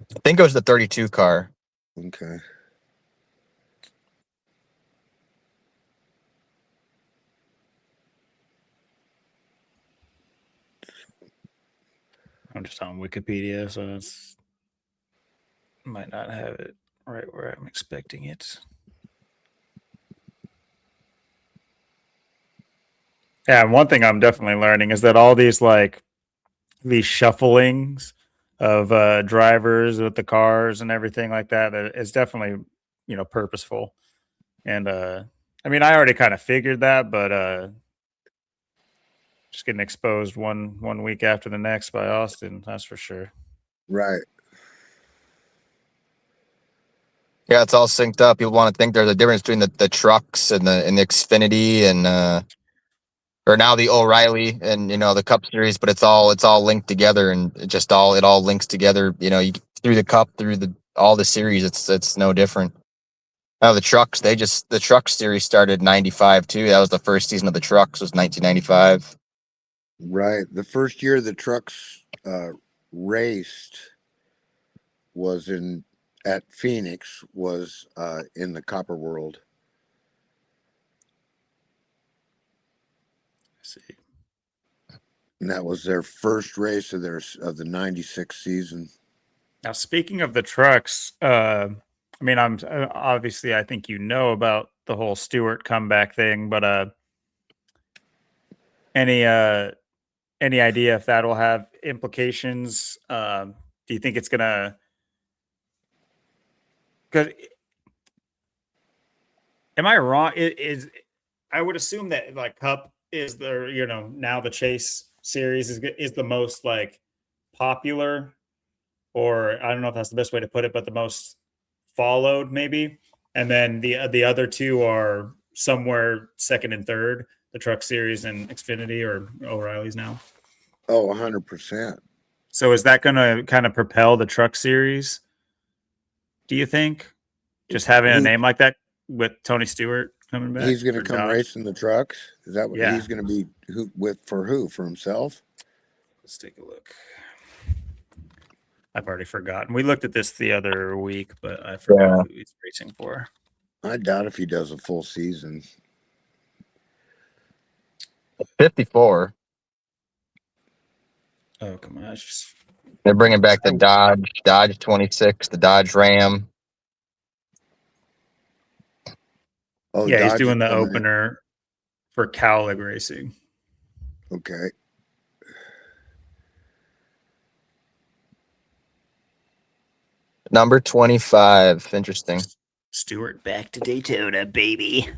I think it was the 32 car. Okay. I'm just on Wikipedia, so it's might not have it right where I'm expecting it. Yeah, one thing I'm definitely learning is that all these these shufflings of drivers with the cars and everything like that is definitely purposeful. And I mean, I already kind of figured that, but just getting exposed one week after the next by Austin, that's for sure. Right. Yeah, it's all synced up. People want to think there's a difference between the trucks and the Xfinity and or now the O'Reilly and the Cup Series, but it's all linked together and it all links together. Through the Cup, through all the series, it's no different. Now the trucks, the Truck Series started in '95 too. That was the first season of the trucks, was 1995. Right. The first year the trucks raced was at Phoenix, was in the Copper World. See. And that was their first race of the '96 season. Now, speaking of the trucks, I mean, I'm obviously I think about the whole Stewart comeback thing, but any idea if that'll have implications? Do you think it's gonna? Because am I wrong? I would assume that Cup is now the Chase series is the most popular, or I don't know if that's the best way to put it, but the most followed maybe. And then the other two are somewhere second and third, the Truck Series and Xfinity or O'Reilly's now. Oh, 100%. So is that going to kind of propel the Truck Series, do you think? Just having a name like that with Tony Stewart coming back? He's going to come racing the trucks? Is that what he's going to be for who? For himself? Let's take a look. I've already forgotten. We looked at this the other week, but I forgot who he's racing for. I doubt if he does a full season. 54. Oh, come on. They're bringing back the Dodge 26, the Dodge Ram. Oh, yeah, he's doing the opener for Cowlig Racing. Okay. Number 25. Interesting. Stewart back to Daytona, baby.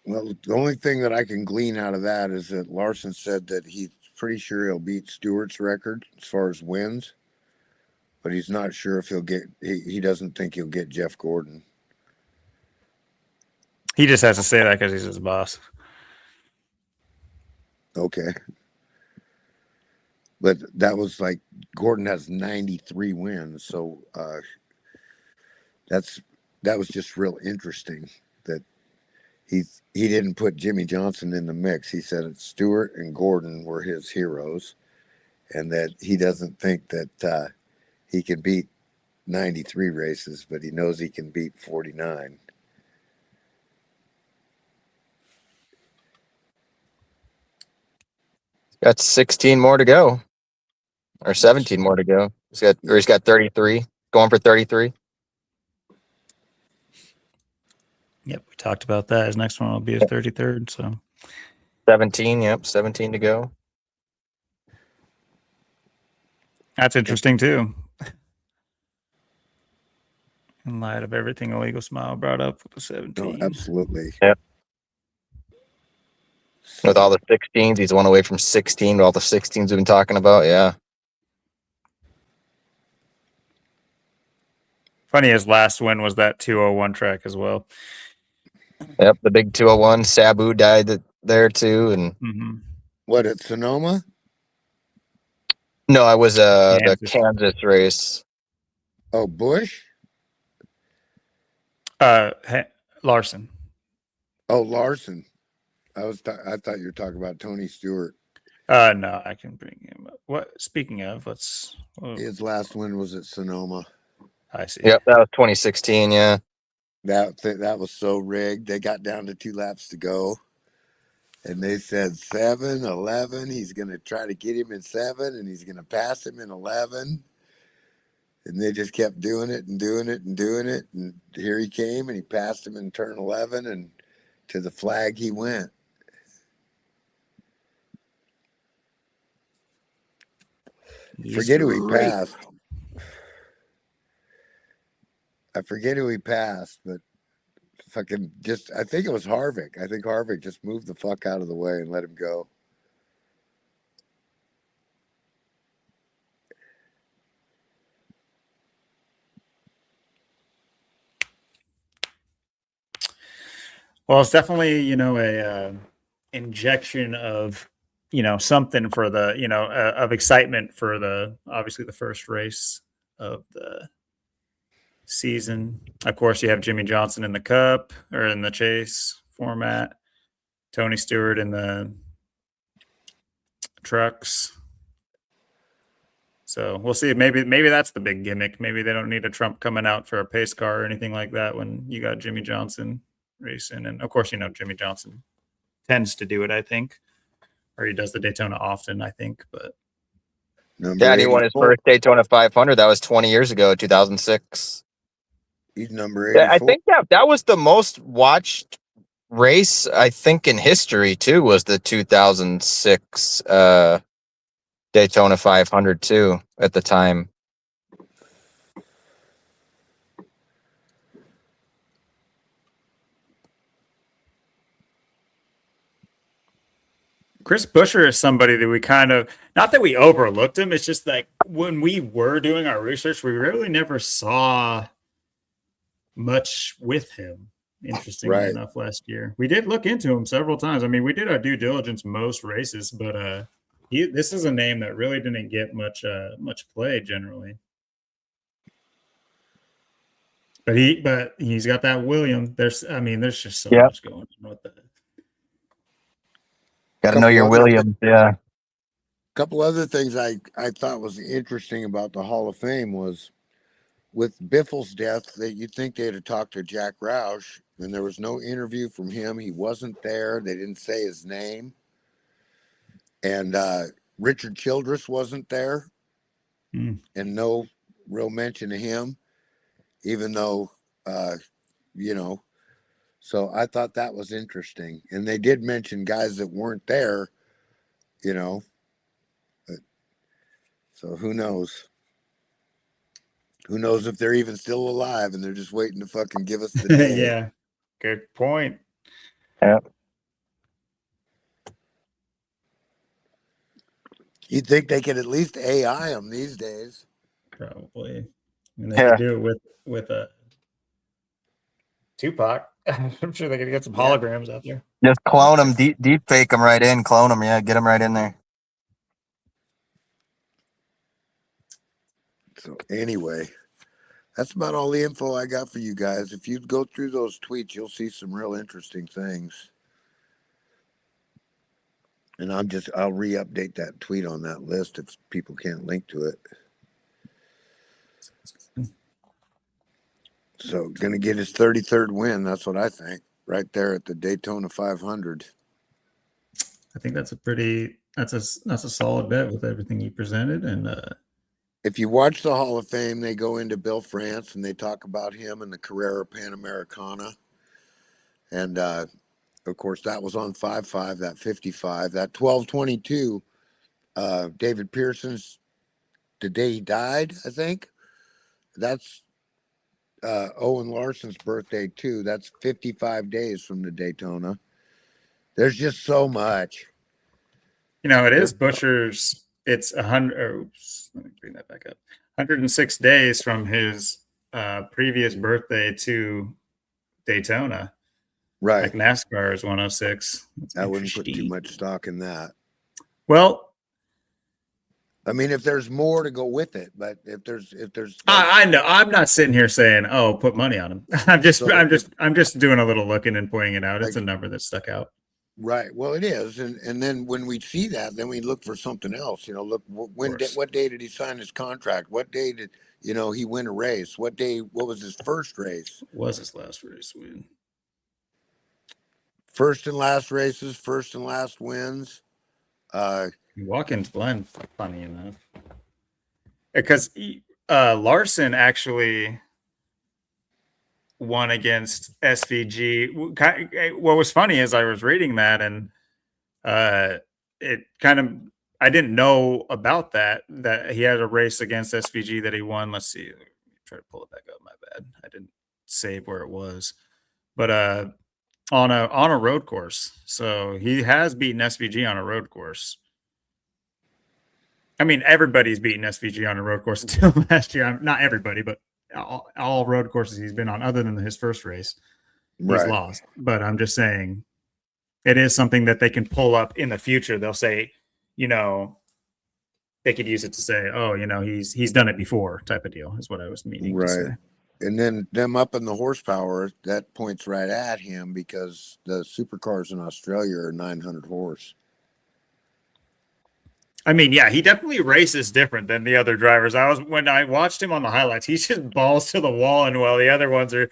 Well, the only thing that I can glean out of that is that Larson said that he's pretty sure he'll beat Stewart's record as far as wins, but he's not sure if he'll get. He doesn't think he'll get Jeff Gordon. He just has to say that because he's his boss. Okay. But that was like Gordon has 93 wins, so that was just real interesting that he didn't put Jimmy Johnson in the mix. He said that Stewart and Gordon were his heroes, and that he doesn't think that he can beat 93 races, but he knows he can beat 49. Got 16 more to go, or 17 more to go. He's got 33, going for 33. Yep, we talked about that. His next one will be his 33rd. So 17, yep, 17 to go. That's interesting too. In light of everything Illegal Smile brought up with the 17. Oh, absolutely. Yep. With all the 16s, he's one away from 16 with all the 16s we've been talking about. Yeah. Funny, his last win was that 201 track as well. Yep, the big 201. Sabu died there too. And what, at Sonoma? No, I was the Kansas race. Oh, Bush? Larson. Oh, Larson. I thought you were talking about Tony Stewart. No, I can bring him up. What? Speaking of, his last win was at Sonoma. I see. Yep, that was 2016. Yeah. That was so rigged. They got down to 2 laps to go, and they said 7, 11. He's going to try to get him in 7, and he's going to pass him in 11. And they just kept doing it and doing it and doing it. And here he came, and he passed him in turn 11, and to the flag he went. Forget who he passed. I forget who he passed, but fucking I think it was Harvick. I think Harvick just moved the fuck out of the way and let him go. Well, it's definitely, a injection of, something for the, of excitement for obviously the first race of the season. Of course, you have Jimmy Johnson in the Cup or in the Chase format, Tony Stewart in the trucks. So we'll see. Maybe that's the big gimmick. Maybe they don't need a Trump coming out for a pace car or anything like that when you got Jimmy Johnson racing. And of course, Jimmy Johnson tends to do it, I think, or he does the Daytona often, I think. But yeah, he won his first Daytona 500. That was 20 years ago, 2006. He's number 84. I think that was the most watched race, I think, in history too, was the 2006 Daytona 500 too at the time. Chris Buescher is somebody that we kind of, not that we overlooked him, it's just like when we were doing our research, we really never saw much with him. Interestingly enough, last year we did look into him several times. I mean, we did our due diligence most races, but this is a name that really didn't get much play generally. But he's got that William. There's just so much going on with that. Got to know your Williams. Yeah. A couple other things I thought was interesting about the Hall of Fame was with Biffle's death, that you'd think they'd have talked to Jack Roush, and there was no interview from him. He wasn't there. They didn't say his name. And Richard Childress wasn't there, and no real mention of him, even though, so I thought that was interesting. And they did mention guys that weren't there, so who knows? Who knows if they're even still alive and they're just waiting to fucking give us the day. Yeah, good point. Yeah. You'd think they could at least AI them these days. Probably. And they could do it with a Tupac. I'm sure they could get some holograms out there. Just clone them, deep fake them right in, clone them. Yeah, get them right in there. So anyway, that's about all the info I got for you guys. If you go through those tweets, you'll see some real interesting things. And I'll re-update that tweet on that list if people can't link to it. So going to get his 33rd win. That's what I think. Right there at the Daytona 500. I think that's a solid bet with everything you presented. And if you watch the Hall of Fame, they go into Bill France and they talk about him and the Carrera Panamericana. And of course, that was on 5.5, that 55, that 12.22. David Pearson's the day he died, I think. That's Owen Larson's birthday too. That's 55 days from the Daytona. There's just so much. It is Buescher's. It's 100. Oops, let me bring that back up. 106 days from his previous birthday to Daytona. Right. Like NASCAR is 106. I wouldn't put too much stock in that. Well, I mean, if there's more to go with it, but if there's, I know I'm not sitting here saying, "Oh, put money on him." I'm just doing a little looking and pointing it out. It's a number that stuck out. Right. Well, it is, and then when we see that, then we look for something else. Look what day did he sign his contract? What day did he win a race? What was his first race? What was his last race win? First and last races, first and last wins. Watkins blend, funny enough, because Larson actually won against SVG. What was funny is I was reading that, and it kind of, I didn't know about that he had a race against SVG that he won. Let's see, let me try to pull it back up. My bad, I didn't save where it was, but on a road course. So he has beaten SVG on a road course. I mean, everybody's beaten SVG on a road course until last year. Not everybody, but all road courses he's been on, other than his first race, he's lost. But I'm just saying, it is something that they can pull up in the future. They'll say, they could use it to say, "Oh, he's done it before," type of deal. Is what I was meaning to say. And then them up in the horsepower, that points right at him, because the supercars in Australia are 900 horse. I mean, yeah, he definitely races different than the other drivers. When I watched him on the highlights, he's just balls to the wall, and while the other ones are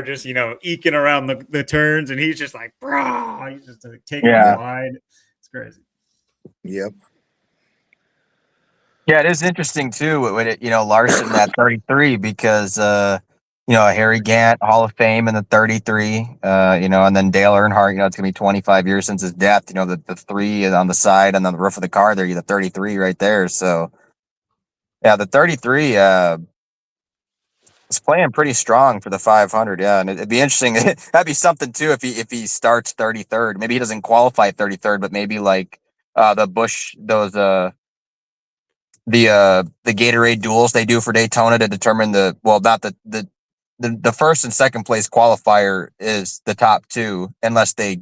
just eking around the turns, and he's just like, brah, he's just taking them wide. It's crazy. Yep. Yeah, it is interesting too with Larson at 33, because Harry Gant, Hall of Fame in the 33, and then Dale Earnhardt, it's gonna be 25 years since his death. The 3 on the side and on the roof of the car there, the 33 right there. So yeah, the 33, It's playing pretty strong for the 500, yeah, and it'd be interesting. That'd be something too if he starts 33rd. Maybe he doesn't qualify 33rd, but maybe like the Bush those the Gatorade duels they do for Daytona to determine not the first and second place qualifier is the top two unless they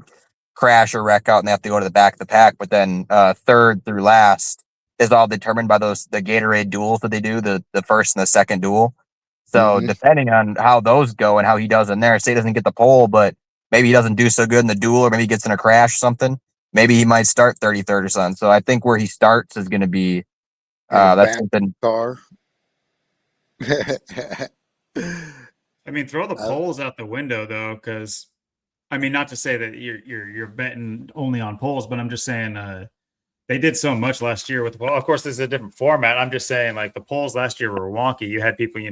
crash or wreck out and they have to go to the back of the pack. But then third through last is all determined by the Gatorade duels that they do, the first and the second duel. So depending on how those go and how he does in there, say he doesn't get the pole, but maybe he doesn't do so good in the duel, or maybe he gets in a crash or something. Maybe he might start 33rd or something. So I think where he starts is going to be that's something. Car. I mean, throw the polls out the window though, because I mean, not to say that you're betting only on polls, but I'm just saying they did so much last year with. Well, of course, this is a different format. I'm just saying, like the polls last year were wonky. You had people,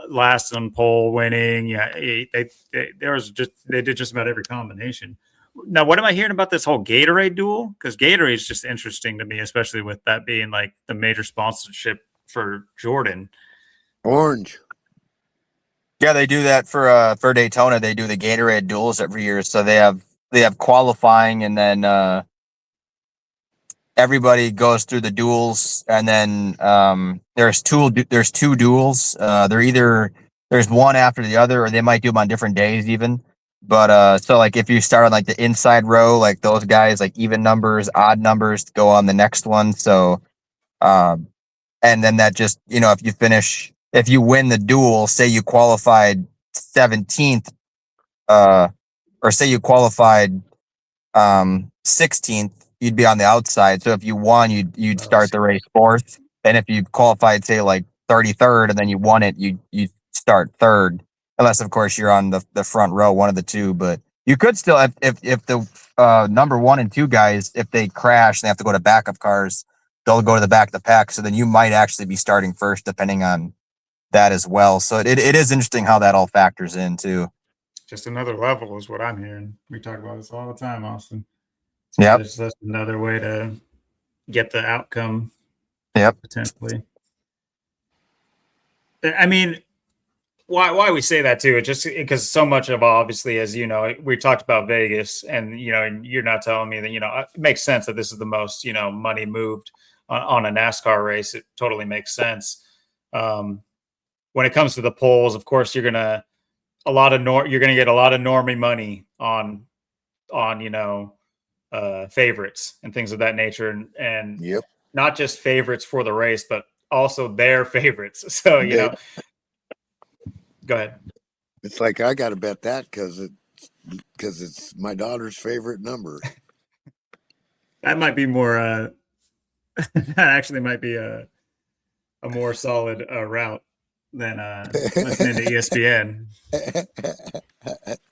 last on poll winning. Yeah, they did just about every combination. Now, what am I hearing about this whole Gatorade duel? Because Gatorade is just interesting to me, especially with that being like the major sponsorship for Jordan. Orange. Yeah, they do that for Daytona. They do the Gatorade duels every year. So they have qualifying, and then everybody goes through the duels, and then there's two duels. There's one after the other, or they might do them on different days even. But so like if you start on like the inside row, like those guys, like even numbers, odd numbers go on the next one. So and then that just, if you win the duel, say you qualified 17th, or say you qualified 16th, you'd be on the outside. So if you won, you'd start the race fourth. And if you qualified, say like 33rd, and then you won it, you start third, unless of course you're on the front row, one of the two. But you could still, if the number 1 and 2 guys, if they crash, they have to go to backup cars. They'll go to the back of the pack. So then you might actually be starting first, depending on that as well. So it is interesting how that all factors in too. Just another level is what I'm hearing. We talk about this all the time, Austin. Yep. That's another way to get the outcome. Yep. Potentially. I mean, why we say that too? It's just because so much of, obviously, as you know, we talked about Vegas, and and you're not telling me that it makes sense that this is the most money moved on a NASCAR race. It totally makes sense. When it comes to the polls, of course, you're gonna get a lot of normie money on favorites and things of that nature, and Yep. not just favorites for the race, but also their favorites. So go ahead. It's like I got to bet that because it's my daughter's favorite number. That might be more. That actually might be a more solid route than listening to ESPN.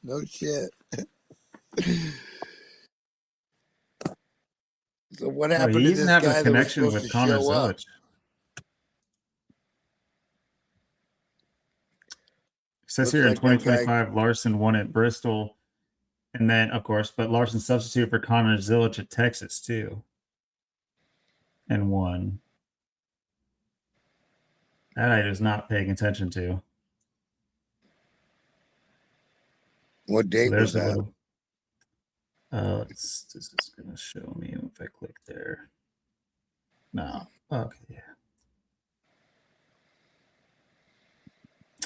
No shit. So what happened to this guy that was supposed to show up? It says here in 2025, Larson won at Bristol, and then of course, but Larson substituted for Connor Zilic at Texas too, and won. That I was not paying attention to. What date was that? This is going to show me if I click there. No. Okay. Yeah.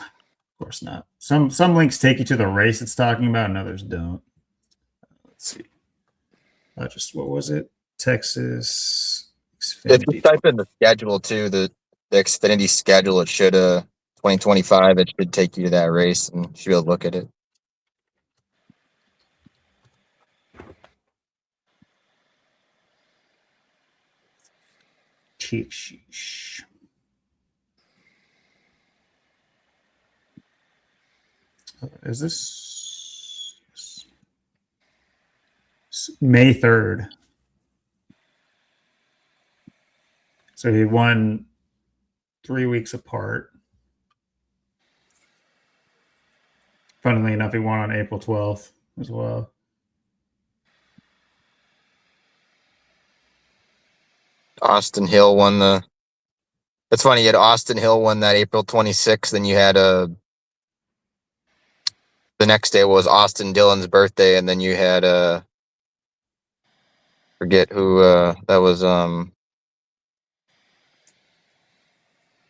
Of course not. Some links take you to the race it's talking about, and others don't. Let's see. What was it? Texas Xfinity. If you type in the schedule too, the Xfinity schedule, it should 2025. It should take you to that race, and you should be able to look at it. Sheesh. Is this May 3rd? So he won 3 weeks apart. Funnily enough, he won on April 12th as well. Austin Hill won the It's funny. You had Austin Hill won that April 26th. Then you had the next day was Austin Dillon's birthday, and then you had forget who that was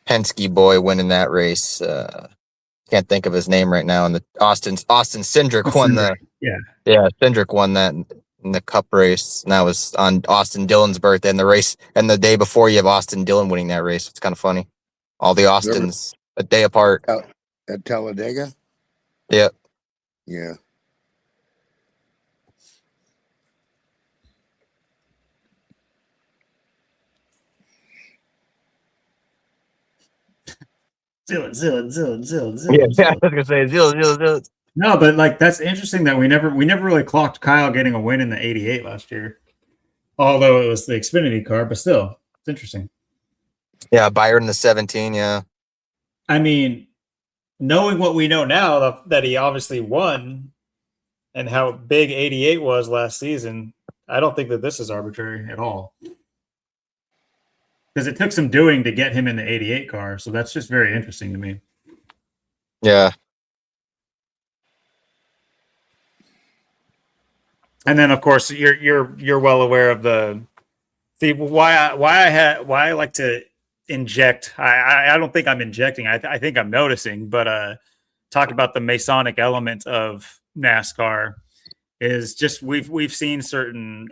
Penske boy winning that race. Can't think of his name right now. And the Austin Cindric won the Cindric won that in the Cup race, and that was on Austin Dillon's birthday. And the race, and the day before, you have Austin Dillon winning that race. It's kind of funny. All the Austins a day apart. At Talladega. Yeah. Yeah. Zilla. Yeah, I was gonna say Zilla. No, but like that's interesting that we never really clocked Kyle getting a win in the 88 last year. Although it was the Xfinity car, but still, it's interesting. Yeah, Byron the 17, yeah. I mean, knowing what we know now that he obviously won and how big 88 was last season, I don't think that this is arbitrary at all. Because it took some doing to get him in the 88 car, so that's just very interesting to me. Yeah. And then, of course, you're well aware of the why I like to inject. I don't think I'm injecting. I think I'm noticing. But talk about the Masonic element of NASCAR is just we've seen certain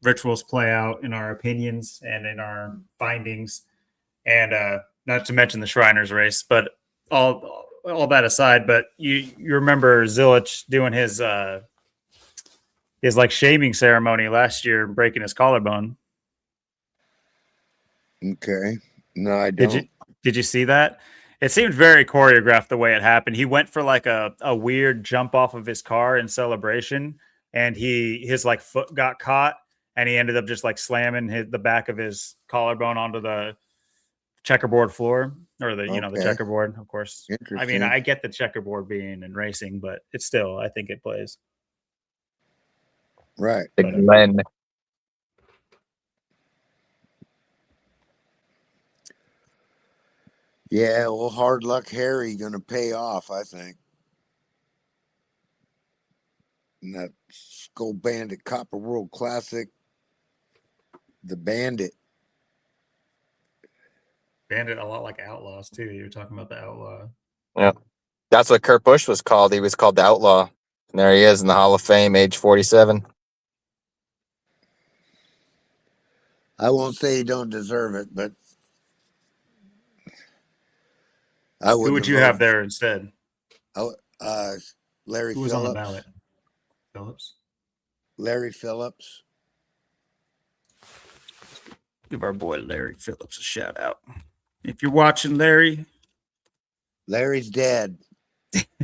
rituals play out in our opinions and in our findings, and not to mention the Shriners race. But all that aside, but you remember Zilich doing his like shaming ceremony last year, breaking his collarbone. Okay. No, I don't. Did you see that? It seemed very choreographed the way it happened. He went for like a weird jump off of his car in celebration, and his like foot got caught, and he ended up just like slamming the back of his collarbone onto the checkerboard floor, or the checkerboard, of course. I mean, I get the checkerboard being in racing, but it's still, I think it plays. Right. Glenn. Yeah, well, hard luck Harry gonna pay off, I think. And that Skull Bandit Copper World Classic, the Bandit. Bandit, a lot like Outlaws too. You were talking about the Outlaw. Yeah, that's what Kurt Busch was called. He was called the Outlaw, and there he is in the Hall of Fame, age 47. I won't say he don't deserve it, but Who would you have there instead? Larry Who was Phillips. on the ballot? Phillips. Larry Phillips. Give our boy Larry Phillips a shout out. If you're watching, Larry. Larry's dead.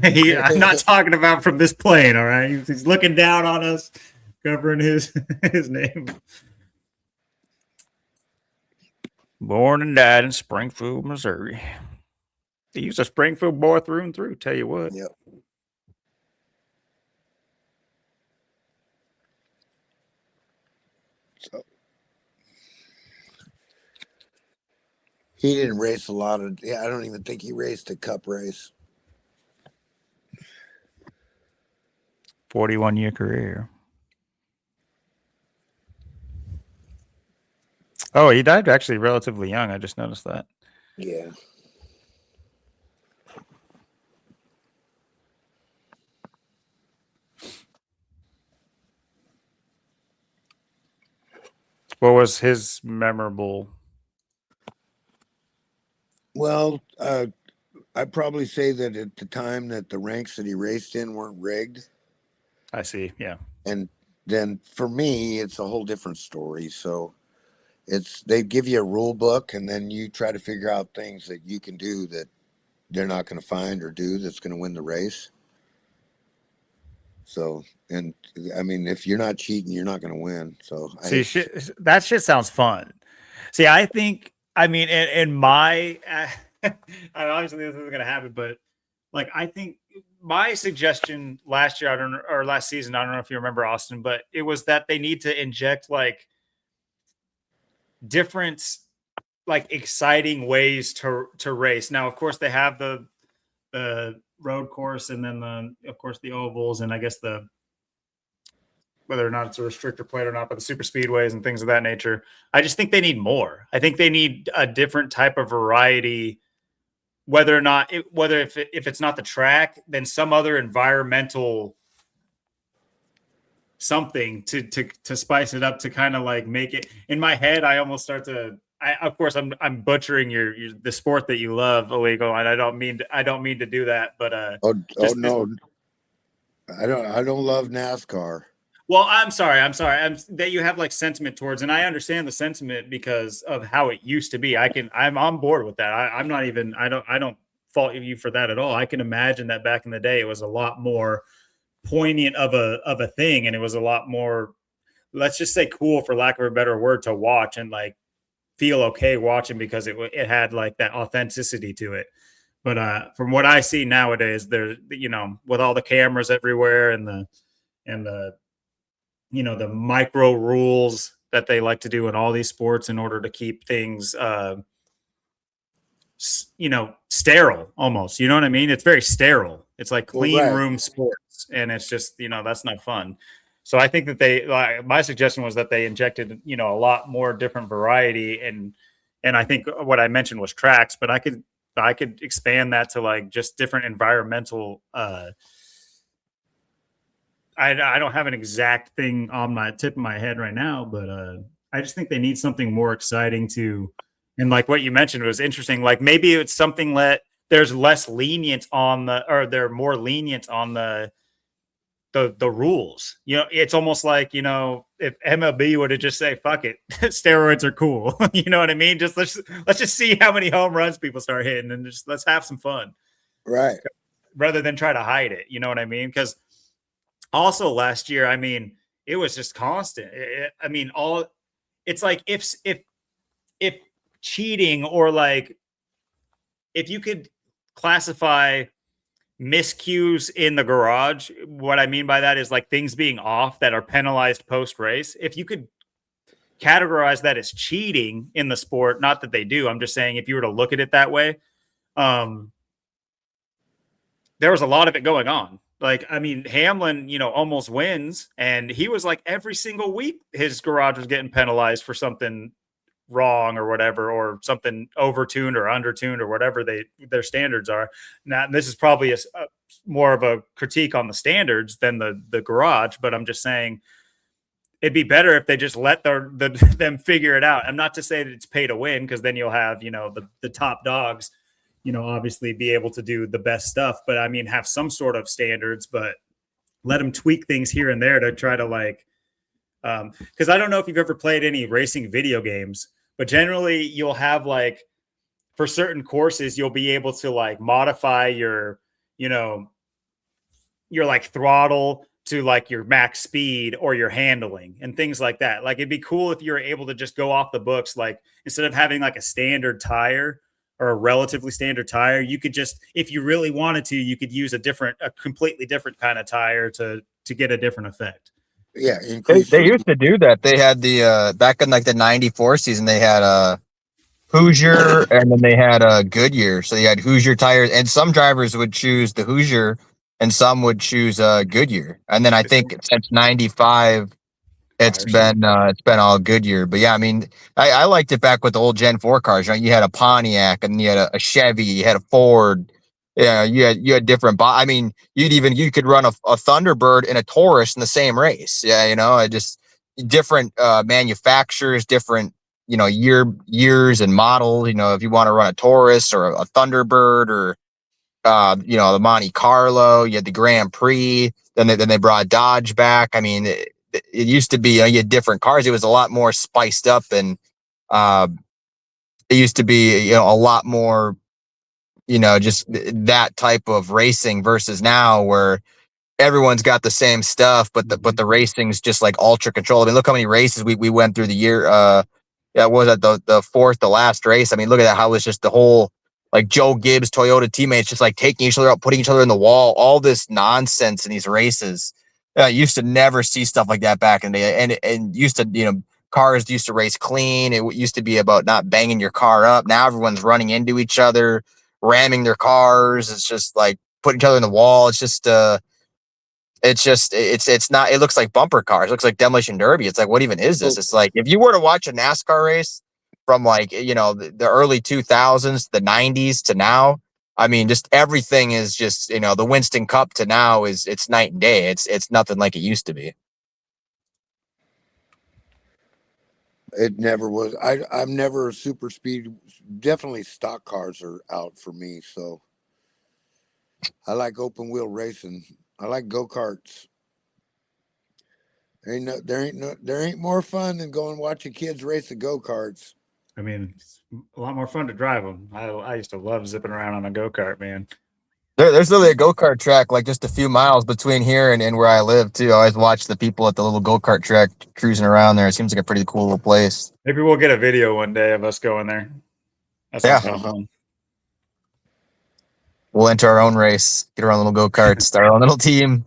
I'm not talking about from this plane, all right? He's looking down on us, covering his name. Born and died in Springfield, Missouri. He's a Springfield boy through and through, tell you what. Yep. So he didn't race a lot of. I don't even think he raced a Cup race. 41-year career. Oh, he died actually relatively young. I just noticed that. Yeah. What was his memorable? Well, I'd probably say that at the time that the ranks that he raced in weren't rigged. I see. Yeah. And then for me, it's a whole different story. So they give you a rule book, and then you try to figure out things that you can do that they're not going to find or do that's going to win the race. So, and I mean, if you're not cheating, you're not going to win. So that shit sounds fun. See, I think, I mean, in my, obviously this isn't going to happen, but like, I think my suggestion last year, last season, I don't know if you remember, Austin, but it was that they need to inject like different like exciting ways to race. Now, of course, they have the road course, and then of course the ovals, and I guess whether or not it's a restrictor plate or not, but the super speedways and things of that nature. I just think they need more. I think they need a different type of variety. Whether or not if it's not the track, then some other environmental something to spice it up, to kind of like make it. In my head, I almost start to. Of course, I'm butchering the sport that you love, illegal, and I don't mean to do that, but no, I don't love NASCAR. Well, I'm sorry. That you have like sentiment towards, and I understand the sentiment because of how it used to be. I'm on board with that. I'm not even. I don't fault you for that at all. I can imagine that back in the day, it was a lot more poignant of a thing, and it was a lot more, let's just say, cool, for lack of a better word, to watch and like feel okay watching, because it had like that authenticity to it. But from what I see nowadays, there, with all the cameras everywhere and the the micro rules that they like to do in all these sports in order to keep things sterile almost. You know what I mean? It's very sterile. It's like clean room sports, and it's just, that's not fun. So I think that my suggestion was that they injected, a lot more different variety, and I think what I mentioned was tracks, but I could expand that to like just different environmental I don't have an exact thing on my tip of my head right now, but I just think they need something more exciting and like what you mentioned was interesting. Like maybe it's something that there's less lenient on they're more lenient on the rules. It's almost like, if MLB would have just say, fuck it, steroids are cool. You know what I mean? Just let's just see how many home runs people start hitting, and just let's have some fun. Right. Rather than try to hide it. You know what I mean? Because also last year, I mean, it was just constant. It's like if cheating, or like if you could classify miscues in the garage, what I mean by that is like things being off that are penalized post race. If you could categorize that as cheating in the sport, not that they do, I'm just saying if you were to look at it that way, there was a lot of it going on. Like, I mean, Hamlin, almost wins, and he was like every single week his garage was getting penalized for something wrong or whatever, or something overtuned or undertuned or whatever their standards are. Now, this is probably more of a critique on the standards than the garage, but I'm just saying it'd be better if they just let them figure it out. I'm not to say that it's pay to win, because then you'll have, the top dogs, obviously be able to do the best stuff, but I mean, have some sort of standards, but let them tweak things here and there to try to like, because I don't know if you've ever played any racing video games, but generally you'll have like, for certain courses, you'll be able to like modify your like throttle to like your max speed or your handling and things like that. Like, it'd be cool if you were able to just go off the books, like instead of having like a standard tire or a relatively standard tire, you could just, if you really wanted to, you could use a completely different kind of tire to get a different effect. Yeah, they used to do that. They had the back in like the '94 season, they had Hoosier, and then they had Goodyear. So you had Hoosier tires, and some drivers would choose the Hoosier, and some would choose Goodyear. And then I think since '95, it's been all Goodyear. But yeah, I mean, I liked it back with the old Gen 4 cars. Right? You had a Pontiac, and you had a Chevy, you had a Ford. Yeah, you had different. I mean, you could run a Thunderbird and a Taurus in the same race. Yeah, just different manufacturers, different years and models. If you want to run a Taurus or a Thunderbird, or the Monte Carlo, you had the Grand Prix. Then they brought Dodge back. I mean, it used to be you had different cars. It was a lot more spiced up, and it used to be a lot more just that type of racing, versus now where everyone's got the same stuff, but the racing's just like ultra controlled. I mean, look how many races we went through the year. Was at the last race. I mean, look at that. How it's just the whole, like, Joe Gibbs Toyota teammates just like taking each other out, putting each other in the wall, all this nonsense in these races. Used to never see stuff like that back in the day, and used to cars used to race clean. It used to be about not banging your car up. Now everyone's running into each other, ramming their cars. It's just like putting each other in the wall. It's not, it looks like bumper cars. It looks like demolition derby. It's like, what even is this? It's like, if you were to watch a NASCAR race from like, you know, the early 2000s, the 90s to now, I mean, just everything is just, you know, the Winston Cup to now it's night and day. It's nothing like it used to be. It never was. I'm never a super speed. Definitely stock cars are out for me. So I like open wheel racing. I like go-karts. There ain't more fun than going watching kids race the go-karts. I mean, it's a lot more fun to drive them. I used to love zipping around on a go-kart, man. There's literally a go-kart track like just a few miles between here and where I live too. I always watch the people at the little go-kart track cruising around there. It seems like a pretty cool little place. Maybe we'll get a video one day of us going there. That sounds kind of fun. We'll enter our own race, get our own little go-karts, start our own little team.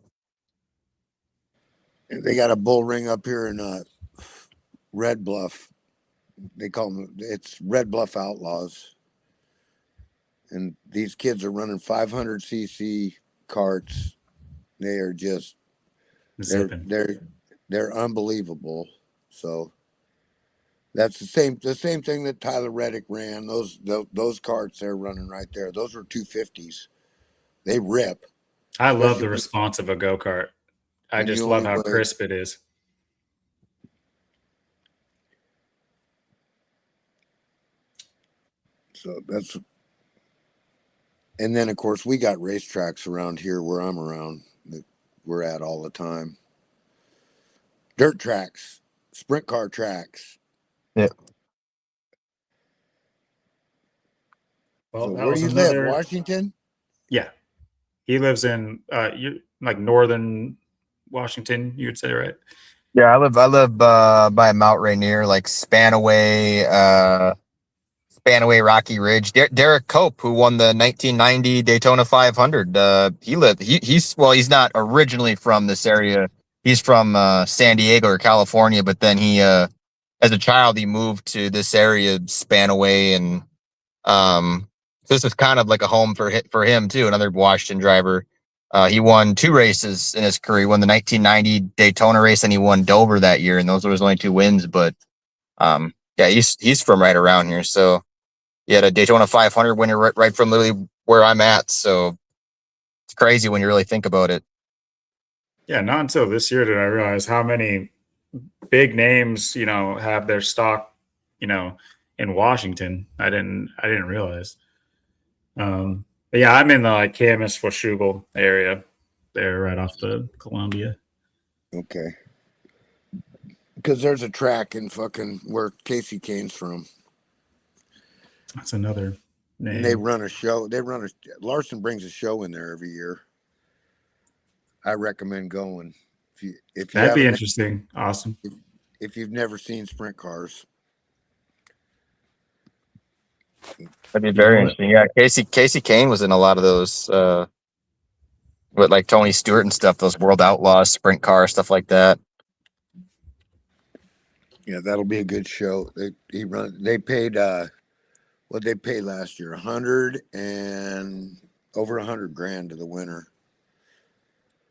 They got a bull ring up here in Red Bluff. They call them, it's Red Bluff Outlaws. And these kids are running 500cc carts. They are just, they're unbelievable. So that's the same thing that Tyler Reddick ran. Those carts they're running right there. Those are 250s. They rip. I love the response of a go-kart. I just love how crisp it is. So that's, and then of course we got racetracks around here where I'm around that we're at all the time. Dirt tracks, sprint car tracks. Yeah. Well, So where do you live? Washington? Yeah. He lives in like northern Washington, you would say, right? Yeah, I live by Mount Rainier, like Spanaway, Rocky Ridge. Derek Cope, who won the 1990 Daytona 500, he's not originally from this area. He's from San Diego or California, but then he as a child he moved to this area, Spanaway, and this was kind of like a home for him too. Another Washington driver. He won 2 races in his career. He won the 1990 Daytona race, and he won Dover that year, and those were his only 2 wins. But yeah, he's from right around here. So he had a Daytona 500 winner right from literally where I'm at. So it's crazy when you really think about it. Yeah, not until this year did I realize how many big names, you know, have their stock, you know, in Washington. I didn't realize. But yeah, I'm in the like Camas Washougal area there, right off the Columbia. Okay. Because there's a track in fucking where Casey Kane's from. That's another name. And they run a show. Larson brings a show in there every year. I recommend going. If that'd be interesting. Awesome. If you've never seen sprint cars. That'd be very interesting. Yeah, Casey Kane was in a lot of those with like Tony Stewart and stuff, those World Outlaws, sprint car, stuff like that. Yeah, that'll be a good show. They paid what'd they pay last year? $100 and over $100,000 to the winner.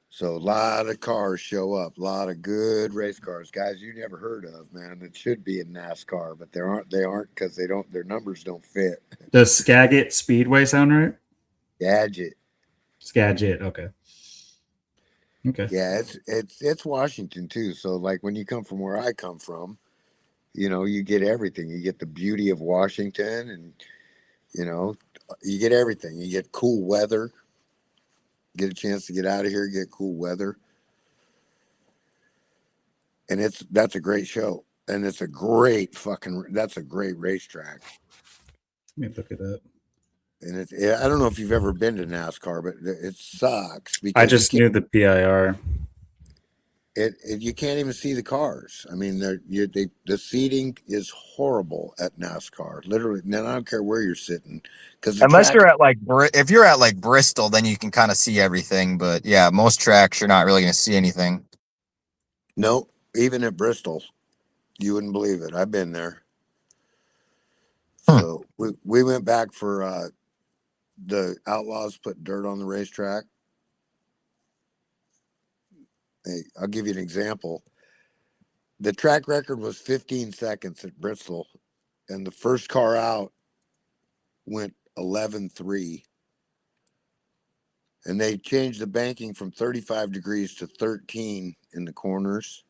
So a lot of cars show up, a lot of good race cars, guys you never heard of, man. It should be in NASCAR, but they aren't because their numbers don't fit. Does Skagit Speedway sound right? Skagit, okay. Okay. Yeah, it's Washington too. So like when you come from where I come from, you know, you get everything. You get the beauty of Washington, and you know, you get everything. You get cool weather. Get a chance to get out of here, get cool weather. And that's a great show. And it's a great that's a great racetrack. Let me look it up. And I don't know if you've ever been to NASCAR, but it sucks because I just knew the PIR. You can't even see the cars. I mean, the seating is horrible at NASCAR. Literally, and I don't care where you're sitting, because you're at like if you're at like Bristol, then you can kind of see everything. But yeah, most tracks you're not really going to see anything. No, even at Bristol, You wouldn't believe it. I've been there. Hmm. So we went back for the Outlaws put dirt on the racetrack. Hey, I'll give you an example. The track record was 15 seconds at Bristol, and the first car out went 11.3. And they changed the banking from 35 degrees to 13 in the corners,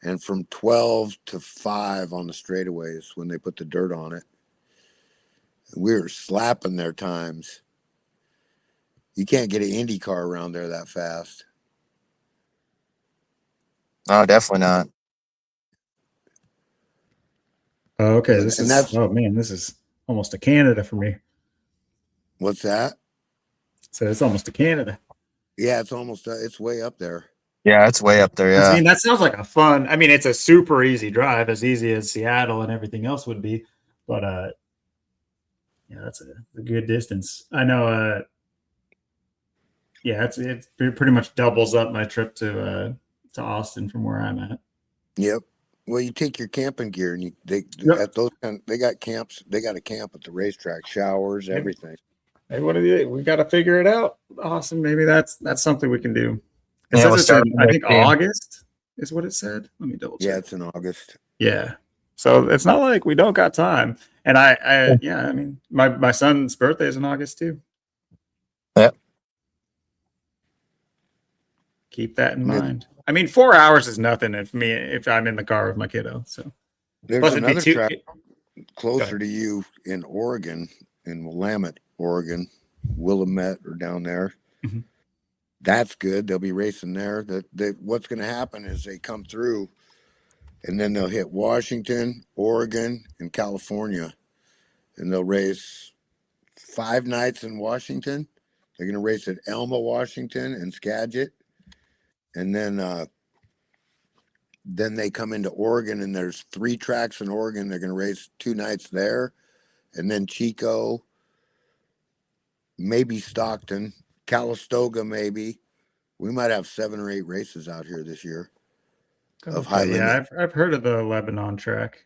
and from 12 to 5 on the straightaways when they put the dirt on it. And we were slapping their times. You can't get an Indy car around there that fast. No, definitely not. Oh, okay. And that's oh man, this is almost to Canada for me. what's that? So it's almost to Canada. Yeah, it's almost it's way up there. Yeah, it's way up there. I Yeah. mean, that sounds like a fun. I mean, it's a super easy drive, as easy as Seattle and everything else would be. But yeah, that's a good distance. I know. Yeah, it pretty much doubles up my trip to Austin from where I'm at. Yep. Well, you take your camping gear and Yep. at those they got camps. They got a camp at the racetrack, showers, everything. Hey, what do you? We got to figure it out, Austin. Maybe that's something we can do. It Yeah, says we'll it's start in, with I the think team. August is what it said. Let me double check. Yeah, it's in August. Yeah. So it's not like we don't got time. And I mean, my son's birthday is in August too. Yep. Keep that in There- mind. I mean, 4 hours is nothing if I'm in the car with my kiddo. So There's plus it'd be another too. track closer to you in Oregon, in Willamette, Oregon, Willamette or down there. Mhm. That's good. They'll be racing there. What's going to happen is they come through, and then they'll hit Washington, Oregon, and California, and they'll race 5 nights in Washington. They're going to race at Elma, Washington, and Skagit, and then they come into Oregon, and there's 3 tracks in Oregon. They're going to race 2 nights there, and then Chico, maybe Stockton, Calistoga, maybe. We might have 7 or 8 races out here this year of high limit. Yeah, I've heard of the Lebanon track.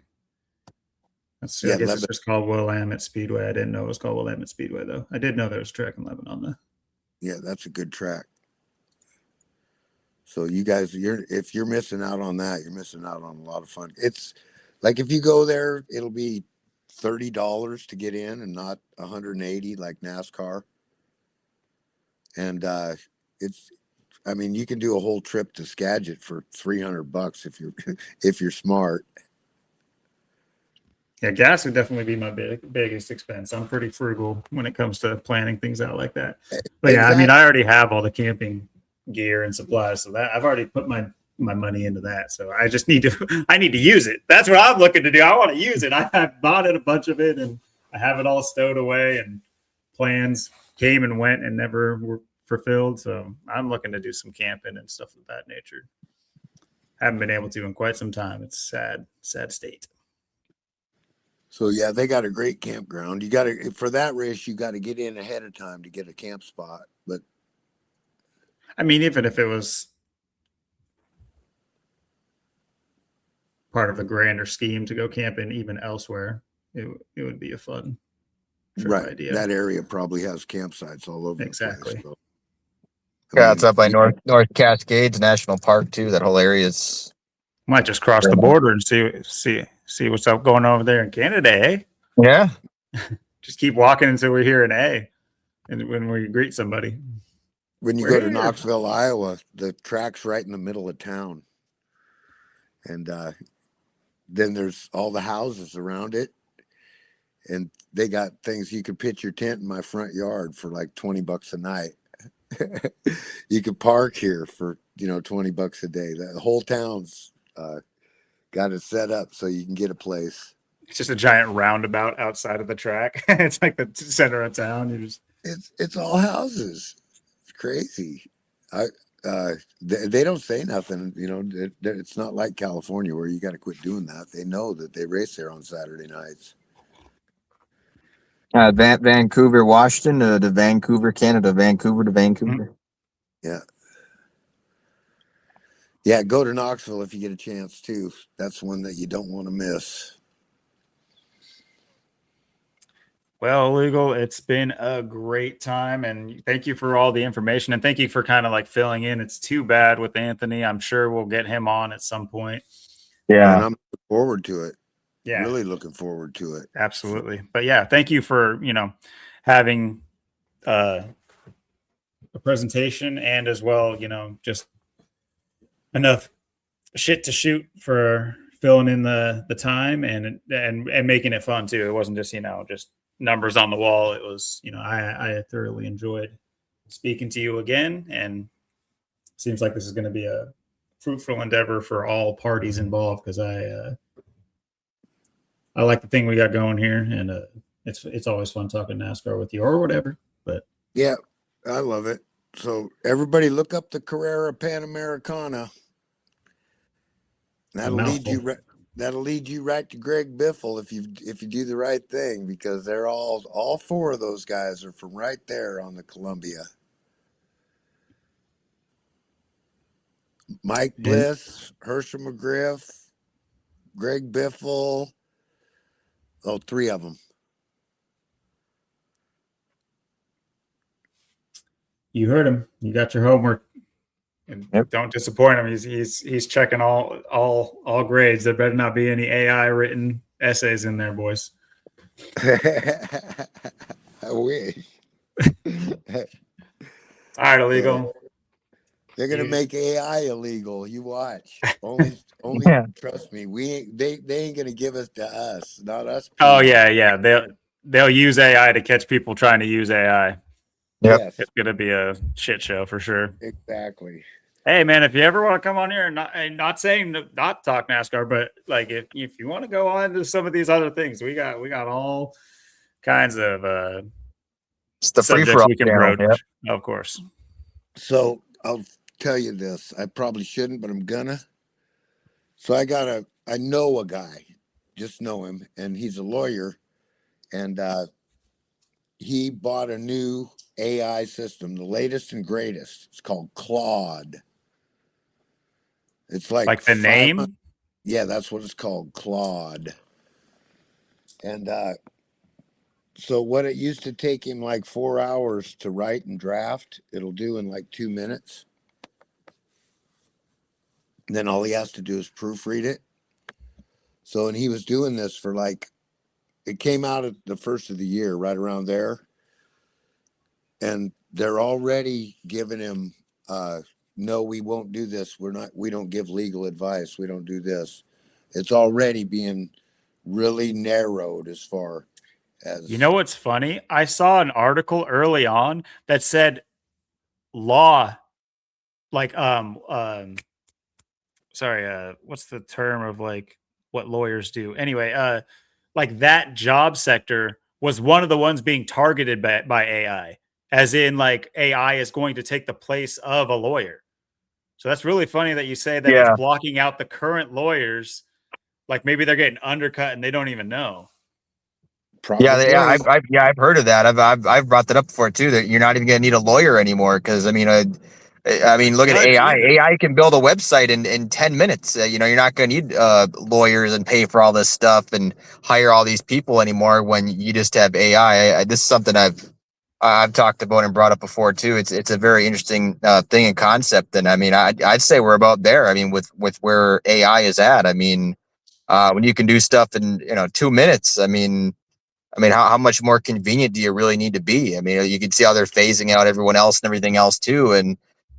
I guess it's just called Willamette Speedway. I didn't know it was called Willamette Speedway though. I did know there was a track in Lebanon though. Yeah, that's a good track. So you guys, if you're missing out on that, you're missing out on a lot of fun. It's like if you go there, it'll be $30 to get in and not $180 like NASCAR. And I mean, you can do a whole trip to Skagit for $300 if you're smart. Yeah, gas would definitely be my biggest expense. I'm pretty frugal when it comes to planning things out like that. But yeah, I mean, I already have all the camping gear and supplies, so that I've already put my money into that. So I just need to use it. That's what I'm looking to do. I want to use it. I bought it, a bunch of it, and I have it all stowed away. And plans came and went and never were fulfilled. So I'm looking to do some camping and stuff of that nature. Haven't been able to in quite some time. It's sad state. So yeah, they got a great campground. You got to for that race, you got to get in ahead of time to get a camp spot. But I mean, even if it was part of a grander scheme to go camping even elsewhere, it would be a fun trip idea. That area probably has campsites all over exactly. the place. So, Yeah, it's up by North Cascades National Park too. That whole area is. Might just cross the border and see what's up going over there in Canada, eh? Yeah. Just keep walking until we're here in A, and when we greet somebody. When you go to Knoxville, Iowa, the track's right in the middle of town, and then there's all the houses around it, and they got things you could pitch your tent in my front yard for like $20 a night. You could park here for $20 a day. The whole town's got it set up so you can get a place. It's just a giant roundabout outside of the track. It's like the center of town. It's all houses. It's crazy. They don't say nothing. It's not like California where you got to quit doing that. They know that they race there on Saturday nights. Vancouver, Washington to Vancouver, Canada. Vancouver to Vancouver. Yeah. Yeah, go to Knoxville if you get a chance too. That's one that you don't want to miss. Well, Legal, it's been a great time, and thank you for all the information, and thank you for kind of like filling in. It's too bad with Anthony. I'm sure we'll get him on at some point. And I'm looking forward to it. Yeah, really looking forward to it. Absolutely. But yeah, thank you for, having a presentation, and as well, just enough shit to shoot for filling in the time and making it fun too. It wasn't just, just numbers on the wall. It was, I thoroughly enjoyed speaking to you again, and seems like this is going to be a fruitful endeavor for all parties involved, because I like the thing we got going here, and it's always fun talking NASCAR with you or whatever. But yeah, I love it. So everybody look up the Carrera Panamericana. That'll lead you right to Greg Biffle if you do the right thing, because they're all four of those guys are from right there on the Columbia. Mike Bliss, Herschel McGriff, Greg Biffle. Oh, three of them. You heard him. You got your homework. And don't disappoint him. He's checking all grades. There better not be any AI written essays in there, boys. I wish. All right, illegal. They're gonna make AI illegal. You watch. Only trust me. They ain't gonna give us to us, not us. Oh yeah. They'll use AI to catch people trying to use AI. Yep. Yes. It's gonna be a shit show for sure. Exactly. Hey man, if you ever want to come on here, and not saying not talk NASCAR, but like if you want to go on to some of these other things, we got all kinds of it's the free subjects for all we can channel. broach, of course. So I'll tell you this. I probably shouldn't, but I'm gonna. So I know a guy, just know him, and he's a lawyer, and he bought a new AI system, the latest and greatest. It's called Claude. It's like the name? Yeah, that's what it's called, Claude. And so what it used to take him like 4 hours to write and draft, it'll do in like 2 minutes. And then all he has to do is proofread it. So, and he was doing this for it came out at the first of the year, right around there. And they're already giving him, no, we won't do this. We don't give legal advice. We don't do this. It's already being really narrowed as far as. You know what's funny? I saw an article early on that said law, like sorry, what's the term of like what lawyers do? Anyway, like that job sector was one of the ones being targeted by AI, as in like AI is going to take the place of a lawyer. So that's really funny that you say that it's blocking out the current lawyers. Like maybe they're getting undercut and they don't even know. Probably. I've heard of that. I've brought that up before too. That you're not even going to need a lawyer anymore, because I mean, look at AI. AI can build a website in 10 minutes. You're not going to need lawyers and pay for all this stuff and hire all these people anymore when you just have AI. This is something I've talked about and brought up before too. It's a very interesting thing and concept, and I mean, I'd say we're about there. I mean, with where AI is at. I mean, when you can do stuff in 2 minutes. I mean, how much more convenient do you really need to be? I mean, you can see how they're phasing out everyone else and everything else too, and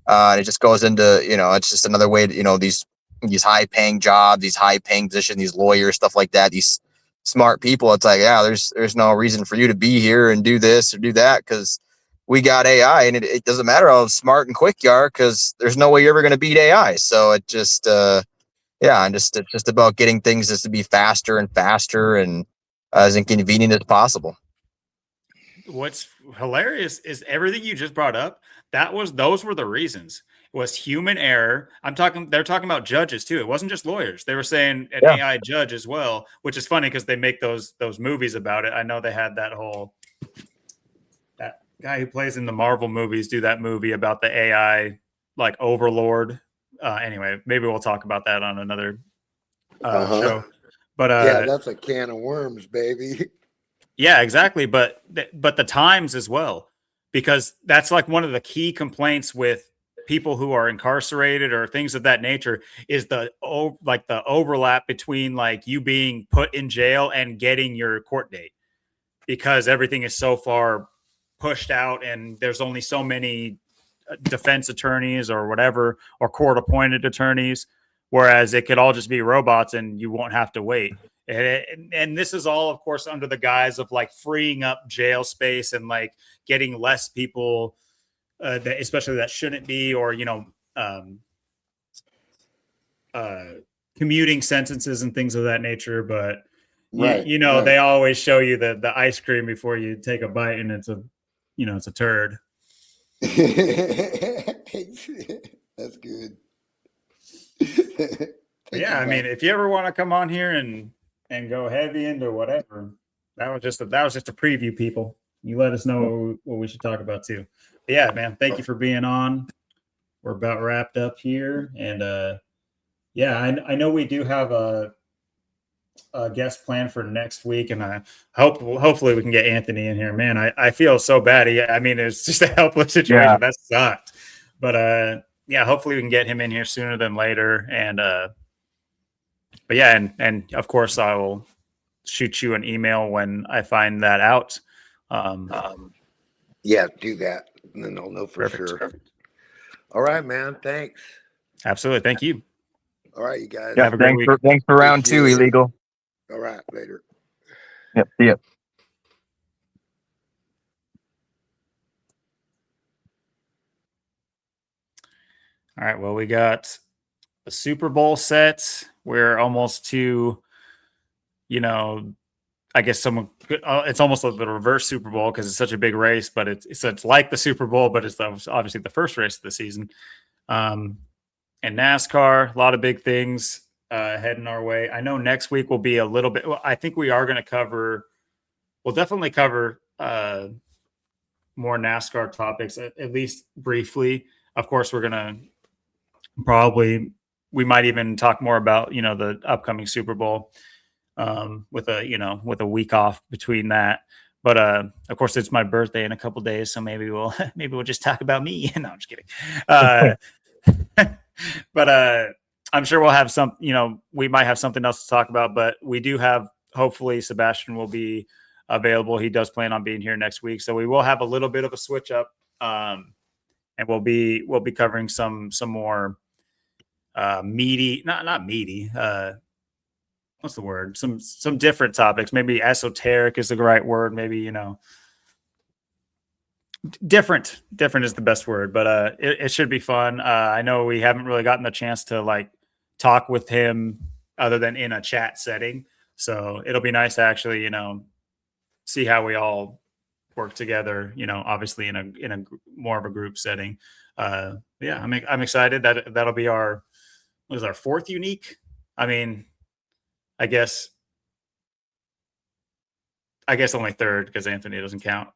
it just goes into it's just another way to these high paying jobs, these high paying positions, these lawyers, stuff like that. These smart people. It's like, yeah, there's no reason for you to be here and do this or do that, because we got AI, and it doesn't matter how smart and quick you are, because there's no way you're ever going to beat AI. So it just it's just about getting things just to be faster and faster and as inconvenient as possible. What's hilarious is everything you just brought up. Those were the reasons. It was human error. They're talking about judges too. It wasn't just lawyers. They were saying an AI judge as well, which is funny because they make those movies about it. I know they had that guy who plays in the Marvel movies do that movie about the AI like overlord anyway, maybe we'll talk about that on another show. But yeah, that's a can of worms, baby. Yeah, exactly. But the times as well, because that's like one of the key complaints with people who are incarcerated or things of that nature is the overlap between like you being put in jail and getting your court date, because everything is so far pushed out and there's only so many defense attorneys or whatever, or court appointed attorneys, whereas it could all just be robots and you won't have to wait. And this is all, of course, under the guise of like freeing up jail space and like getting less people, especially that shouldn't be, or, commuting sentences and things of that nature. But Right, they always show you the ice cream before you take a bite, and it's a turd. That's good. Yeah, I mean, if you ever want to come on here and go heavy into whatever, that was just a preview, people. You let us know what we should talk about too. But yeah, man, thank you for being on. We're about wrapped up here, and yeah, I know we do have a guest plan for next week, and hopefully we can get Anthony in here. Man, I feel so bad. I mean, it's just a helpless situation. Yeah. That sucked. But yeah, hopefully we can get him in here sooner than later. And but yeah, and of course I will shoot you an email when I find that out. Yeah, do that, and then I'll know for sure. Perfect. All right, man. Thanks. Absolutely. Thank you. All right, you guys. Yeah, have a great week. Thanks for round 2, Illegal. All right, later. Yep. See ya. All right. Well, we got a Super Bowl set. We're almost to, I guess it's almost like the reverse Super Bowl because it's such a big race, but it's like the Super Bowl, but it's obviously the first race of the season. And NASCAR, a lot of big things heading our way. I know next week will be a little bit. Well, I think we are going to we'll definitely cover more NASCAR topics, at least briefly. Of course, we're going to we might even talk more about, the upcoming Super Bowl with a week off between that. But of course, it's my birthday in a couple days, so maybe we'll just talk about me. No, I'm just kidding. But I'm sure we'll have we might have something else to talk about. But we do have, hopefully, Sebastian will be available. He does plan on being here next week, so we will have a little bit of a switch up, and we'll be covering some more meaty, not meaty. What's the word? Some different topics. Maybe esoteric is the right word. Maybe, different is the best word, but it should be fun. I know we haven't really gotten the chance to like talk with him other than in a chat setting. So it'll be nice to actually, see how we all work together, obviously in a more of a group setting. Yeah, I'm excited that that'll be our 4th unique. I mean, I guess only 3rd because Anthony doesn't count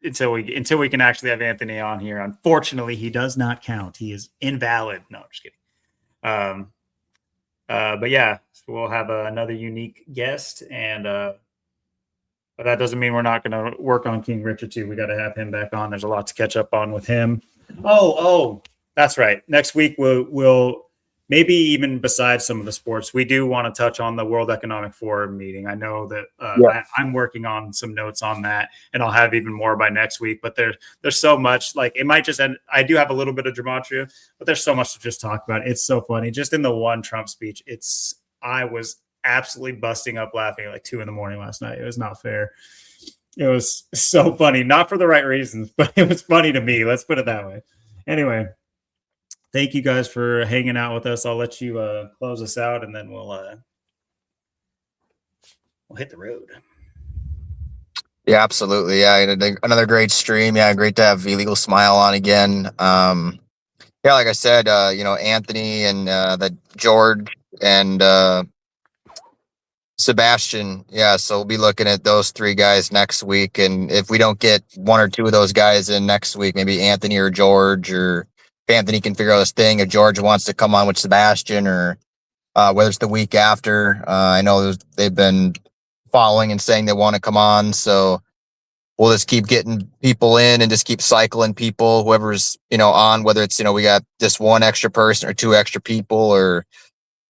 until we can actually have Anthony on here. Unfortunately, he does not count. He is invalid. No, I'm just kidding. But yeah, so we'll have another unique guest, and but that doesn't mean we're not going to work on King Richard too. We got to have him back on. There's a lot to catch up on with him. Oh, that's right. Next week we'll maybe even besides some of the sports, we do want to touch on the World Economic Forum meeting. I know that I'm working on some notes on that, and I'll have even more by next week. But there's so much, like it might just end. I do have a little bit of gematria, but there's so much to just talk about. It's so funny. Just in the one Trump speech, I was absolutely busting up laughing at like 2 a.m. last night. It was not fair. It was so funny, not for the right reasons, but it was funny to me. Let's put it that way. Anyway. Thank you guys for hanging out with us. I'll let you close us out, and then we'll hit the road. Yeah, absolutely. Yeah, another great stream. Yeah, great to have Illegal Smile on again. Yeah, like I said, Anthony and that George and Sebastian. Yeah, so we'll be looking at those 3 guys next week, and if we don't get 1 or 2 of those guys in next week, maybe Anthony or George or Anthony can figure out his thing, if George wants to come on with Sebastian, or whether it's the week after. I know they've been following and saying they want to come on, so we'll just keep getting people in and just keep cycling people, whoever's, on, whether it's, we got just one extra person or two extra people, or,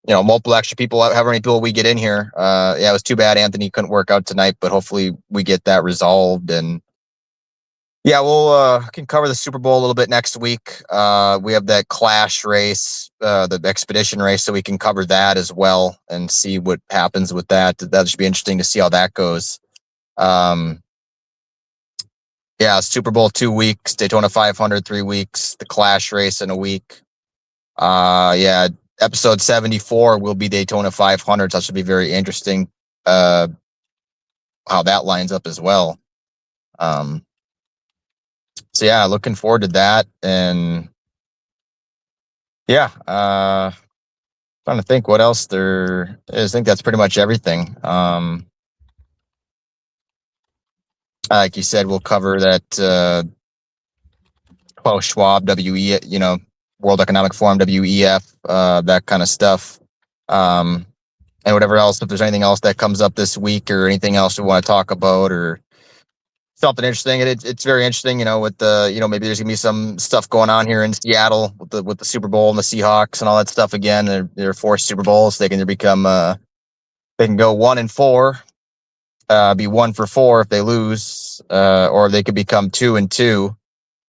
multiple extra people, however many people we get in here. Yeah, it was too bad Anthony couldn't work out tonight, but hopefully we get that resolved. And yeah, we'll can cover the Super Bowl a little bit next week. We have that Clash race, the expedition race, so we can cover that as well and see what happens with that. That should be interesting to see how that goes. Yeah, Super Bowl 2 weeks, Daytona 500 3 weeks, the Clash race in a week. Yeah, episode 74 will be Daytona 500. So that should be very interesting. How that lines up as well. So yeah, looking forward to that. And yeah, trying to think what else there is. I think that's pretty much everything. Like you said, we'll cover that Klaus Schwab, WE, World Economic Forum, WEF, that kind of stuff. And whatever else, if there's anything else that comes up this week or anything else we want to talk about or something interesting. It's very interesting, with the, maybe there's gonna be some stuff going on here in Seattle with the Super Bowl and the Seahawks and all that stuff again. They're forced Super Bowls. They can become they can go 1-4, be 1-4 if they lose, or they could become 2-2.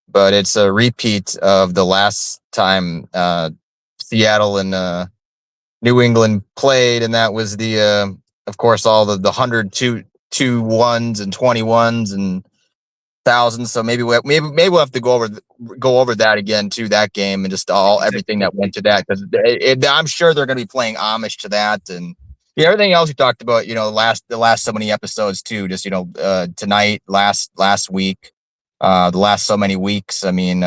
But it's a repeat of the last time Seattle and New England played, and that was the of course all the 100-2-1s and 21s and thousands. So maybe we'll have to go over that again to that game and just everything that went to that, because I'm sure they're going to be playing homage to that. And yeah, everything else we talked about, the last so many episodes too, just tonight, last week, the last so many weeks. I mean,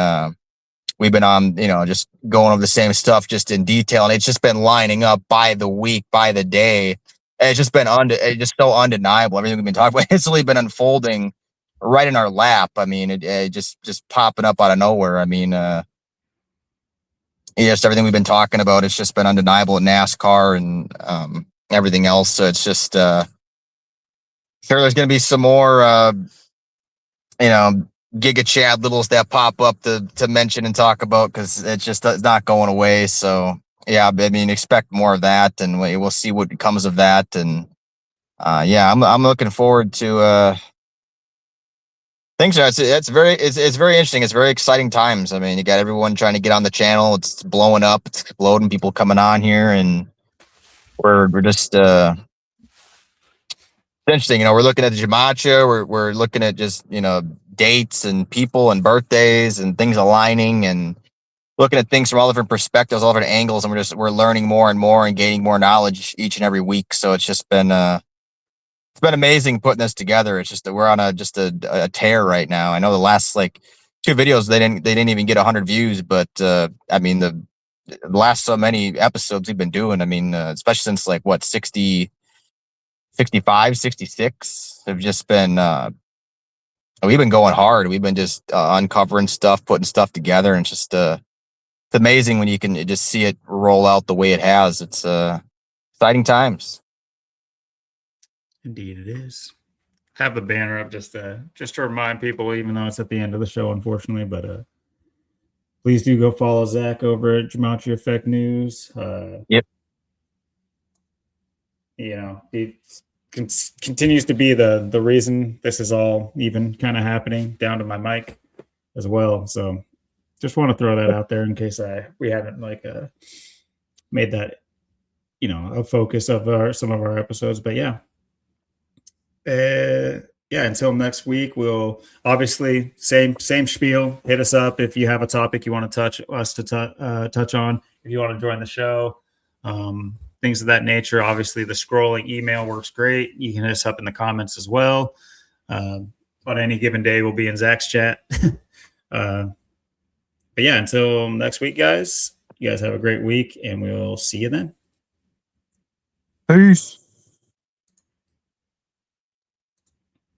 we've been on, just going over the same stuff just in detail, and it's just been lining up by the week, by the day. And it's just been it's just so undeniable. Everything we've been talking about, it's really been unfolding right in our lap. I mean, it just popping up out of nowhere. I mean, just everything we've been talking about, it's just been undeniable in NASCAR and everything else. So it's just sure there's going to be some more, Giga Chad littles that pop up to mention and talk about, because it's not going away. So yeah, I mean, expect more of that, and we'll see what becomes of that. And yeah, I'm looking forward to things. It's very interesting. It's very exciting times. I mean, you got everyone trying to get on the channel. It's blowing up. It's exploding. People coming on here, and we're just interesting. We're looking at the Gematria. We're looking at just dates and people and birthdays and things aligning, and looking at things from all different perspectives, all different angles, and we're learning more and more and gaining more knowledge each and every week. So it's just been it's been amazing putting this together. It's just that we're on a tear right now. I know the last 2 videos they didn't even get 100 views, but I mean the last so many episodes we've been doing, I mean, especially since 60, 65, 66 have just been we've been going hard. We've been just uncovering stuff, putting stuff together, and just it's amazing when you can just see it roll out the way it has. It's exciting times. Indeed, it is. Have the banner up just to remind people, even though it's at the end of the show, unfortunately. But please do go follow Zach over at Gematria Effect News. Yep. It continues to be the reason this is all even kind of happening, down to my mic as well. So just want to throw that out there in case we haven't made that a focus of some of our episodes. But yeah. Yeah, until next week, we'll obviously same spiel. Hit us up if you have a topic you want to touch on. If you want to join the show, things of that nature. Obviously, the scrolling email works great. You can hit us up in the comments as well. On any given day, we'll be in Zach's chat. But yeah, until next week, guys. You guys have a great week, and we'll see you then. Peace.